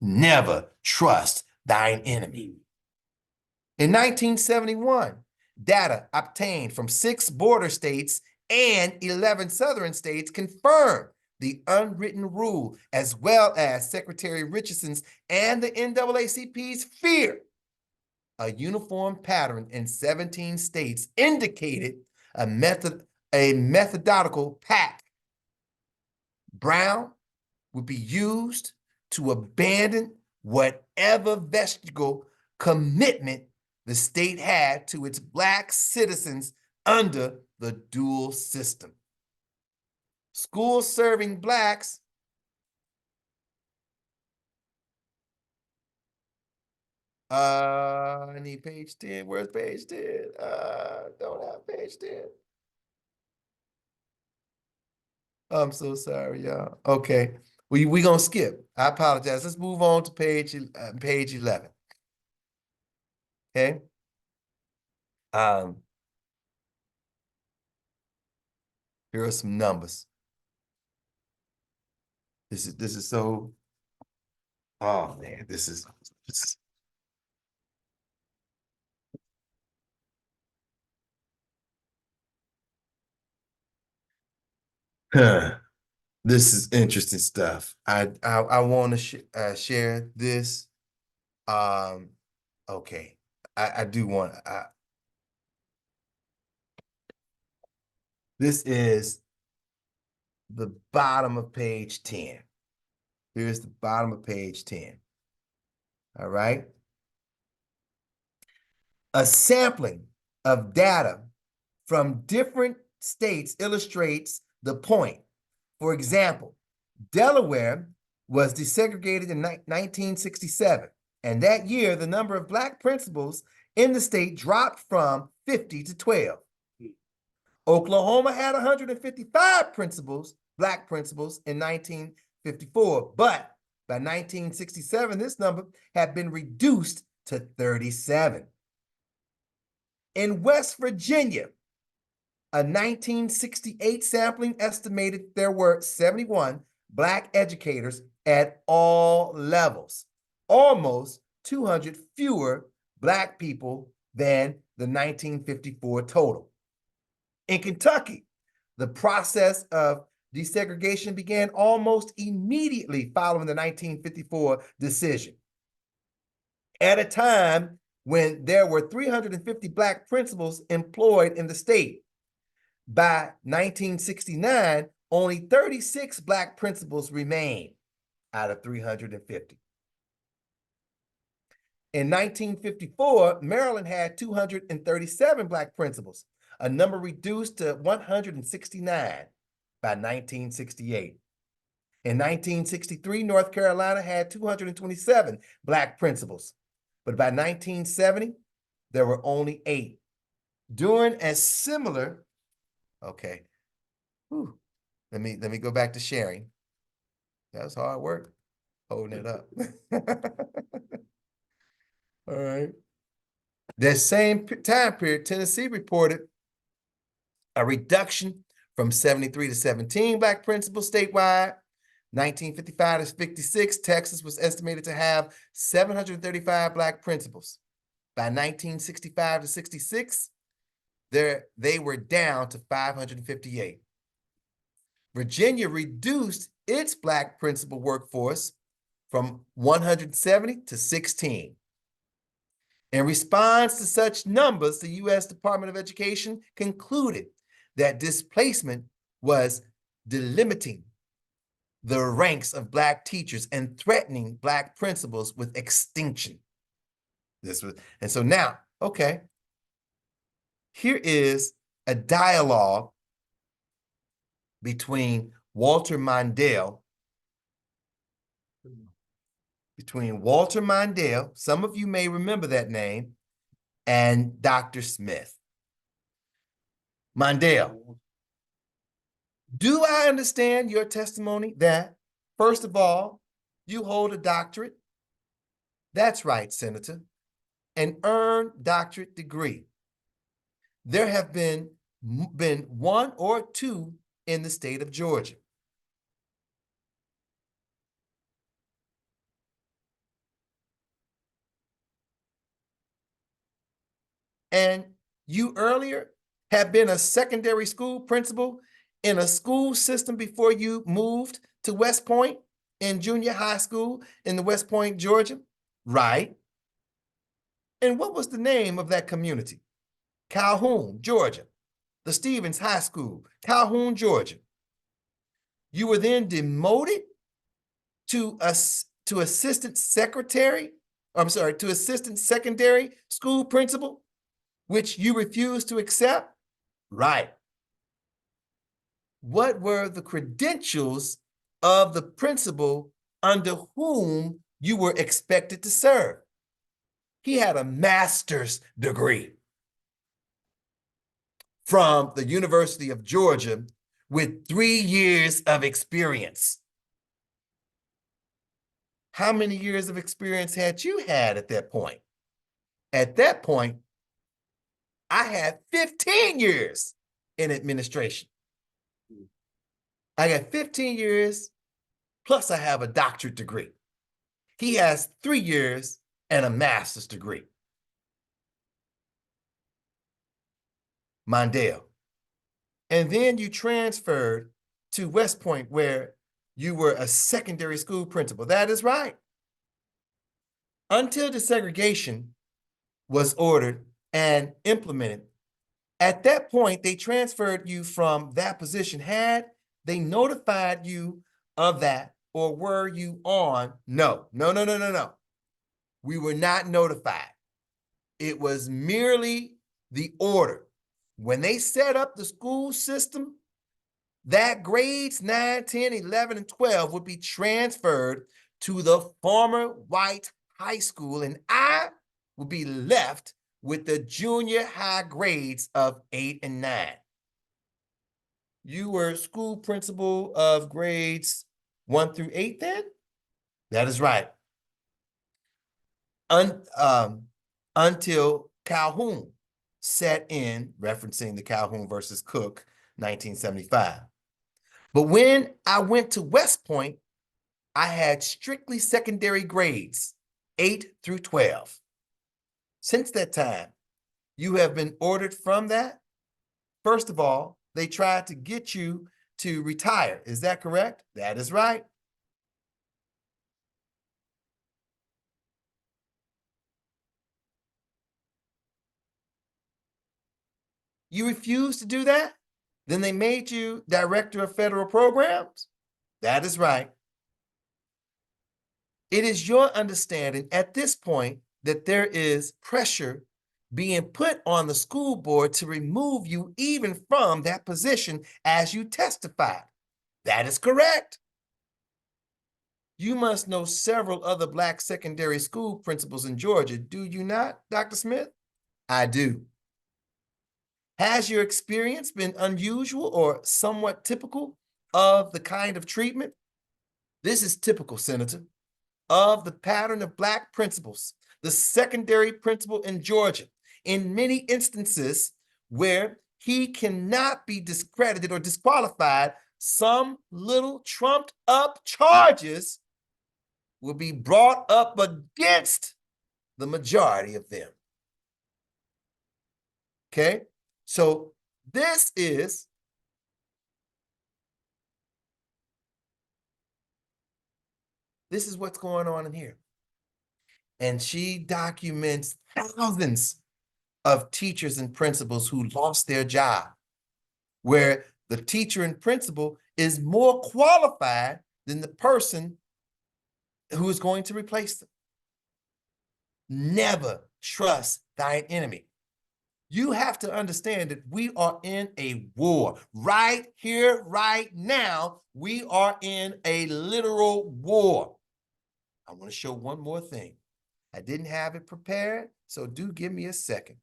Speaker 1: Never trust thine enemy. In 1971, data obtained from 6 border states and 11 southern states confirmed the unwritten rule, as well as Secretary Richardson's and the NAACP's fear. A uniform pattern in 17 states indicated a methodological pact. Brown would be used to abandon whatever vestigial commitment the state had to its Black citizens under the dual system. Schools serving Blacks I need page 10. Where's page 10? Don't have page 10. I'm so sorry, y'all. Okay, we gonna skip. I apologize. Let's move on to page 11. Okay. Here are some numbers. This is so. Oh man, this is. This is interesting stuff. I want to share this. Okay, I do want. This is the bottom of page 10. Here's the bottom of page 10. All right. A sampling of data from different states illustrates the point. For example, Delaware was desegregated in 1967, and that year the number of Black principals in the state dropped from 50 to 12. Oklahoma had 155 black principals in 1954, but by 1967, this number had been reduced to 37. In West Virginia, a 1968 sampling estimated there were 71 black educators at all levels, almost 200 fewer black people than the 1954 total. In Kentucky, the process of desegregation began almost immediately following the 1954 decision. At a time when there were 350 black principals employed in the state. By 1969, only 36 black principals remained out of 350. In 1954, Maryland had 237 black principals, a number reduced to 169 by 1968. In 1963, North Carolina had 227 black principals, but by 1970, there were only 8. During a similar, okay, whew. Let me go back to sharing. That was hard work, holding it up. All right. That same time period, Tennessee reported a reduction from 73 to 17 black principals statewide. 1955 to 56, Texas was estimated to have 735 black principals. By 1965 to 66, they were down to 558. Virginia reduced its black principal workforce from 170 to 16. In response to such numbers, the U.S. Department of Education concluded that displacement was delimiting the ranks of black teachers and threatening black principals with extinction. And so now, okay, here is a dialogue between Walter Mondale, some of you may remember that name, and Dr. Smith. Mondale, do I understand your testimony that, first of all, you hold a doctorate? That's right, Senator, an earned doctorate degree. There have been 1 or 2 in the state of Georgia. And you earlier had been a secondary school principal in a school system before you moved to West Point in junior high school in the West Point, Georgia, right? And what was the name of that community? Calhoun, Georgia. The Stevens High School, Calhoun, Georgia. You were then demoted to assistant secretary, to assistant secondary school principal, which you refused to accept? Right. What were the credentials of the principal under whom you were expected to serve? He had a master's degree from the University of Georgia with 3 years of experience. How many years of experience had you had at that point? At that point, I had 15 years in administration. I got 15 years, plus I have a doctorate degree. He has 3 years and a master's degree. Mondale. And then you transferred to West Point, where you were a secondary school principal. That is right. Until desegregation was ordered and implemented, at that point, they transferred you from that position. Had they notified you of that, or were you on? No. We were not notified. It was merely the order. When they set up the school system, that grades 9, 10, 11, and 12 would be transferred to the former white high school, and I would be left with the junior high grades of 8 and 9. You were school principal of grades 1 through 8 then? That is right. Until Calhoun set in, referencing the Calhoun versus Cook, 1975. But when I went to West Point, I had strictly secondary grades, 8 through 12. Since that time, you have been ordered from that. First of all, they tried to get you to retire. Is that correct? That is right. You refused to do that? Then they made you director of federal programs? That is right. It is your understanding at this point that there is pressure being put on the school board to remove you even from that position as you testified. That is correct. You must know several other Black secondary school principals in Georgia, do you not, Dr. Smith? I do. Has your experience been unusual or somewhat typical of the kind of treatment? This is typical, Senator, of the pattern of Black principals, the secondary principal in Georgia, in many instances where he cannot be discredited or disqualified, some little trumped up charges will be brought up against the majority of them. Okay? So this is what's going on in here. And she documents thousands of teachers and principals who lost their job, where the teacher and principal is more qualified than the person who is going to replace them. Never trust thine enemy. You have to understand that we are in a war. Right here, right now, we are in a literal war. I want to show one more thing. I didn't have it prepared, so do give me a second.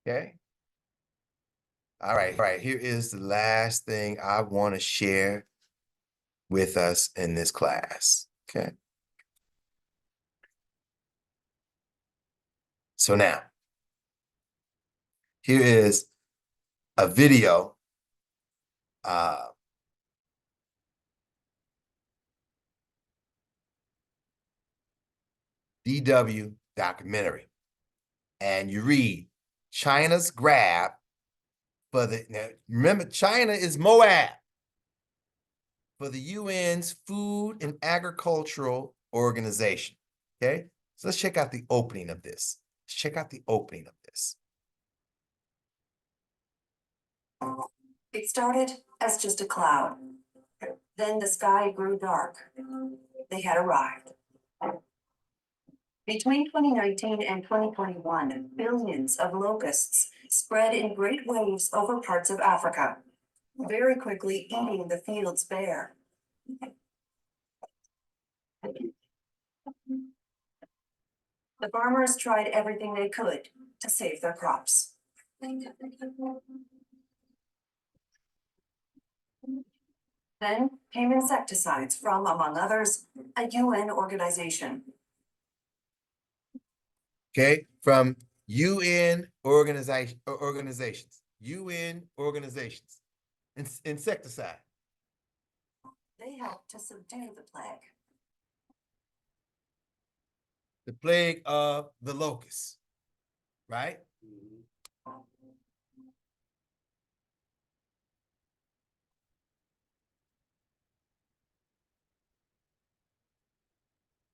Speaker 1: Okay. All right. Here is the last thing I want to share with us in this class. Okay. So now, here is a video DW documentary. And you read China's grab for the, now remember, China is Moab, for the UN's Food and Agricultural Organization. Okay, so let's check out the opening of this. Let's check out the opening of this.
Speaker 4: It started as just a cloud. Then the sky grew dark. They had arrived. Between 2019 and 2021, billions of locusts spread in great waves over parts of Africa, very quickly eating the fields bare. The farmers tried everything they could to save their crops. Then came insecticides from, among others, a UN organization.
Speaker 1: Okay, from UN organizations, UN organizations, insecticide.
Speaker 4: They helped to subdue the plague.
Speaker 1: The plague of the locusts, right?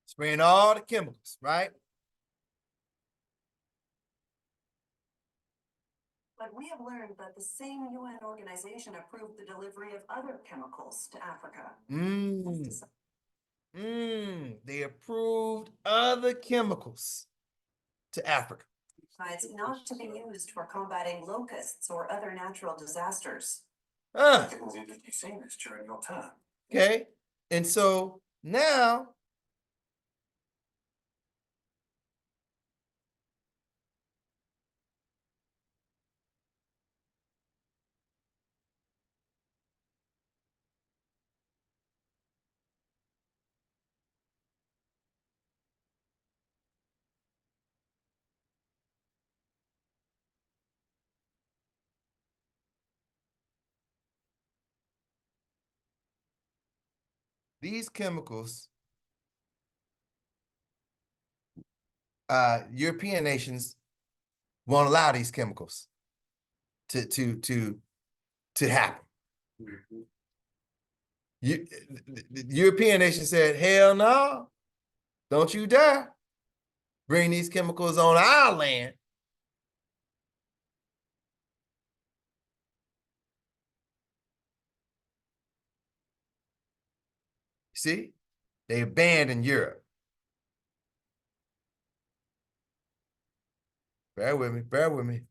Speaker 1: Spraying all the chemicals, right?
Speaker 4: But we have learned that the same UN organization approved the delivery of other chemicals to Africa.
Speaker 1: They approved other chemicals to Africa.
Speaker 4: It's not to be used for combating locusts or other natural disasters.
Speaker 1: Okay, and so now these chemicals, European nations won't allow these chemicals to happen. The European nation said, hell no, don't you dare bring these chemicals on our land. See, they abandoned Europe. Bear with me, bear with me.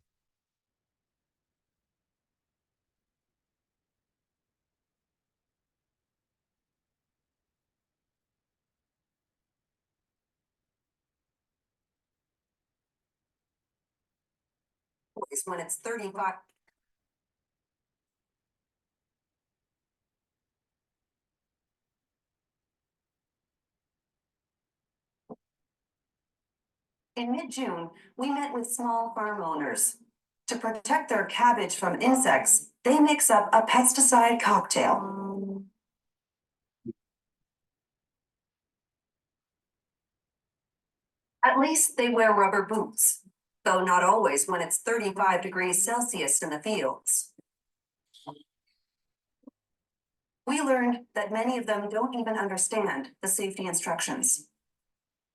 Speaker 4: When it's 35. In mid-June, we met with small farm owners. To protect their cabbage from insects, they mix up a pesticide cocktail. At least they wear rubber boots, though not always when it's 35 degrees Celsius in the fields. We learned that many of them don't even understand the safety instructions.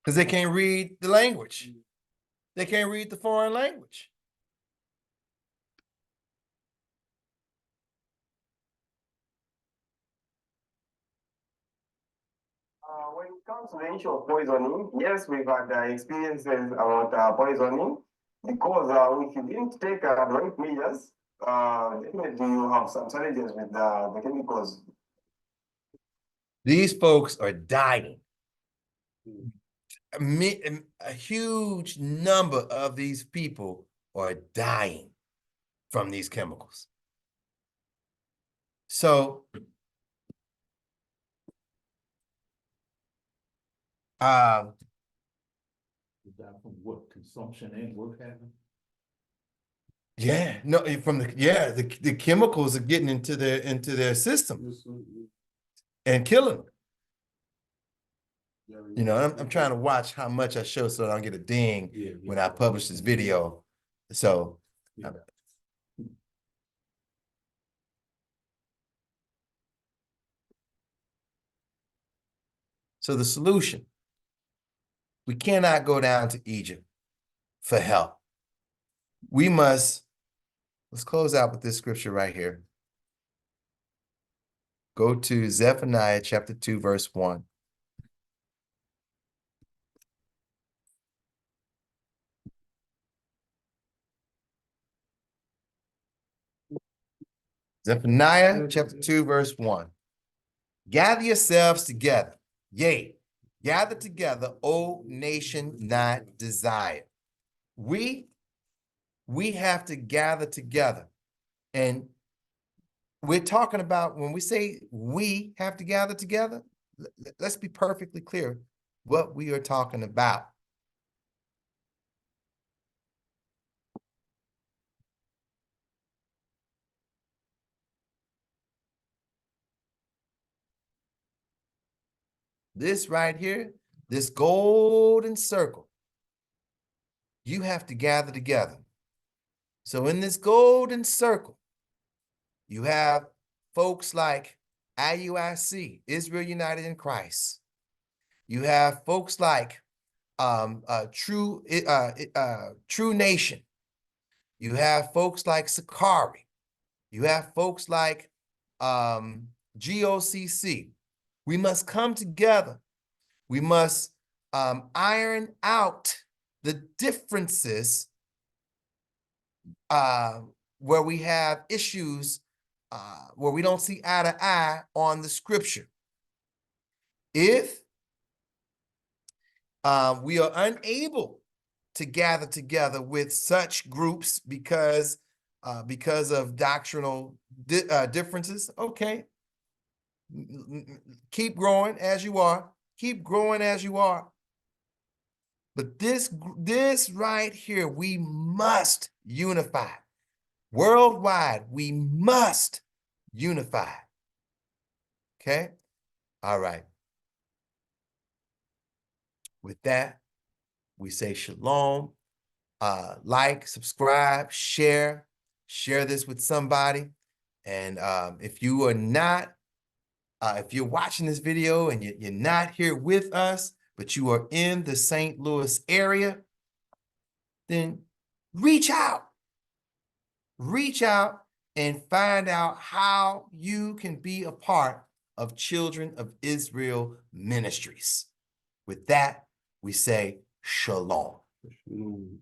Speaker 1: Because they can't read the language. They can't read the foreign language.
Speaker 5: When it comes to the issue of poisoning, yes, we've had experiences about poisoning because if you didn't take the right measures, definitely you have some challenges with the chemicals.
Speaker 1: These folks are dying. A huge number of these people are dying from these chemicals. So,
Speaker 2: From what, consumption and work habit?
Speaker 1: yeah, no, from the chemicals are getting into their system and killing them. You know, I'm trying to watch how much I show so I don't get a ding when I publish this video. So, so the solution, we cannot go down to Egypt for help. We must, let's close out with this scripture right here. Go to Zephaniah chapter 2, verse 1. Zephaniah chapter 2, verse 1. Gather yourselves together. Yea, gather together, O nation not desired. We have to gather together. And we're talking about, when we say we have to gather together, let's be perfectly clear what we are talking about. This right here, this golden circle, you have to gather together. So in this golden circle, you have folks like IUIC, Israel United in Christ. You have folks like True Nation. You have folks like Sakari. You have folks like GOCC. We must come together. We must iron out the differences where we have issues where we don't see eye to eye on the scripture. If we are unable to gather together with such groups because of doctrinal differences, okay, keep growing as you are. Keep growing as you are. But this right here, we must unify. Worldwide, we must unify. Okay? All right. With that, we say shalom. Like, subscribe, share this with somebody. And if you are not, if you're watching this video and you're not here with us, but you are in the St. Louis area, then reach out. Reach out and find out how you can be a part of Children of Israel Ministries. With that, we say shalom.
Speaker 3: Mm.